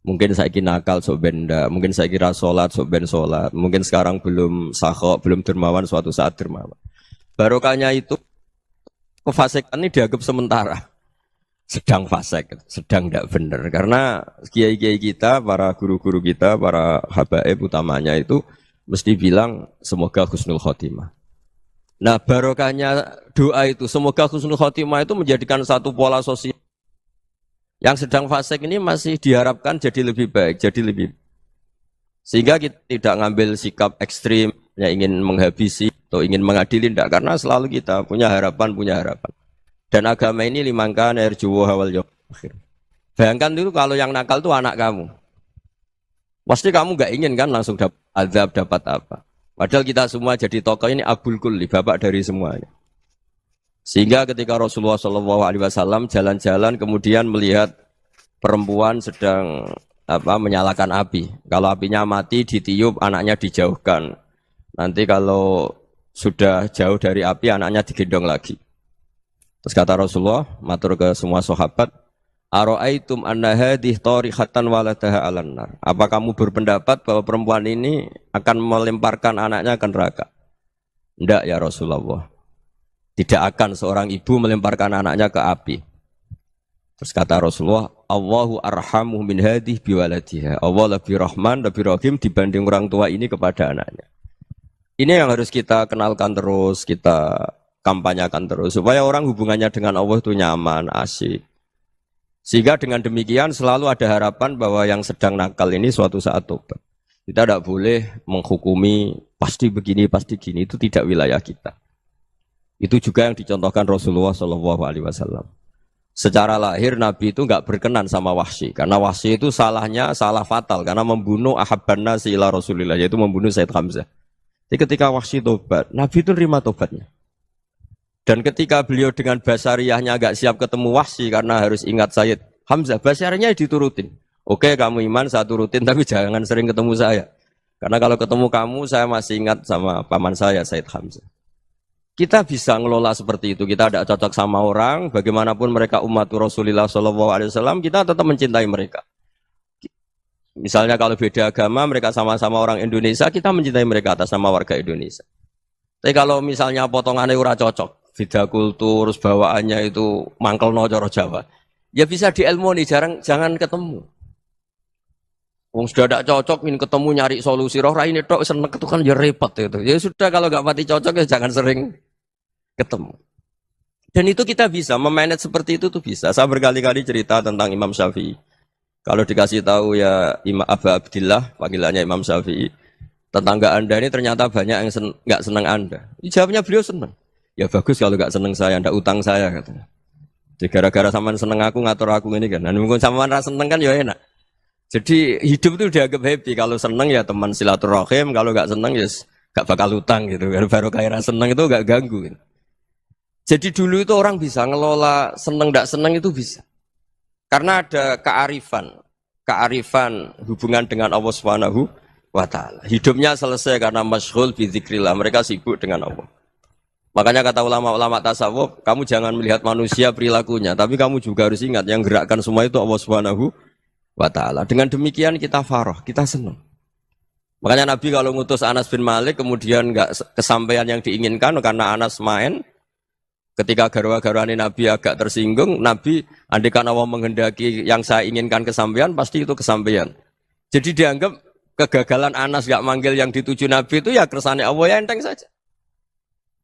Mungkin saya kira nakal sok benda, mungkin saya kira sholat sok ben sholat, mungkin sekarang belum sakhok, belum dermawan, suatu saat dermawan. Barokahnya itu kefasikan ini dianggap sementara, sedang fasik, sedang tidak benar. Karena kiai-kiai kita, para guru-guru kita, para habaib utamanya itu mesti bilang semoga husnul khotimah. Nah barokahnya doa itu, semoga husnul khotimah itu menjadikan satu pola sosial. Yang sedang fasik ini masih diharapkan jadi lebih baik, jadi lebih. Sehingga kita tidak ngambil sikap ekstrim, yang ingin menghabisi atau ingin mengadili, tidak. Karena selalu kita punya harapan. Dan agama ini limangka nerjuwo hawal yawmal akhir. Bayangkan itu kalau yang nakal itu anak kamu. Pasti kamu nggak ingin kan langsung dapat azab, dapat apa. Padahal kita semua jadi tokoh ini abul kulli, bapak dari semuanya. Sehingga ketika Rasulullah SAW jalan-jalan kemudian melihat perempuan sedang menyalakan api. Kalau apinya mati ditiup, anaknya dijauhkan. Nanti kalau sudah jauh dari api, anaknya digendong lagi. Terus kata Rasulullah, matur ke semua sahabat, Aro'aitum anna hadih tarihatan waladaha alan nar. Apa kamu berpendapat bahwa perempuan ini akan melemparkan anaknya ke neraka? Tidak ya Rasulullah. Tidak akan seorang ibu melemparkan anaknya ke api. Terus kata Rasulullah, Allahu arhamu min hadih biwaladiha. Allah lebih rahman, lebih rahim dibanding orang tua ini kepada anaknya. Ini yang harus kita kenalkan terus, kita kampanyakan terus. Supaya orang hubungannya dengan Allah itu nyaman, asyik. Sehingga dengan demikian selalu ada harapan bahwa yang sedang nakal ini suatu saat tobat. Kita tidak boleh menghukumi pasti begini, pasti gini. Itu tidak wilayah kita. Itu juga yang dicontohkan Rasulullah SAW. Secara lahir Nabi itu nggak berkenan sama Wahsy, karena Wahsy itu salahnya salah fatal karena membunuh ahabban nasi ila Rasulillah, yaitu membunuh Said Hamzah. Jadi ketika Wahsy tobat, Nabi itu terima tobatnya. Dan ketika beliau dengan basariyahnya nggak siap ketemu Wahsy karena harus ingat Said Hamzah, basariyahnya diturutin. Oke, kamu iman, saya turutin, tapi jangan sering ketemu saya. Karena kalau ketemu kamu, saya masih ingat sama paman saya Said Hamzah. Kita bisa ngelola seperti itu. Kita tidak cocok sama orang, bagaimanapun mereka umat Rasulullah SAW, kita tetap mencintai mereka. Misalnya kalau beda agama, mereka sama-sama orang Indonesia, kita mencintai mereka atas nama warga Indonesia. Tapi kalau misalnya potongannya ora cocok, beda kultur, bawaannya itu mangkel no coro Jawa, ya bisa diilmoni, jangan ketemu. Wong sudah tidak cocok, ingin ketemu nyari solusi. Roh ini tok seneng itu kan ya repot itu. Ya sudah kalau nggak pati cocok ya jangan sering ketemu. Dan itu kita bisa memanage seperti itu tuh bisa. Saya berkali-kali cerita tentang Imam Syafi'i. Kalau dikasih tahu ya Imam Aba Abdillah, panggilannya Imam Syafi'i, tetangga anda ini ternyata banyak yang nggak senang anda. Jawabnya beliau senang. Ya bagus kalau nggak senang saya, ndak utang saya katanya. Jadi gara-gara sampean seneng aku ngatur aku ini kan. Nah, mungkin sampean ra seneng kan ya enak. Jadi hidup itu dianggap happy. Kalau seneng ya teman silaturahim, kalau nggak seneng ya nggak bakal utang gitu. Baru kayak seneng itu nggak ganggu. Gitu. Jadi dulu itu orang bisa ngelola seneng nggak seneng itu bisa. Karena ada kearifan hubungan dengan Allah Subhanahu wa Ta'ala. Hidupnya selesai karena masyghul bi dzikrillah. Mereka sibuk dengan Allah. Makanya kata ulama-ulama tasawuf, kamu jangan melihat manusia perilakunya, tapi kamu juga harus ingat yang gerakkan semua itu Allah Subhanahu wa Ta'ala. Dengan demikian kita farah, kita senang. Makanya Nabi kalau ngutus Anas bin Malik kemudian enggak kesampaian yang diinginkan karena Anas main, ketika garwa-garwani Nabi agak tersinggung, Nabi andaikan Allah menghendaki yang saya inginkan kesampaian, pasti itu kesampaian. Jadi dianggap kegagalan Anas enggak manggil yang dituju Nabi itu ya kersane Allah, ya enteng saja.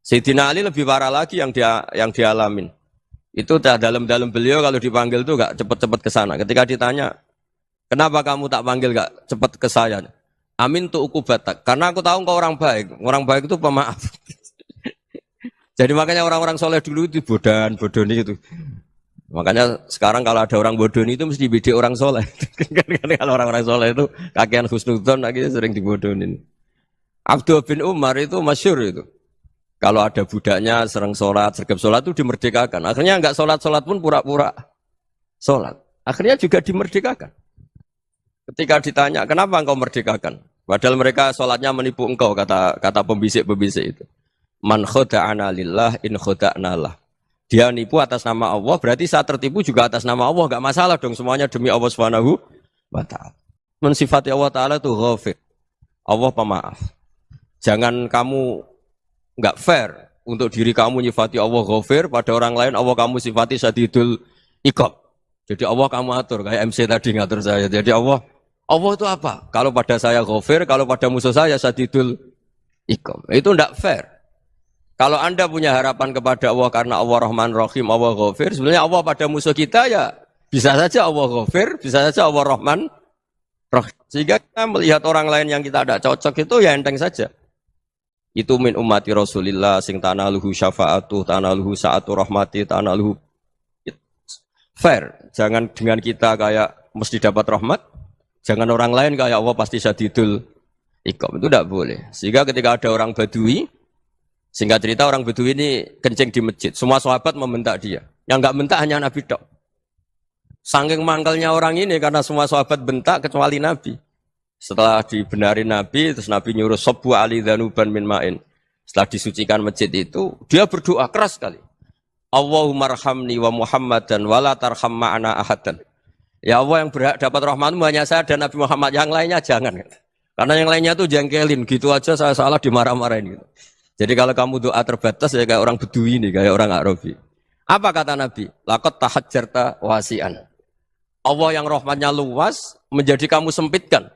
Sayyidina Ali lebih parah lagi yang dialamin. Itu dalam beliau kalau dipanggil itu enggak cepat-cepat ke sana. Ketika ditanya, "Kenapa kamu tak panggil enggak cepat ke saya?" "Amin tu ukubatak." Karena aku tahu engkau orang baik. Orang baik itu pemaaf. Jadi makanya orang-orang soleh dulu itu bodoni itu. Makanya sekarang kalau ada orang bodoni itu mesti bidik orang soleh. Kalau orang-orang soleh itu kakean husnudzon akhirnya sering dibodonin. Abdul bin Umar itu masyhur itu. Kalau ada budaknya sering sholat, sergap sholat itu dimerdekakan. Akhirnya enggak sholat pun pura-pura sholat. Akhirnya juga dimerdekakan. Ketika ditanya, kenapa engkau merdekakan? Padahal mereka sholatnya menipu engkau, kata pembisik-pembisik itu. Man khoda'ana lillah in khoda'na lah. Dia nipu atas nama Allah, berarti saat tertipu juga atas nama Allah. Enggak masalah dong, semuanya demi Allah Subhanahu wa Ta'ala. Mensifati Allah Ta'ala itu ghafir. Allah pemaaf. Jangan kamu enggak fair untuk diri kamu nyifati Allah ghafir, pada orang lain Allah kamu sifati syadidul iqab. Jadi Allah kamu atur, kayak MC tadi ngatur saya. Jadi Allah itu apa? Kalau pada saya ghafir, kalau pada musuh saya syadidul iqab. Itu enggak fair. Kalau Anda punya harapan kepada Allah karena Allah Rahman Rahim, Allah ghafir, sebenarnya Allah pada musuh kita ya bisa saja Allah ghafir, bisa saja Allah Rahman Rahim. Sehingga kita melihat orang lain yang kita tidak cocok itu ya enteng saja. Itu min ummati Rasulillah sing tanaluhu syafa'atu, tanaluhu sa'atu rahmati, tanaluhu fair. Jangan dengan kita kayak mesti dapat rahmat, jangan orang lain kayak Allah pasti syadidul iqab. Itu tidak boleh. Sehingga ketika ada orang Badui, singkat cerita orang Badui ini kencing di masjid, semua sahabat membentak dia. Yang enggak bentak hanya Nabi tok. Saking mangkelnya orang ini karena semua sahabat bentak kecuali Nabi. Setelah dibenarin Nabi, terus Nabi nyuruh sabbu ali dhanuban min ma'in. Setelah disucikan masjid itu, dia berdoa keras sekali. Allahumma arhamni wa Muhammadan wa la tarham ma'ana ahadan. Ya Allah, yang berhak dapat rahmatmu hanya saya dan Nabi Muhammad, yang lainnya jangan. Karena yang lainnya tuh jengkelin, gitu aja saya salah dimarah-marahin gitu. Jadi kalau kamu doa terbatas ya kayak orang Bedui ini, kayak orang Arabi. Apa kata Nabi? Laqad tahajjarta wasi'an. Allah yang rahmatnya luas menjadi kamu sempitkan.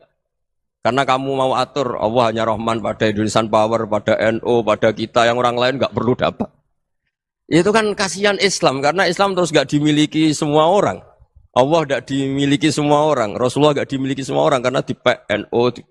Karena kamu mau atur Allah hanya Rahman pada Indonesian Power, pada NU, pada kita yang orang lain nggak perlu dapat. Itu kan kasihan Islam karena Islam terus nggak dimiliki semua orang. Allah nggak dimiliki semua orang, Rasulullah nggak dimiliki semua orang karena di NU, di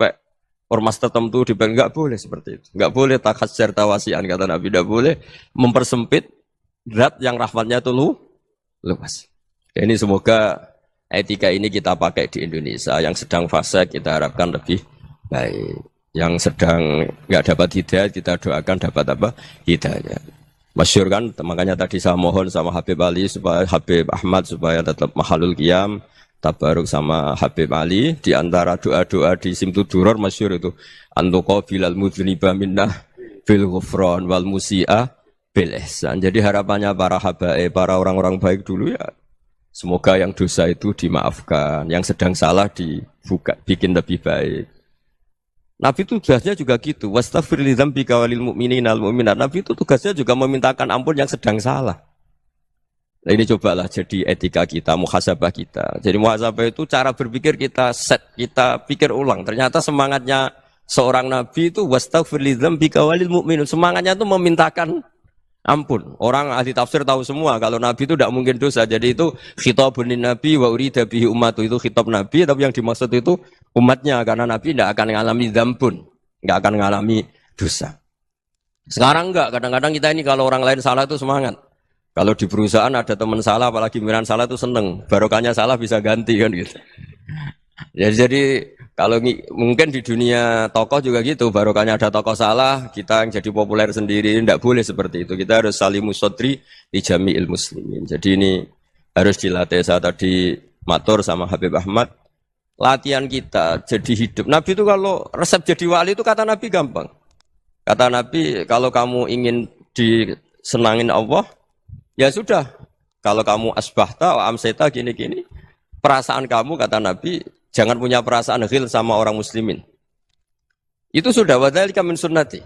ormas tertentu, di nggak boleh seperti itu. Nggak boleh takhasyar tawasian kata Nabi, nggak boleh mempersempit zat yang rahmatnya itu luas. Ini semoga etika ini kita pakai di Indonesia. Yang sedang fase kita harapkan lebih baik. Yang sedang nggak dapat hidayah kita doakan dapat apa? Hidayah. Masyhur kan, makanya tadi saya mohon sama Habib Ali supaya Habib Ahmad supaya tetap mahalul qiyam, tabaruk sama Habib Ali di antara doa-doa di Simtuduror masyhur itu antuqabilal mudhniba minnah bil ghufran wal musi'a bil ihsan. Jadi harapannya para habaib, para orang-orang baik dulu ya semoga yang dosa itu dimaafkan, yang sedang salah dibuka, bikin lebih baik. Nabi itu tugasnya juga gitu. Wastaghfir li dzambika walil mu'minina wal mu'minat. Nabi itu tugasnya juga memintakan ampun yang sedang salah. Nah, ini cobalah jadi etika kita, muhasabah kita. Jadi muhasabah itu cara berpikir kita set, kita pikir ulang. Ternyata semangatnya seorang nabi itu wastaghfir li dzambika walil mu'minun. Semangatnya itu memintakan ampun. Orang ahli tafsir tahu semua kalau Nabi itu tidak mungkin dosa. Jadi itu khitabun Nabi wa urida bihi ummatu, itu khitab Nabi, tapi yang dimaksud itu umatnya karena Nabi tidak akan mengalami dzambun, tidak akan mengalami dosa. Sekarang enggak, kadang-kadang kita ini kalau orang lain salah itu semangat. Kalau di perusahaan ada teman salah, apalagi pimpinan salah itu seneng. Barokahnya salah bisa ganti kan gitu. Ya, jadi kalau mungkin di dunia tokoh juga gitu, barokahnya ada tokoh salah, kita yang jadi populer sendiri, tidak boleh seperti itu. Kita harus salimus sodri di jami'il muslimin. Jadi ini harus dilatih. Saya tadi matur sama Habib Ahmad, latihan kita jadi hidup. Nabi itu kalau resep jadi wali itu kata Nabi gampang. Kata Nabi, kalau kamu ingin disenangin Allah, ya sudah. Kalau kamu asbahta, wa amseta, gini-gini, perasaan kamu, kata Nabi, jangan punya perasaan ghil sama orang muslimin. Itu sudah, wadzalika min sunnati.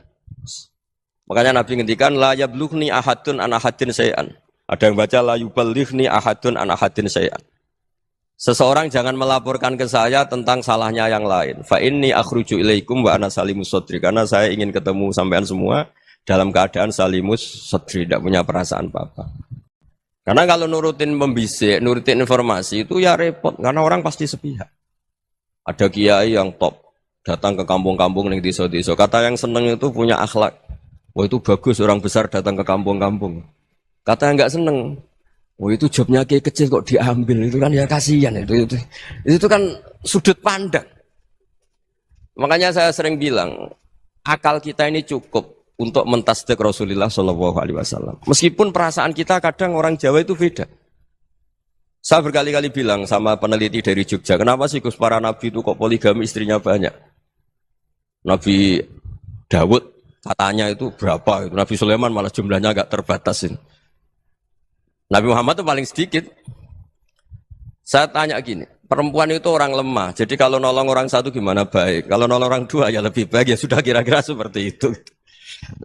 Makanya Nabi ngendikan, la yablughni ahadun an ahadin syai'an. Ada yang baca, la yuballighni ahadun an ahadin syai'an. Seseorang jangan melaporkan ke saya tentang salahnya yang lain. Fa inni akhruju ilaikum wa ana salimus sodri. Karena saya ingin ketemu sampean semua dalam keadaan salimus sodri, tidak punya perasaan apa-apa. Karena kalau nurutin pembisik, nurutin informasi itu ya repot. Karena orang pasti sepihak. Ada kiai yang top, datang ke kampung-kampung ning desa-desa. Kata yang seneng itu punya akhlak. Wah itu bagus orang besar datang ke kampung-kampung. Kata yang nggak seneng, wah itu jobnya kiai kecil kok diambil, itu kan ya kasihan itu kan sudut pandang. Makanya saya sering bilang, akal kita ini cukup untuk mentasdik Rasulullah Shallallahu Alaihi Wasallam. Meskipun perasaan kita kadang orang Jawa itu beda. Saya berkali-kali bilang sama peneliti dari Jogja, kenapa sih Gus para nabi itu kok poligami istrinya banyak? Nabi Dawud katanya itu berapa? Nabi Sulaiman malah jumlahnya agak terbatasin. Nabi Muhammad itu paling sedikit. Saya tanya gini, perempuan itu orang lemah, jadi kalau nolong orang satu gimana baik, kalau nolong orang dua ya lebih baik, ya sudah kira-kira seperti itu.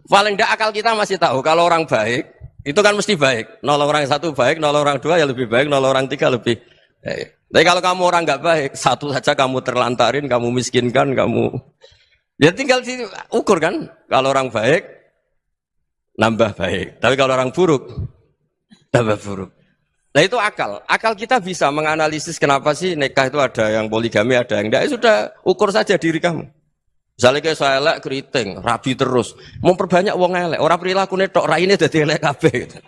Paling tidak akal kita masih tahu, kalau orang baik, itu kan mesti baik. Nolong orang satu baik, nolong orang dua ya lebih baik, nolong orang tiga lebih baik. Tapi kalau kamu orang nggak baik, satu saja kamu terlantarin, kamu miskinkan, kamu... Ya tinggal ukur kan, kalau orang baik, nambah baik. Tapi kalau orang buruk, tambah buruk. Nah itu akal. Akal kita bisa menganalisis kenapa sih nikah itu ada yang poligami, ada yang enggak. Ya sudah, ukur saja diri kamu. Misalnya kayak saya elek keriting, rabi terus. Memperbanyak wong elek. Orang perilaku netok, raine dadi elek kabeh. Gitu.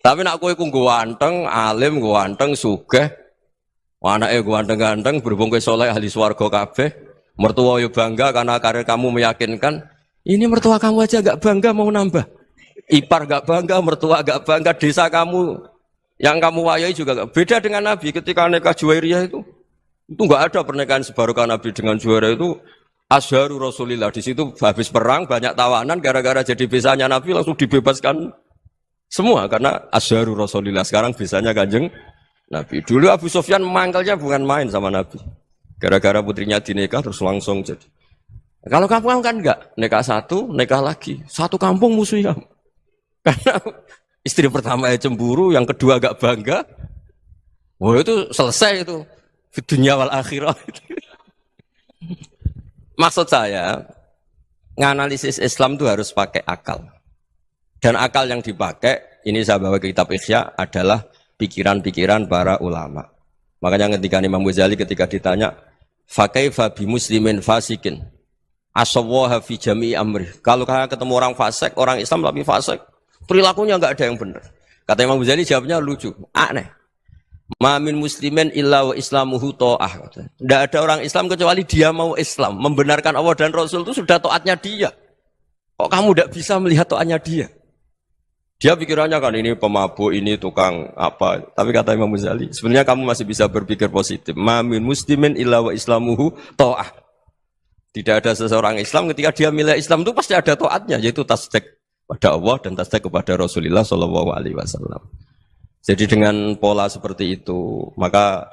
Tapi nak kowe ku ganteng, alim, ganteng, sugih. Anake ganteng-ganteng, berhubung kowe saleh ahli swarga kabeh. Mertua yo bangga karena karir kamu meyakinkan. Ini mertua kamu aja enggak bangga mau nambah. Ipar gak bangga, mertua gak bangga, desa kamu yang kamu wayai juga gak. Beda dengan Nabi ketika nikah Juwairiyah itu gak ada pernikahan sebarokah Nabi dengan Juwairiyah itu asharu Rasulillah. Di situ habis perang banyak tawanan gara-gara jadi besanya Nabi langsung dibebaskan semua karena asharu Rasulillah. Sekarang besanya Kanjeng Nabi. Dulu Abu Sufyan mangkalnya bukan main sama Nabi. Gara-gara putrinya dinikah terus langsung jadi. Kalau kamu kan enggak, nikah satu, nikah lagi. Satu kampung musuh kamu. Karena istri pertama ya cemburu, yang kedua agak bangga. Wah itu selesai itu. Di dunia wal akhirah. Maksud saya, nganalisis Islam itu harus pakai akal. Dan akal yang dipakai, ini saya bawa ke kitab Ihya, adalah pikiran-pikiran para ulama. Makanya ketika Imam Ghazali ketika ditanya, fakaifa bi muslimin fasikin asawwaha fi jami'i amri. Kalau kalian ketemu orang fasik, orang Islam tapi fasik, perilakunya enggak ada yang benar. Kata Imam Ghazali jawabnya lucu, aneh. Ma min muslimin illa wa islamuhu ta'ah. Enggak ada orang Islam kecuali dia mau Islam, membenarkan Allah dan Rasul itu sudah taatnya dia. Kok kamu enggak bisa melihat taatnya dia? Dia pikirannya kan ini pemabuk, ini tukang apa. Tapi kata Imam Ghazali, sebenarnya kamu masih bisa berpikir positif. Ma min muslimin illa wa islamuhu ta'ah. Tidak ada seseorang Islam ketika dia milih Islam itu pasti ada taatnya, yaitu tasdik pada Allah dan tasdik kepada Rasulullah Shallallahu Alaihi Wasallam. Jadi dengan pola seperti itu, maka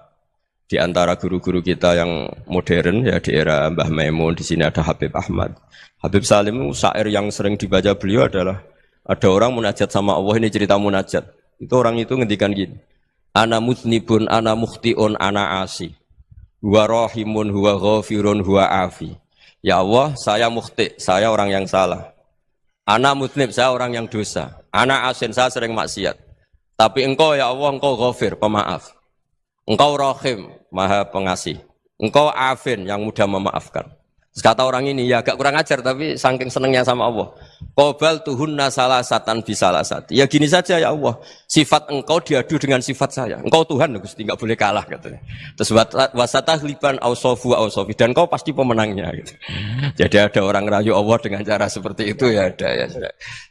di antara guru-guru kita yang modern ya di era Mbah Maimun, di sini ada Habib Ahmad, Habib Salim, syair yang sering dibaca beliau adalah ada orang munajat sama Allah, ini cerita munajat. Itu orang itu ngendikan gini, ana mutnibun, ana mukhtiun, ana asi, huwa rahimun, huwa ghafirun, huwa afi. Ya Allah, saya mukhti, saya orang yang salah. Ana mutnib, saya orang yang dosa. Ana asin, saya sering maksiat. Tapi engkau ya Allah, engkau ghafir, pemaaf. Engkau rahim, maha pengasih. Engkau afin, yang mudah memaafkan. Kata orang ini ya agak kurang ajar tapi saking senengnya sama Allah. Qobal tuhunna salasatan bisalasati. Ya gini saja ya Allah. Sifat engkau diadu dengan sifat saya. Engkau Tuhan Gusti, enggak boleh kalah katanya. Terus wasatahliban ausofu ausofi dan engkau pasti pemenangnya gitu. Jadi ada orang rayu Allah dengan cara seperti itu ya ada ya.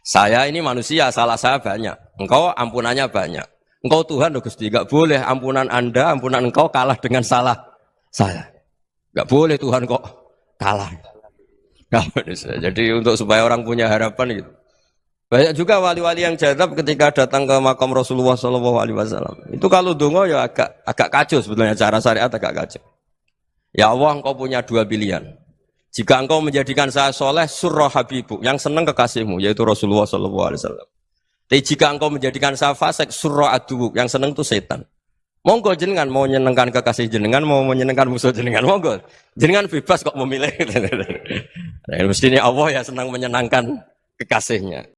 Saya ini manusia, salah saya banyak. Engkau ampunannya banyak. Engkau Tuhan Gusti, enggak boleh ampunan Anda, ampunan engkau kalah dengan salah saya. Enggak boleh Tuhan kok kalah. Nah, jadi untuk supaya orang punya harapan gitu. Banyak juga wali-wali yang jadab ketika datang ke makam Rasulullah SAW. Itu kalau dongo ya agak kacau sebetulnya cara syariat agak kacau. Ya Allah, engkau punya dua pilihan. Jika engkau menjadikan saya soleh, surah habibuk, yang senang kekasihmu, yaitu Rasulullah SAW. Tapi jika engkau menjadikan saya fasik, surah adubuk, yang senang itu setan. Monggo jenengan mau menyenangkan kekasih jenengan, mau menyenangkan musuh jenengan, monggo. Jenengan bebas kok memilih. Nah, mestinya Allah ya senang menyenangkan kekasihnya.